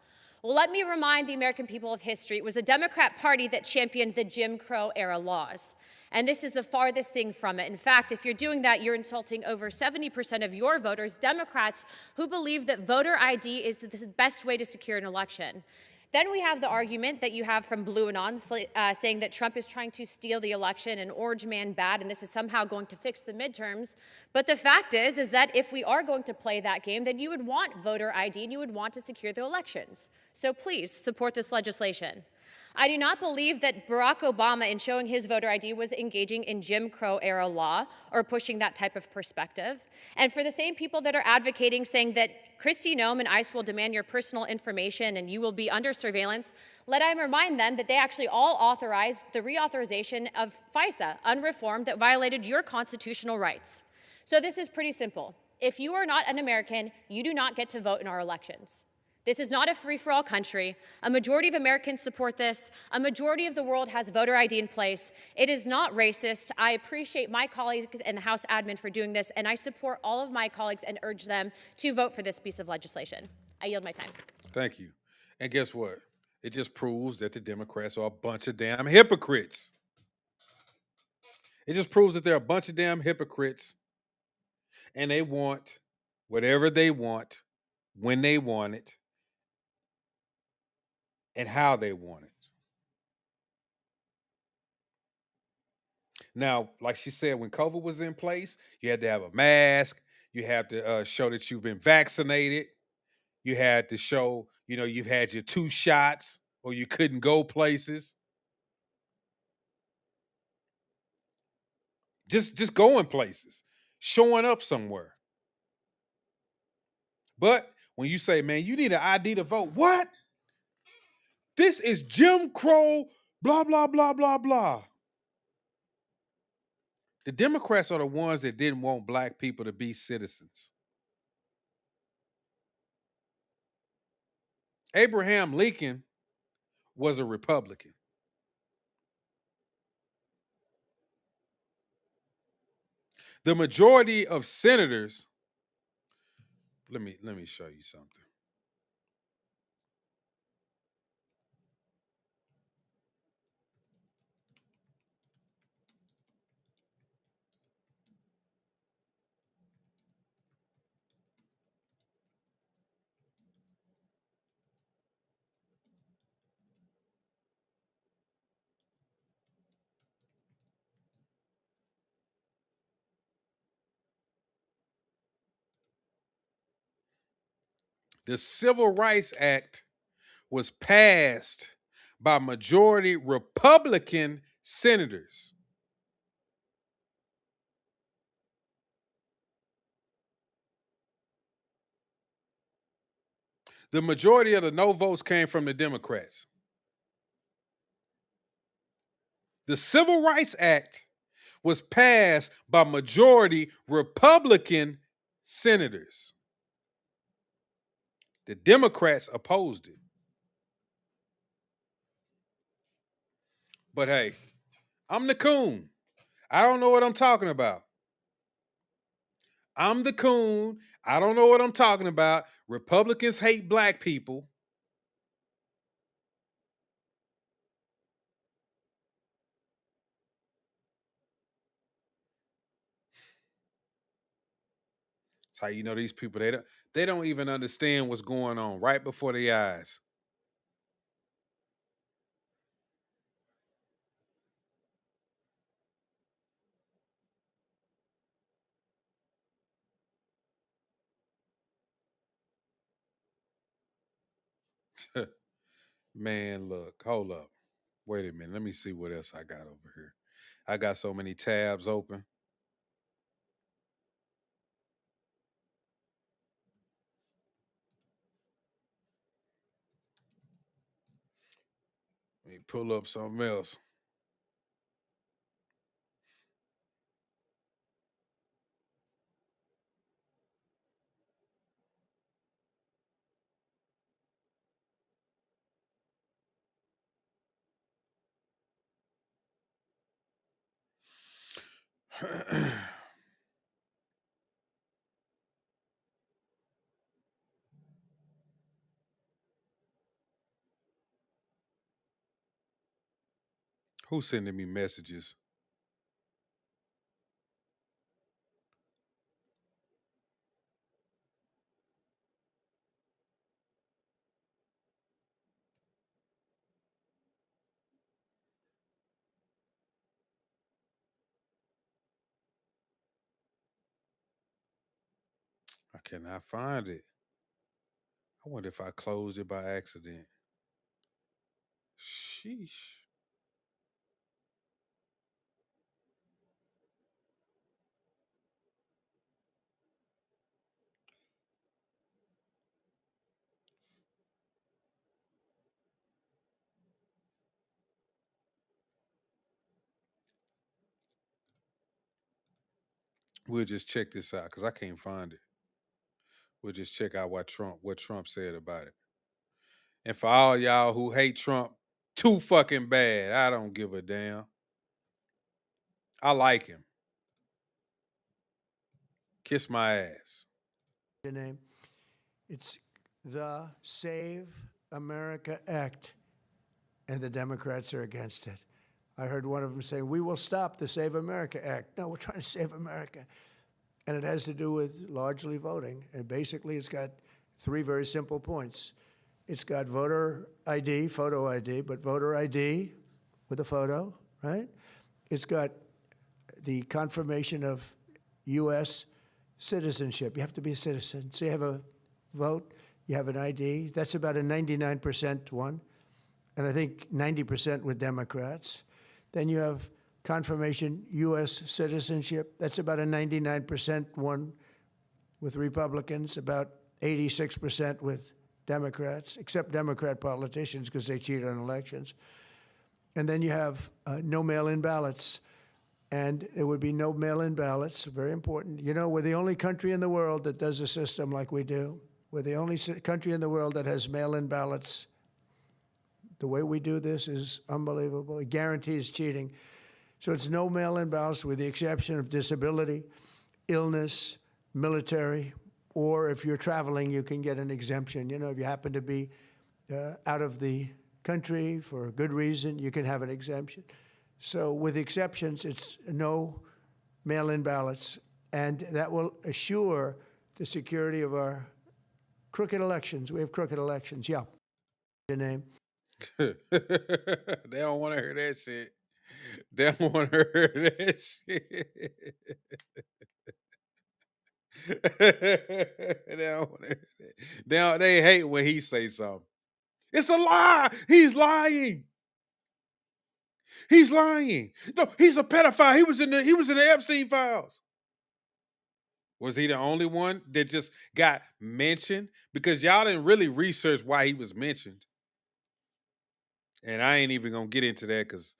Well, let me remind the American people of history. It was the Democrat Party that championed the Jim Crow era laws. And this is the farthest thing from it. In fact, if you're doing that, you're insulting over 70% of your voters, Democrats, who believe that voter ID is the best way to secure an election. Then we have the argument that you have from Blue Anon saying that Trump is trying to steal the election and Orange Man bad, and this is somehow going to fix the midterms. But the fact is that if we are going to play that game, then you would want voter ID and you would want to secure the elections. So please support this legislation. I do not believe that Barack Obama, in showing his voter ID, was engaging in Jim Crow era law or pushing that type of perspective. And for the same people that are advocating, saying that Kristi Noem and ICE will demand your personal information and you will be under surveillance, let I remind them that they actually all authorized the reauthorization of FISA, unreformed, that violated your constitutional rights. So this is pretty simple. If you are not an American, you do not get to vote in our elections. This is not a free-for-all country. A majority of Americans support this. A majority of the world has voter ID in place. It is not racist. I appreciate my colleagues and the House admin for doing this, and I support all of my colleagues and urge them to vote for this piece of legislation. I yield my time. Thank you. And guess what? It just proves that the Democrats are a bunch of damn hypocrites. It just proves that they're a bunch of damn hypocrites, and they want whatever they want, when they want it, and how they want it. Now, like she said, when COVID was in place, you had to have a mask. You had to show that you've been vaccinated. You had to show, you've had your 2 shots or you couldn't go places. Just going places, showing up somewhere. But when you say, man, you need an ID to vote, what? This is Jim Crow, blah, blah, blah, blah, blah. The Democrats are the ones that didn't want black people to be citizens. Abraham Lincoln was a Republican. The majority of senators, let me show you something. The Civil Rights Act was passed by majority Republican senators. The majority of the no votes came from the Democrats. The Civil Rights Act was passed by majority Republican senators. The Democrats opposed it. But hey, I'm the coon. I don't know what I'm talking about. I'm the coon. I don't know what I'm talking about. Republicans hate black people. That's how you know these people, they don't even understand what's going on right before their eyes. Man, look, hold up. Wait a minute. Let me see what else I got over here. I got so many tabs open. Let me pull up something else. Who's sending me messages? I cannot find it. I wonder if I closed it by accident. Sheesh. We'll just check this out because I can't find it. We'll just check out what Trump said about it. And for all y'all who hate Trump too fucking bad, I don't give a damn. I like him. Kiss my ass. Your name. It's the Save America Act, and the Democrats are against it. I heard one of them say, we will stop the Save America Act. No, we're trying to save America. And it has to do with largely voting. And basically, it's got three very simple points. It's got voter ID, photo ID, but voter ID with a photo, right? It's got the confirmation of U.S. citizenship. You have to be a citizen. So you have a vote, you have an ID. That's about a 99% one. And I think 90% with Democrats. Then you have confirmation U.S. citizenship. That's about a 99% one with Republicans, about 86% with Democrats, except Democrat politicians because they cheat on elections. And then you have no mail-in ballots. And there would be no mail-in ballots, very important. You know, we're the only country in the world that does a system like we do. We're the only country in the world that has mail-in ballots. The way we do this is unbelievable. It guarantees cheating. So it's no mail-in ballots with the exception of disability, illness, military, or if you're traveling, you can get an exemption. You know, if you happen to be out of the country for a good reason, you can have an exemption. So with exceptions, it's no mail-in ballots, and that will assure the security of our crooked elections. We have crooked elections, yeah. Your name. They don't want to hear that shit. They don't want to hear that shit. They don't want to hear that. They hate when he say something. It's a lie. He's lying. He's lying. No, he's a pedophile. He was in the Epstein files. Was he the only one that just got mentioned? Because y'all didn't really research why he was mentioned. And I ain't even gonna get into that because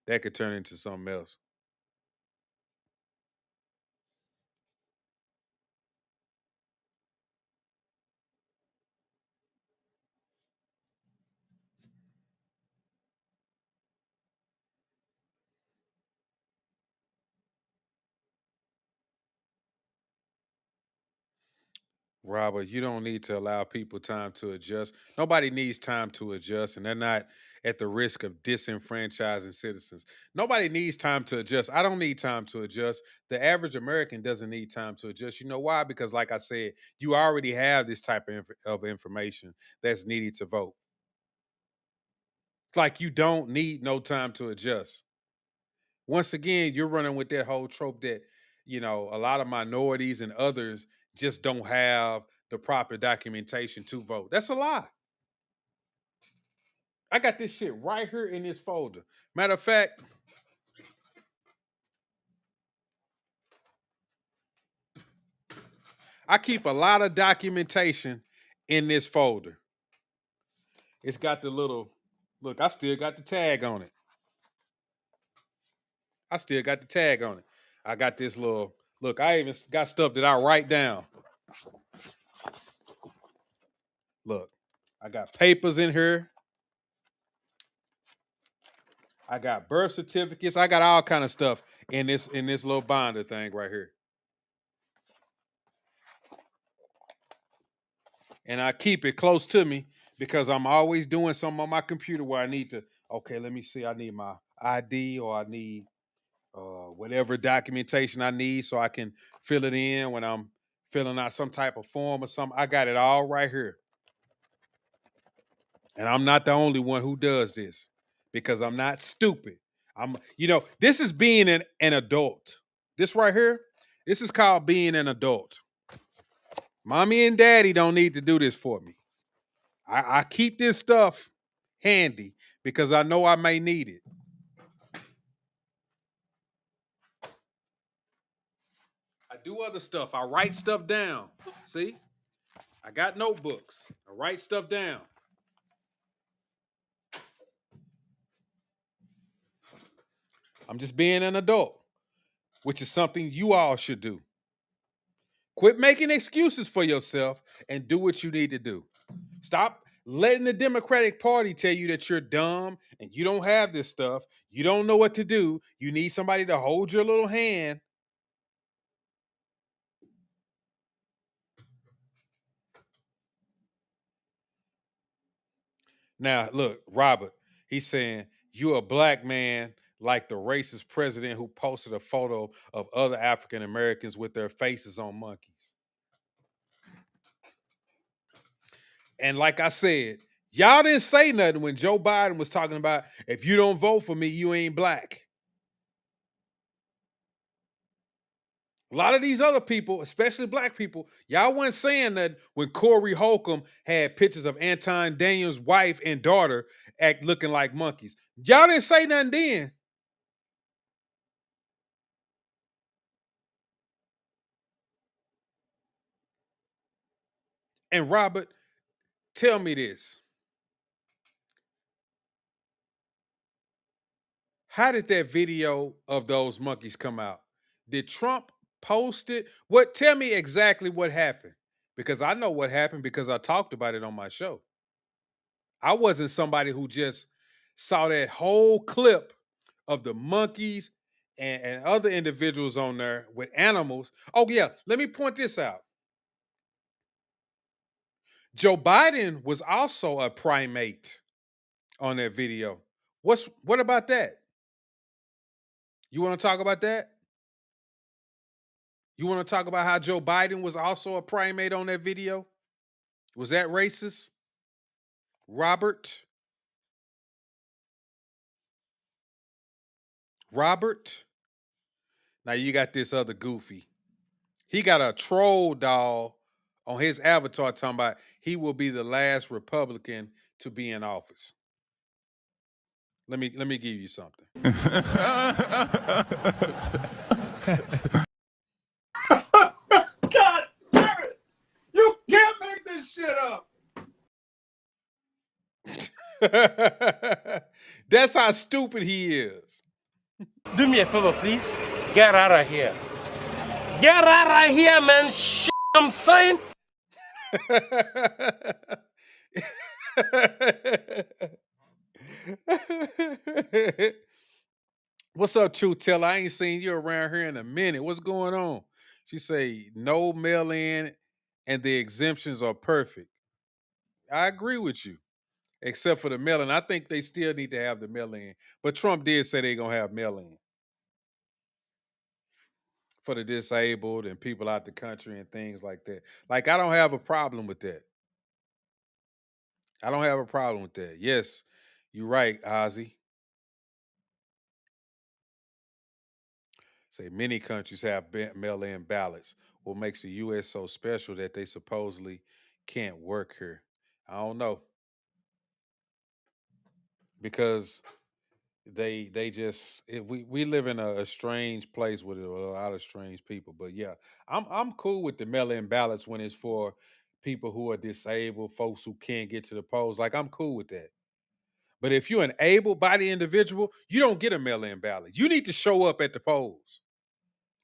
that could turn into something else. Robert, you don't need to allow people time to adjust. Nobody needs time to adjust, and they're not at the risk of disenfranchising citizens. Nobody needs time to adjust. I don't need time to adjust. The average American doesn't need time to adjust. You know why? Because like I said, you already have this type of information that's needed to vote. It's like you don't need no time to adjust. Once again, you're running with that whole trope that, you know, a lot of minorities and others just don't have the proper documentation to vote. That's a lie. I got this shit right here in this folder. Matter of fact, I keep a lot of documentation in this folder. It's got the little, look, I still got the tag on it. I still got the tag on it. I got this little, look, I even got stuff that I write down. Look, I got papers in here. I got birth certificates. I got all kind of stuff in this little binder thing right here. And I keep it close to me because I'm always doing something on my computer where I need to, okay, let me see. I ID or I need whatever documentation I need so I can fill it in when I'm filling out some type of form or something. I got it all right here. And I'm not the only one who does this because I'm not stupid. This is being an adult. This right here, this is called being an adult. Mommy and daddy don't need to do this for me. I keep this stuff handy because I know I may need it. I do other stuff. I write stuff down. See? I got notebooks. I write stuff down. I'm just being an adult, which is something you all should do. Quit making excuses for yourself and do what you need to do. Stop letting the Democratic Party tell you that you're dumb and you don't have this stuff. You don't know what to do. You need somebody to hold your little hand. Now, look, Robert, he's saying, you're a black man like the racist president who posted a photo of other African Americans with their faces on monkeys. And like I said, y'all didn't say nothing when Joe Biden was talking about, if you don't vote for me, you ain't black. A lot of these other people, especially black people, y'all wasn't saying that when Corey Holcomb had pictures of Anton Daniels' wife and daughter looking like monkeys. Y'all didn't say nothing then. And Robert, tell me this. How did that video of those monkeys come out? Did Trump post it? Tell me exactly what happened. Because I know what happened because I talked about it on my show. I wasn't somebody who just saw that whole clip of the monkeys and other individuals on there with animals. Oh, yeah, let me point this out. Joe Biden was also a primate on that video. What about that? You want to talk about that? You want to talk about how Joe Biden was also a primate on that video? Was that racist? Robert? Now you got this other goofy. He got a troll doll on his avatar talking about he will be the last Republican to be in office. Let me give you something. God damn it! You can't make this shit up. That's how stupid he is. Do me a favor, please. Get out of here. Get out of here, man. Shit, I'm saying. What's up, Truth Teller? I ain't seen you around here in a minute. What's going on? She say no mail-in and the exemptions are perfect. I agree with you, except for the mail-in. I think they still need to have the mail-in. But Trump did say they're going to have mail-in for the disabled and people out the country and things like that. Like, I don't have a problem with that. I don't have a problem with that. Yes, you're right, Ozzy. Say many countries have mail-in ballots. What makes the U.S. so special that they supposedly can't work here? I don't know. Because they just we live in a strange place with a lot of strange people. But yeah, I'm cool with the mail-in ballots when it's for people who are disabled, folks who can't get to the polls. Like, I'm cool with that. But if you're an able-bodied individual, you don't get a mail-in ballot. You need to show up at the polls.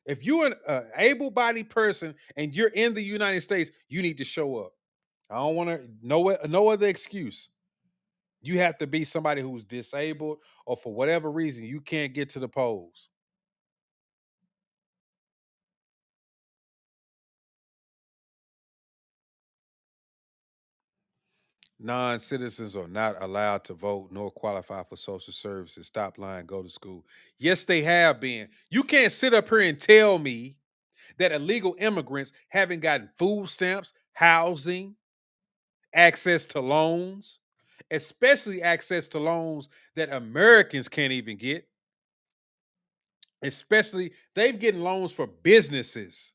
If you're an able-bodied person and you're in the United States, you need to show up. I don't want to no other excuse. You have to be somebody who's disabled or for whatever reason you can't get to the polls. Non-citizens are not allowed to vote nor qualify for social services. Stop lying, go to school. Yes, they have been. You can't sit up here and tell me that illegal immigrants haven't gotten food stamps, housing, access to loans, especially access to loans that Americans can't even get. Especially, they've getting loans for businesses.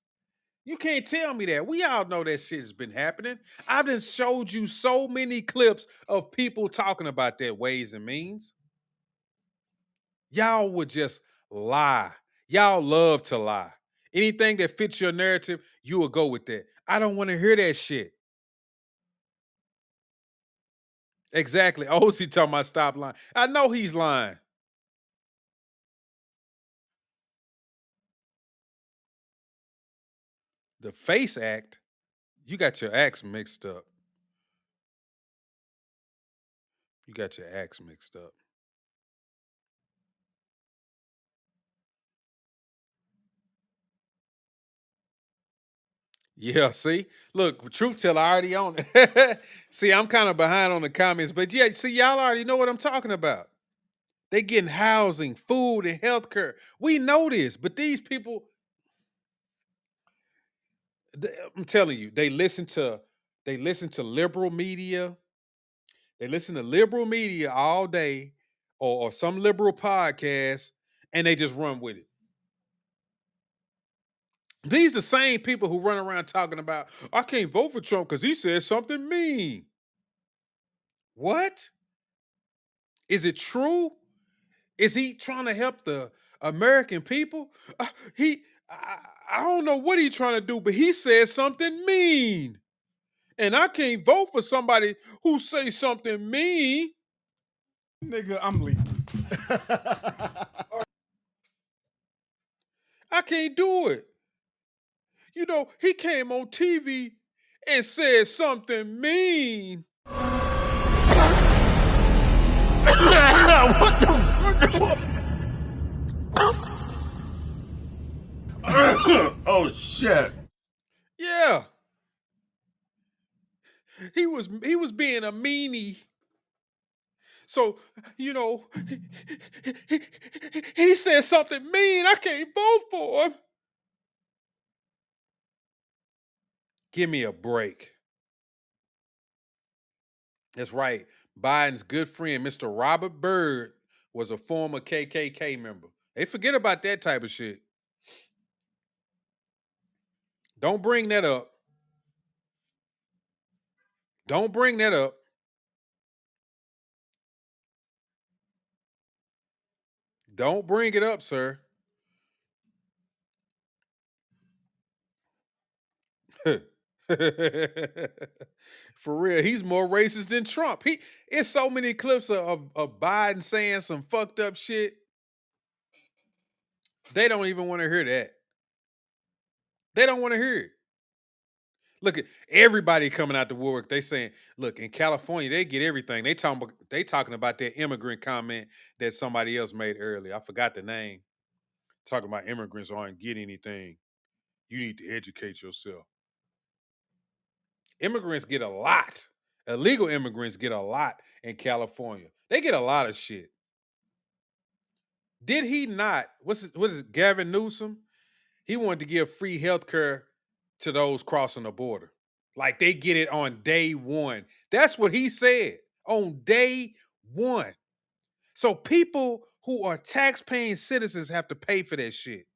You can't tell me that. We all know that shit has been happening. I've just showed you so many clips of people talking about that Ways and Means. Y'all would just lie. Y'all love to lie. Anything that fits your narrative, you will go with that. I don't want to hear that shit. Exactly. OC talking about stop lying. I know he's lying. The FACE Act, you got your acts mixed up. You got your acts mixed up. Yeah, see? Look, truth teller already on it. See, I'm kind of behind on the comments, but yeah, see, y'all already know what I'm talking about. They getting housing, food, and healthcare. We know this, but these people, I'm telling you, they listen to liberal media. They listen to liberal media all day or some liberal podcast, and they just run with it. These the same people who run around talking about, I can't vote for Trump because he said something mean. What? Is it true? Is he trying to help the American people? I don't know what he's trying to do, but he said something mean. And I can't vote for somebody who say something mean. Nigga, I'm leaving. I can't do it. You know, he came on TV and said something mean. What the oh shit. Yeah. He was being a meanie. So, you know, he said something mean. I can't vote for him. Give me a break. That's right. Biden's good friend, Mr. Robert Byrd, was a former KKK member. They forget about that type of shit. Don't bring that up. Don't bring that up. Don't bring it up, sir. For real, he's more racist than Trump. It's so many clips of Biden saying some fucked up shit. They don't even want to hear that. They don't want to hear it. Look at everybody coming out to woodwork. They saying, look, in California, they get everything. They talking about that immigrant comment that somebody else made earlier. I forgot the name. Talking about immigrants aren't getting anything. You need to educate yourself. Immigrants get a lot. Illegal immigrants get a lot in California. They get a lot of shit. Did he not? What is it? Gavin Newsom? He wanted to give free health care to those crossing the border. Like they get it on day one. That's what he said. On day one. So people who are tax-paying citizens have to pay for that shit.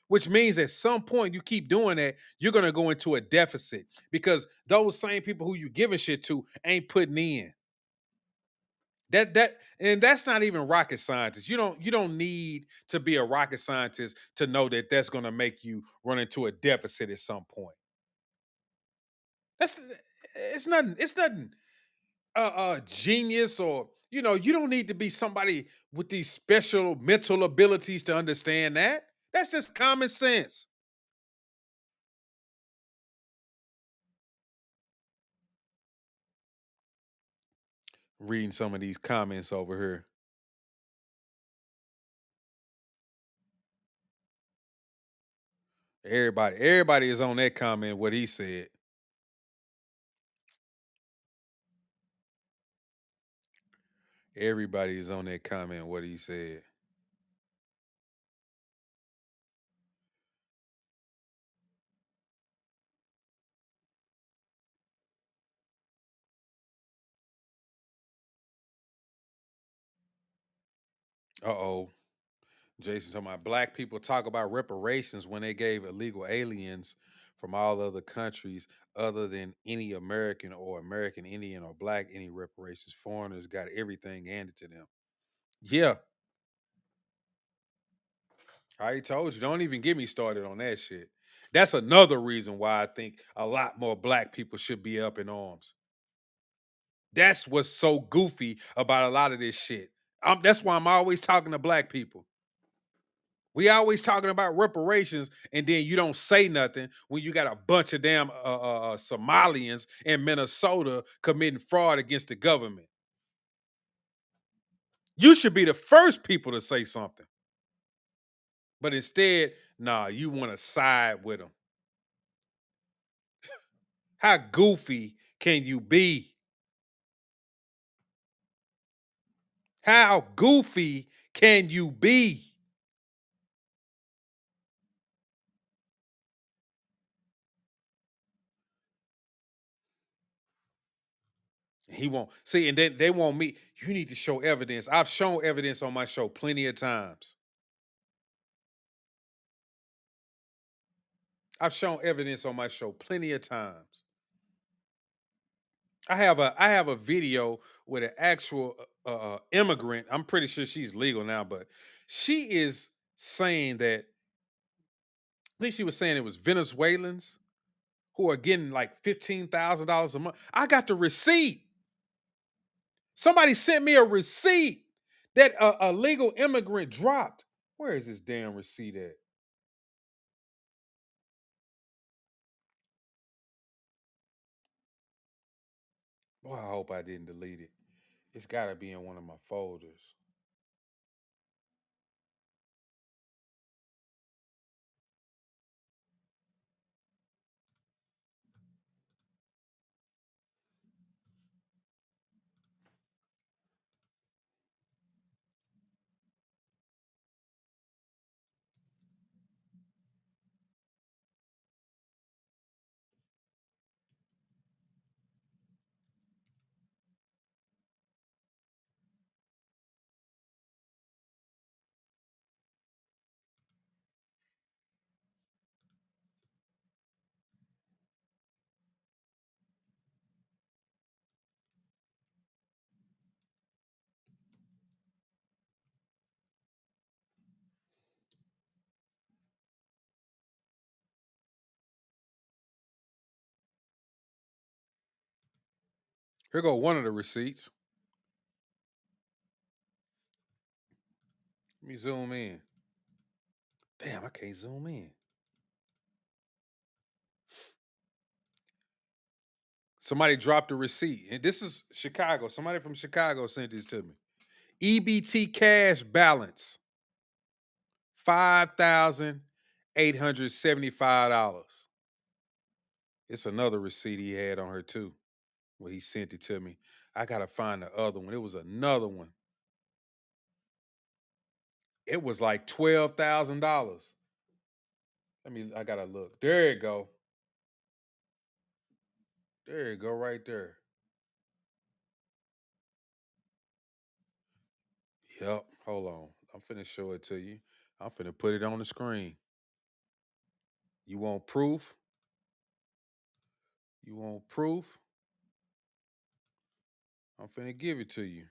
Which means at some point you keep doing that, you're going to go into a deficit because those same people who you giving shit to ain't putting in. And that's not even rocket scientists. You don't need to be a rocket scientist to know that that's going to make you run into a deficit at some point. It's nothing genius or you don't need to be somebody with these special mental abilities to understand that. That's just common sense. Reading some of these comments over here. Everybody is on that comment, what he said. Everybody is on that comment what he said. Uh-oh. Jason talking about black people talk about reparations when they gave illegal aliens from all other countries other than any American or American Indian or black any reparations. Foreigners got everything handed to them. Yeah. I already told you. Don't even get me started on that shit. That's another reason why I think a lot more black people should be up in arms. That's what's so goofy about a lot of this shit. That's why I'm always talking to black people. We always talking about reparations, and then you don't say nothing when you got a bunch of damn Somalians in Minnesota committing fraud against the government. You should be the first people to say something. But instead, nah, you want to side with them. How goofy can you be? How goofy can you be? He won't see, and then they want me. You need to show evidence. I've shown evidence on my show plenty of times. I've shown evidence on my show plenty of times. I have a video with an actual immigrant. I'm pretty sure she's legal now, but she is saying that. I think she was saying it was Venezuelans who are getting like $15,000 a month. I got the receipt. Somebody sent me a receipt that a legal immigrant dropped. Where is this damn receipt at? Boy, I hope I didn't delete it. It's got to be in one of my folders. Here go one of the receipts. Let me zoom in. Damn, I can't zoom in. Somebody dropped a receipt. And this is Chicago. Somebody from Chicago sent this to me. EBT cash balance, $5,875. It's another receipt he had on her too, where he sent it to me. I gotta find the other one. It was another one. It was like $12,000. I gotta look. There you go. There you go, right there. Yep. Hold on. I'm finna show it to you. I'm finna put it on the screen. You want proof? You want proof? I'm finna give it to you.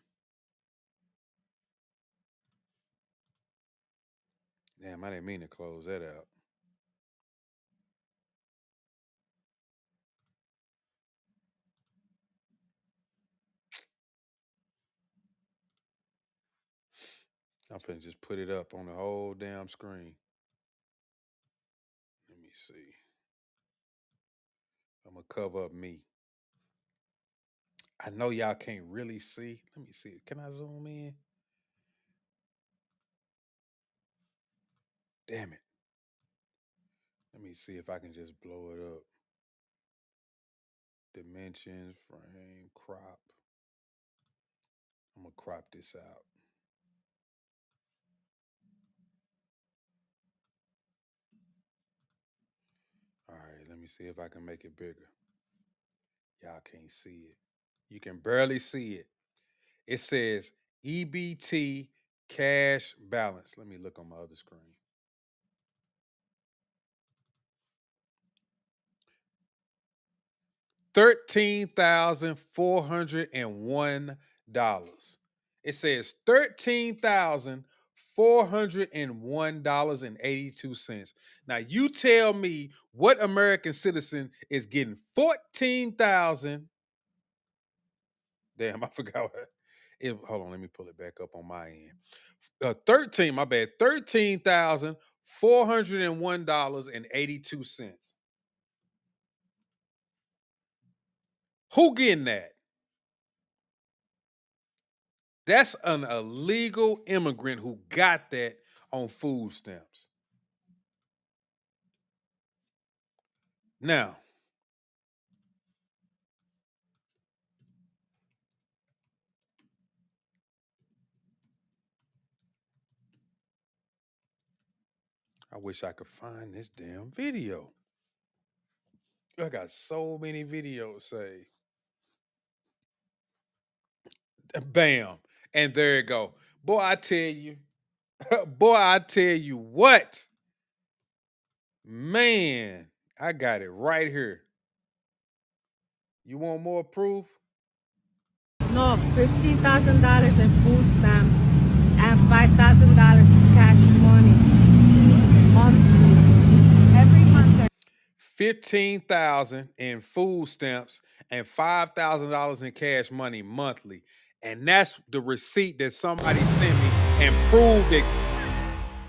Damn, I didn't mean to close that out. I'm finna just put it up on the whole damn screen. Let me see. I'm gonna cover up me. I know y'all can't really see. Let me see. Can I zoom in? Damn it. Let me see if I can just blow it up. Dimensions, frame, crop. I'm gonna crop this out. All right, let me see if I can make it bigger. Y'all can't see it. You can barely see it. It says EBT cash balance. Let me look on my other screen. $13,401. It says $13,401.82. Now you tell me what American citizen is getting 14,000. Damn, I forgot what. Hold on, let me pull it back up on my end. $13,401.82. Who getting that? That's an illegal immigrant who got that on food stamps. Now, I wish I could find this damn video. I got so many videos saved. Bam. And there you go. Boy, I tell you. Boy, I tell you what. Man, I got it right here. You want more proof? No, $15,000 in food stamps and $5,000 cash money monthly. Every month. $15,000 in food stamps and $5,000 in cash money monthly. And that's the receipt that somebody sent me and proved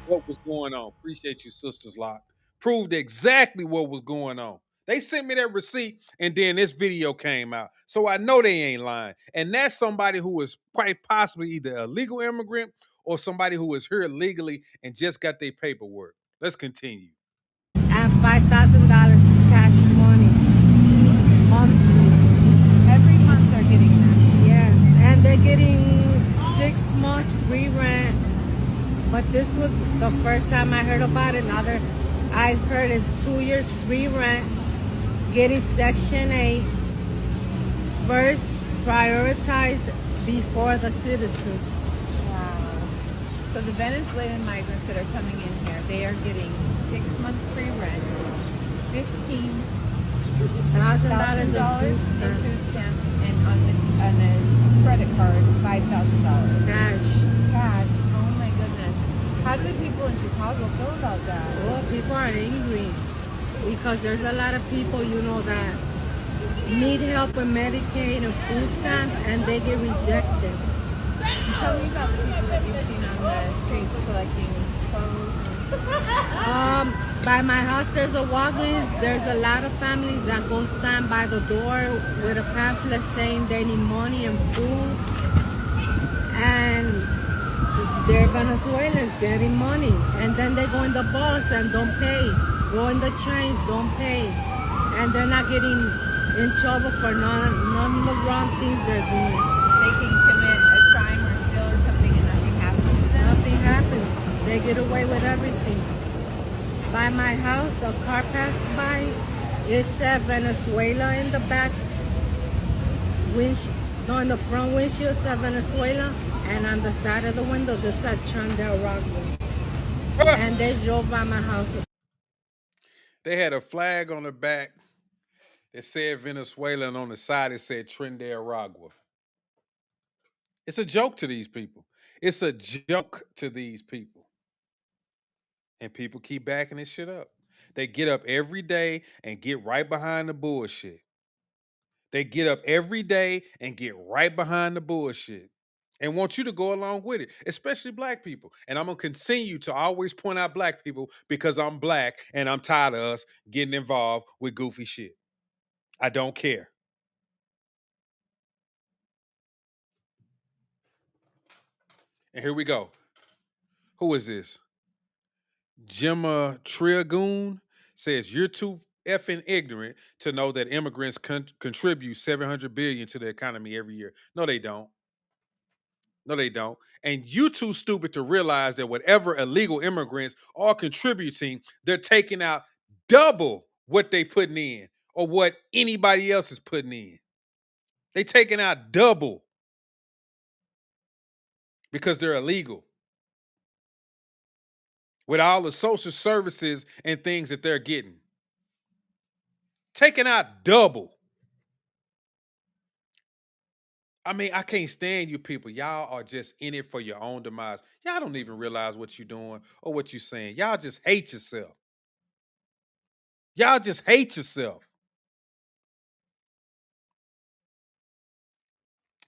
what was going on. Appreciate you, Sisters Lock. Proved exactly what was going on. They sent me that receipt and then this video came out. So I know they ain't lying. And that's somebody who is quite possibly either a legal immigrant or somebody who is here legally and just got their paperwork. Let's continue. And $5,000 cash money monthly. Every month they're getting that. Yes, and they're getting 6 months free rent. But this was the first time I heard about it. Now I've heard it's 2 years free rent, getting Section 8, first prioritized before the citizens. Wow. So the Venezuelan migrants that are coming in here, they are getting 6 months free rent, $15,000 in food stamps, and on a credit card, $5,000. Cash. Oh my goodness. How do the people in Chicago feel about that? Well, people are angry because there's a lot of people, that need help with Medicaid and food stamps, and they get rejected. Tell me about the people that you've seen on the streets collecting clothes. By my house, there's a Walgreens. There's a lot of families that go stand by the door with a pamphlet saying they need money and food. And they're Venezuelans getting money. And then they go in the bus and don't pay. Go in the trains, don't pay. And they're not getting in trouble for none of the wrong things they're doing. They can commit a crime or steal or something and nothing happens to them? Nothing happens. They get away with everything. By my house, a car passed by. It said Venezuela in the back windshield. No, in the front windshield said Venezuela. And on the side of the window, this said Trinidad Rockwood. And they drove by my house. They had a flag on the back that said Venezuela, and on the side it said Trinidad Rockwood. It's a joke to these people. It's a joke to these people. And people keep backing this shit up. They get up every day and get right behind the bullshit. They get up every day and get right behind the bullshit and want you to go along with it, especially black people. And I'm going to continue to always point out black people because I'm black and I'm tired of us getting involved with goofy shit. I don't care. And here we go. Who is this? Gemma Triagoon says, you're too effing ignorant to know that immigrants contribute $700 billion to the economy every year. No, they don't. No, they don't. And you too stupid to realize that whatever illegal immigrants are contributing, they're taking out double what they putting in or what anybody else is putting in. They taking out double because they're illegal. With all the social services and things that they're getting. Taking out double. I mean, I can't stand you people. Y'all are just in it for your own demise. Y'all don't even realize what you're doing or what you're saying. Y'all just hate yourself. Y'all just hate yourself.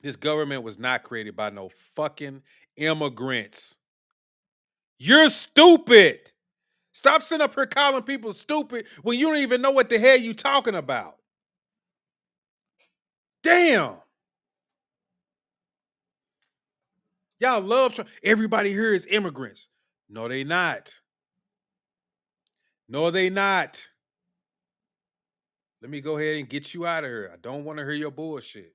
This government was not created by no fucking immigrants. You're stupid. Stop sitting up here calling people stupid when you don't even know what the hell you talking about. Damn. Y'all love Trump. Everybody here is immigrants. No, they not. No, they not. Let me go ahead and get you out of here. I don't want to hear your bullshit.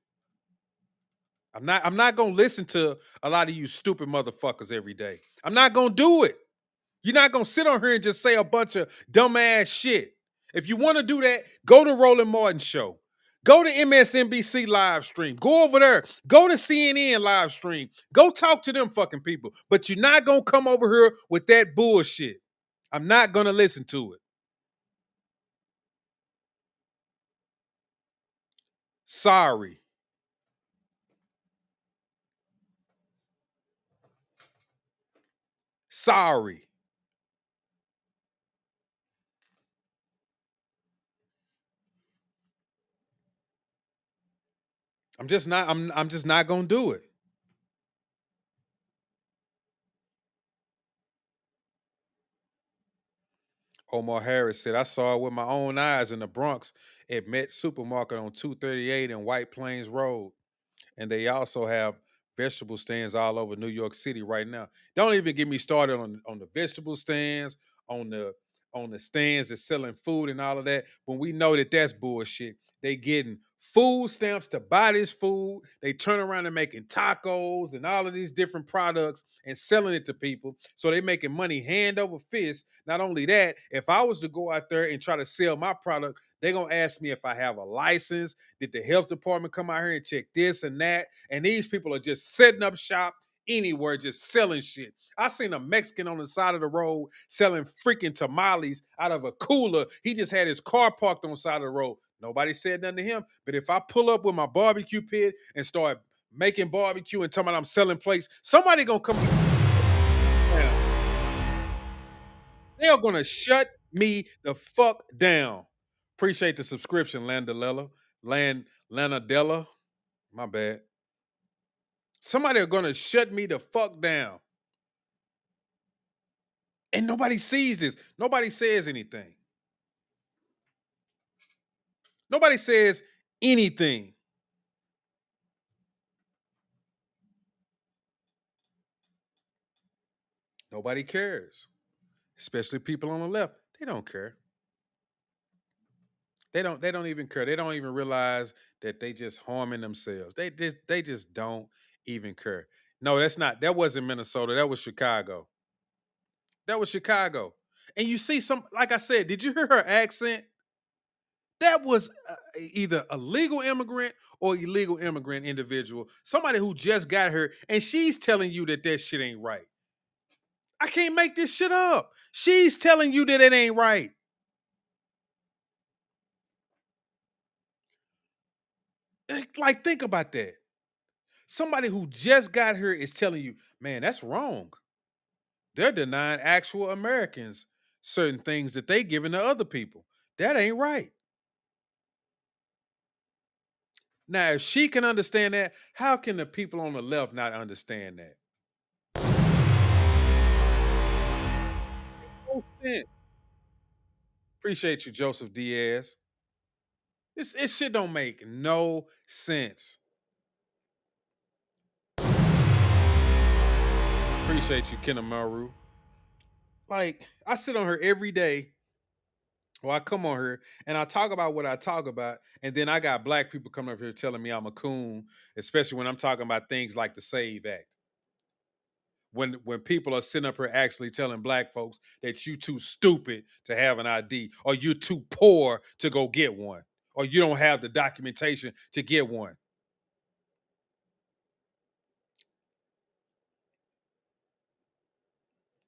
I'm not gonna listen to a lot of you stupid motherfuckers every day. I'm not gonna do it. You're not gonna sit on here and just say a bunch of dumbass shit. If you want to do that, go to Roland Martin show. Go to MSNBC live stream. Go over there. Go to CNN live stream. Go talk to them fucking people. But you're not gonna come over here with that bullshit. I'm not gonna listen to it. Sorry. Sorry. I'm just not gonna do it. Omar Harris said, I saw it with my own eyes in the Bronx at Met Supermarket on 238 and White Plains Road. And they also have vegetable stands all over New York City right now. Don't even get me started on the vegetable stands, on the stands that's selling food and all of that. When we know that that's bullshit. They getting food stamps to buy this food. They turn around and making tacos and all of these different products and selling it to people. So they making money hand over fist. Not only that, if I was to go out there and try to sell my product, they're going to ask me if I have a license. Did the health department come out here and check this and that? And these people are just setting up shop anywhere, just selling shit. I seen a Mexican on the side of the road selling freaking tamales out of a cooler. He just had his car parked on the side of the road. Nobody said nothing to him. But if I pull up with my barbecue pit and start making barbecue and talking about I'm selling plates, somebody gonna come. They're gonna shut me the fuck down. Appreciate the subscription, Lanadella. My bad. Somebody are gonna shut me the fuck down. And nobody sees this. Nobody says anything. Nobody says anything. Nobody cares. Especially people on the left. They don't care. They don't even care. They don't even realize that they just harming themselves. They just don't even care. No, that wasn't Minnesota. That was Chicago. That was Chicago. And you see like I said, did you hear her accent? That was either a legal immigrant or illegal immigrant individual. Somebody who just got here and she's telling you that shit ain't right. I can't make this shit up. She's telling you that it ain't right. Like, think about that. Somebody who just got here is telling you, man, that's wrong. They're denying actual Americans certain things that they giving to other people. That ain't right. Now, if she can understand that, how can the people on the left not understand that? No sense. Appreciate you, Joseph Diaz. This shit don't make no sense. Appreciate you, Kinamaru. Like, I sit on her every day. Well, I come on here and I talk about what I talk about, and then I got black people coming up here telling me I'm a coon, especially when I'm talking about things like the SAVE Act. when people are sitting up here actually telling black folks that you too stupid to have an ID, or you're too poor to go get one, or you don't have the documentation to get one.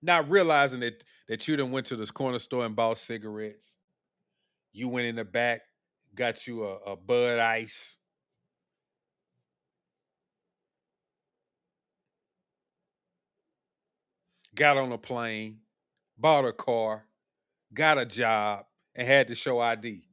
Not realizing that you done went to this corner store and bought cigarettes. You went in the back, got you a Bud Ice. Got on a plane, bought a car, got a job, and had to show ID.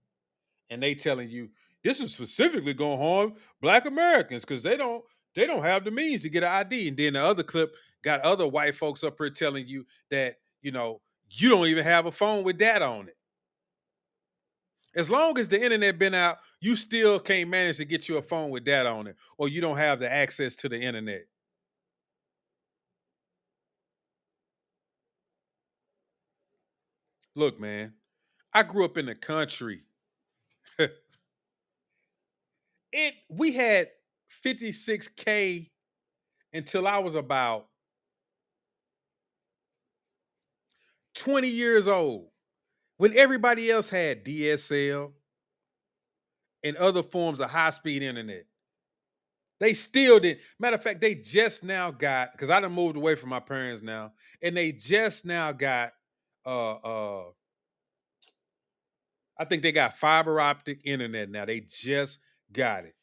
And they telling you, this is specifically going to harm black Americans because they don't have the means to get an ID. And then the other clip got other white folks up here telling you that, you don't even have a phone with data on it. As long as the internet been out, you still can't manage to get you a phone with data on it, or you don't have the access to the internet. Look, man, I grew up in the country. We had 56K until I was about 20 years old, when everybody else had DSL and other forms of high-speed internet. They still didn't. Matter of fact, they just now got, because I done moved away from my parents now, and they just now got, I think they got fiber optic internet now. They just got it.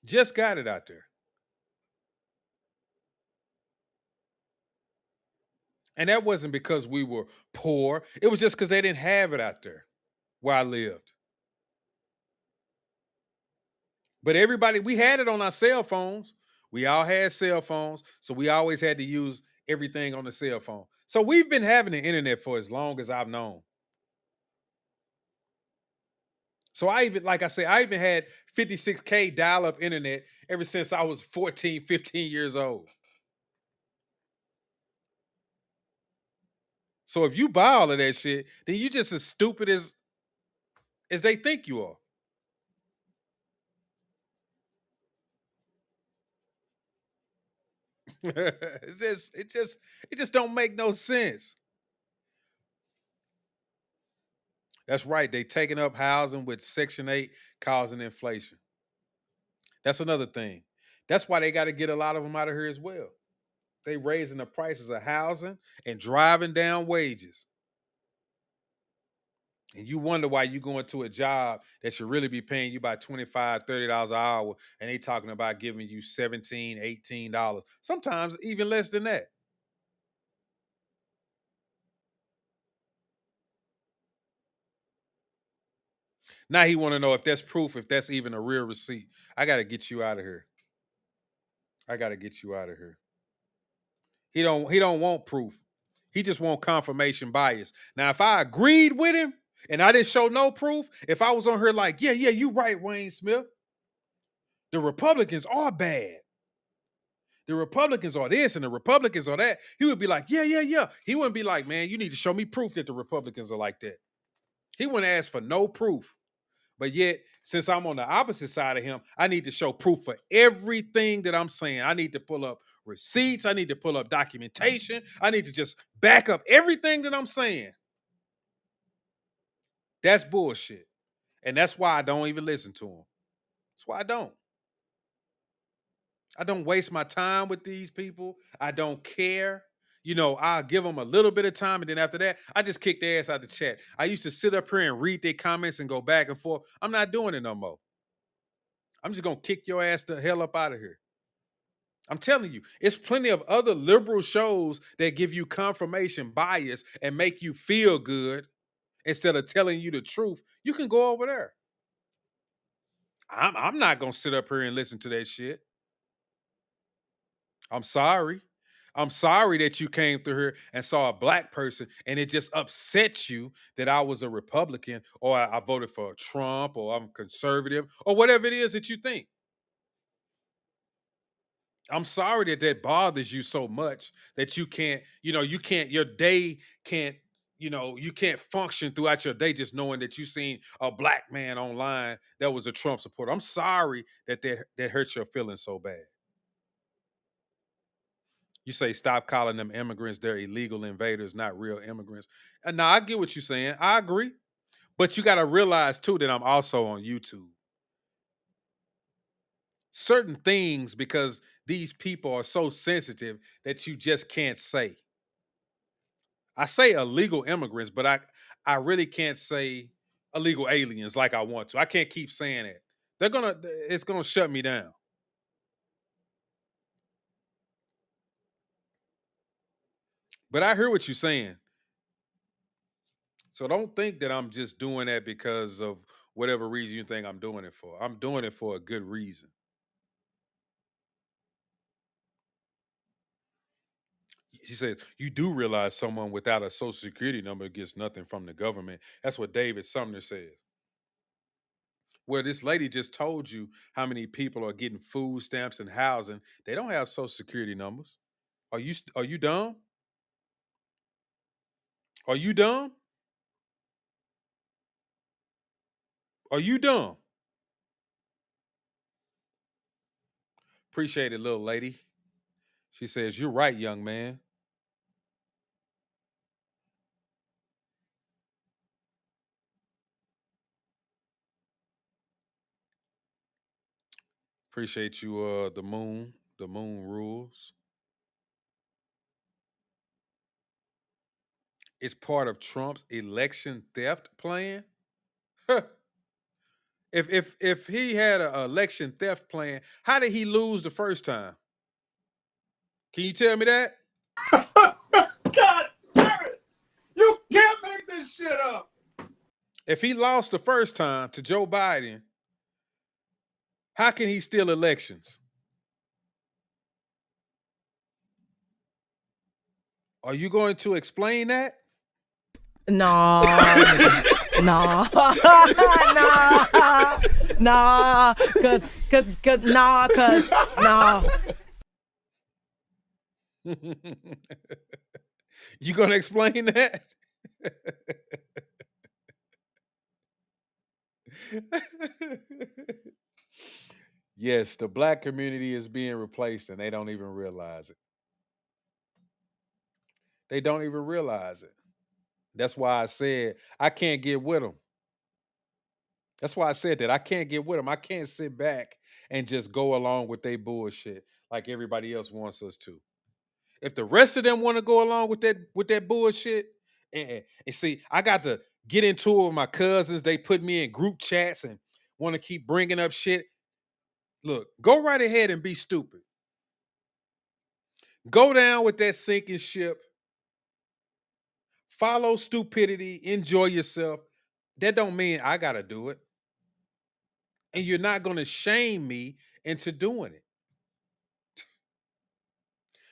Just got it out there. And that wasn't because we were poor. It was just because they didn't have it out there where I lived. But everybody, we had it on our cell phones. We all had cell phones, so we always had to use everything on the cell phone. So we've been having the internet for as long as I've known. So I even had 56K dial-up internet ever since I was 14, 15 years old. So if you buy all of that shit, then you just as stupid as they think you are. It just don't make no sense. That's right. They taking up housing with Section 8 causing inflation. That's another thing. That's why they got to get a lot of them out of here as well. They raising the prices of housing and driving down wages. And you wonder why you going to a job that should really be paying you about $25, $30 an hour, and they talking about giving you $17, $18, sometimes even less than that. Now he want to know if that's proof, if that's even a real receipt. I got to get you out of here. He don't want proof. He just want confirmation bias. Now, if I agreed with him and I didn't show no proof, if I was on here like, yeah, you right, Wayne Smith. The Republicans are bad. The Republicans are this and the Republicans are that. He would be like, yeah. He wouldn't be like, man, you need to show me proof that the Republicans are like that. He wouldn't ask for no proof. But yet, since I'm on the opposite side of him, I need to show proof for everything that I'm saying. I need to pull up receipts. I need to pull up documentation. I need to just back up everything that I'm saying. That's bullshit. And that's why I don't even listen to him. That's why I don't. I don't waste my time with these people. I don't care. I'll give them a little bit of time, and then after that, I just kick their ass out the chat. I used to sit up here and read their comments and go back and forth. I'm not doing it no more. I'm just going to kick your ass the hell up out of here. I'm telling you, it's plenty of other liberal shows that give you confirmation bias and make you feel good instead of telling you the truth. You can go over there. I'm not going to sit up here and listen to that shit. I'm sorry. I'm sorry that you came through here and saw a black person and it just upset you that I was a Republican or I voted for Trump or I'm conservative or whatever it is that you think. I'm sorry that bothers you so much that you can't, your day can't you know, you can't function throughout your day just knowing that you seen a black man online that was a Trump supporter. I'm sorry that hurt your feelings so bad. You say stop calling them immigrants. They're illegal invaders, not real immigrants. And now I get what you're saying. I agree. But you got to realize, too, that I'm also on YouTube. Certain things, because these people are so sensitive, that you just can't say. I say illegal immigrants, but I really can't say illegal aliens like I want to. I can't keep saying it. It's gonna shut me down. But I hear what you're saying. So don't think that I'm just doing that because of whatever reason you think I'm doing it for. I'm doing it for a good reason. She says, you do realize someone without a social security number gets nothing from the government. That's what David Sumner says. Well, this lady just told you how many people are getting food stamps and housing. They don't have social security numbers. Are you dumb? Are you dumb? Are you dumb? Appreciate it, little lady. She says, you're right, young man. Appreciate you, the moon rules. It's part of Trump's election theft plan. If he had an election theft plan, how did he lose the first time? Can you tell me that? God damn it! You can't make this shit up. If he lost the first time to Joe Biden, how can he steal elections? Are you going to explain that? No, no, no, cause no. You gonna explain that? Yes, the black community is being replaced and they don't even realize it. They don't even realize it. That's why I said I can't get with them. That's why I said that I can't get with them. I can't sit back and just go along with their bullshit like everybody else wants us to. If the rest of them want to go along with that bullshit, and see, I got to get into it with my cousins. They put me in group chats and want to keep bringing up shit. Look, go right ahead and be stupid. Go down with that sinking ship. Follow stupidity. Enjoy yourself. That don't mean I got to do it. And you're not going to shame me into doing it.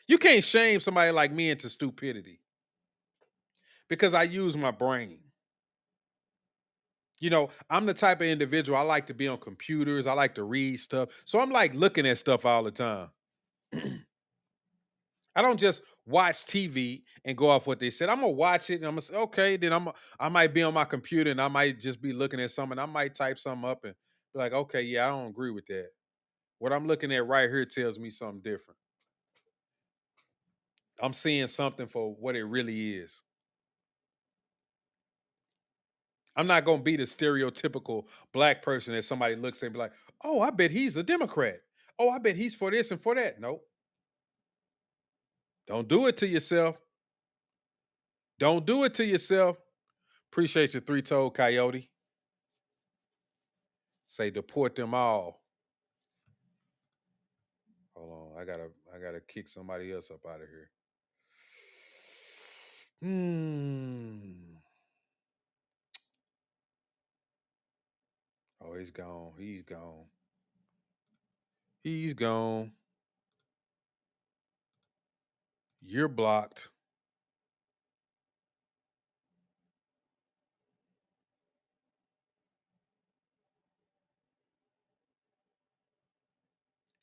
You can't shame somebody like me into stupidity because I use my brain. You know, I'm the type of individual, I like to be on computers. I like to read stuff. So I'm like looking at stuff all the time. I don't just watch TV and go off what they said. I'm going to watch it and I'm going to say, okay, then I might be on my computer and I might just be looking at something. I might type something up and be like, okay, yeah, I don't agree with that. What I'm looking at right here tells me something different. I'm seeing something for what it really is. I'm not going to be the stereotypical black person that somebody looks at and be like, oh, I bet he's a Democrat. Oh, I bet he's for this and for that. Nope. Don't do it to yourself. Don't do it to yourself. Appreciate your three-toed coyote. Say deport them all. Hold on. I gotta kick somebody else up out of here. Oh, he's gone. He's gone. He's gone. You're blocked.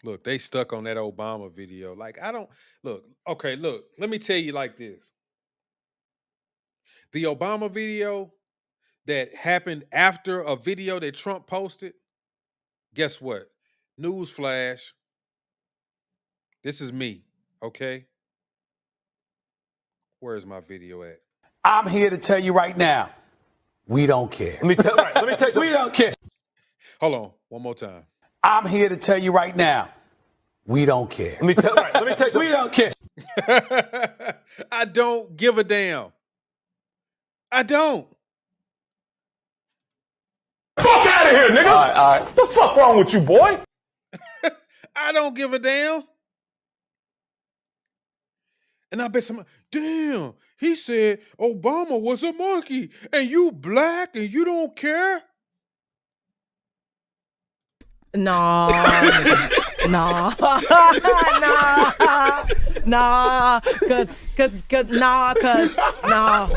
Look, they stuck on that Obama video. Like, I don't look, okay, look, let me tell you like this. The Obama video that happened after a video that Trump posted, guess what? Newsflash. This is me, okay? Where's my video at? I'm here to tell you right now, we don't care. Let me tell you something. We don't care. Hold on, one more time. I'm here to tell you right now, we don't care. Let me tell you something. We don't care. I don't give a damn. I don't. Fuck out of here, nigga. All right. What the fuck wrong with you, boy? I don't give a damn. And I bet somebody, damn, he said Obama was a monkey and you black and you don't care? Nah, nah, nah, cause, nah.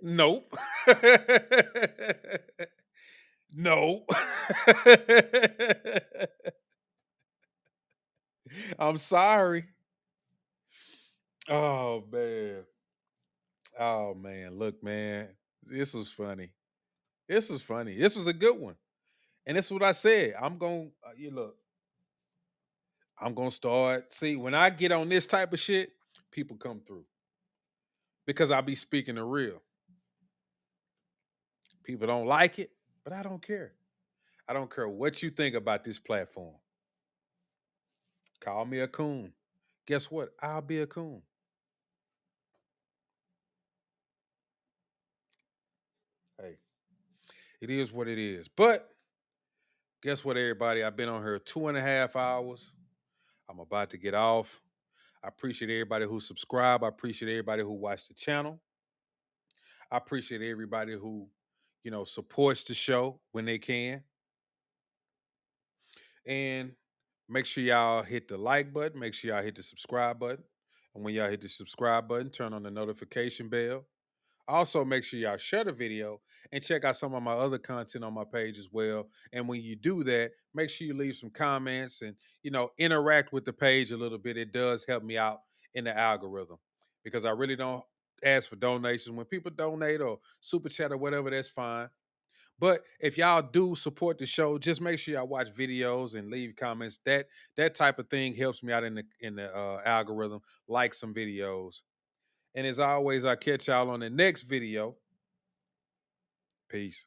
Nope. No. I'm sorry. Oh man. Oh man. Look, man. This was funny. This was funny. This was a good one. And this is what I said. I'm going to start. See, when I get on this type of shit, people come through. Because I be speaking the real. People don't like it, but I don't care. I don't care what you think about this platform. Call me a coon. Guess what? I'll be a coon. Hey, it is what it is. But guess what, everybody? I've been on here 2.5 hours. I'm about to get off. I appreciate everybody who subscribed. I appreciate everybody who watched the channel. I appreciate everybody who, supports the show when they can. And make sure y'all hit the like button. Make sure y'all hit the subscribe button. And when y'all hit the subscribe button, turn on the notification bell. Also, make sure y'all share the video and check out some of my other content on my page as well. And when you do that, make sure you leave some comments and, interact with the page a little bit. It does help me out in the algorithm because I really don't ask for donations. When people donate or super chat or whatever, that's fine. But if y'all do support the show, just make sure y'all watch videos and leave comments. That type of thing helps me out in the algorithm. Like some videos. And as always, I'll catch y'all on the next video. Peace.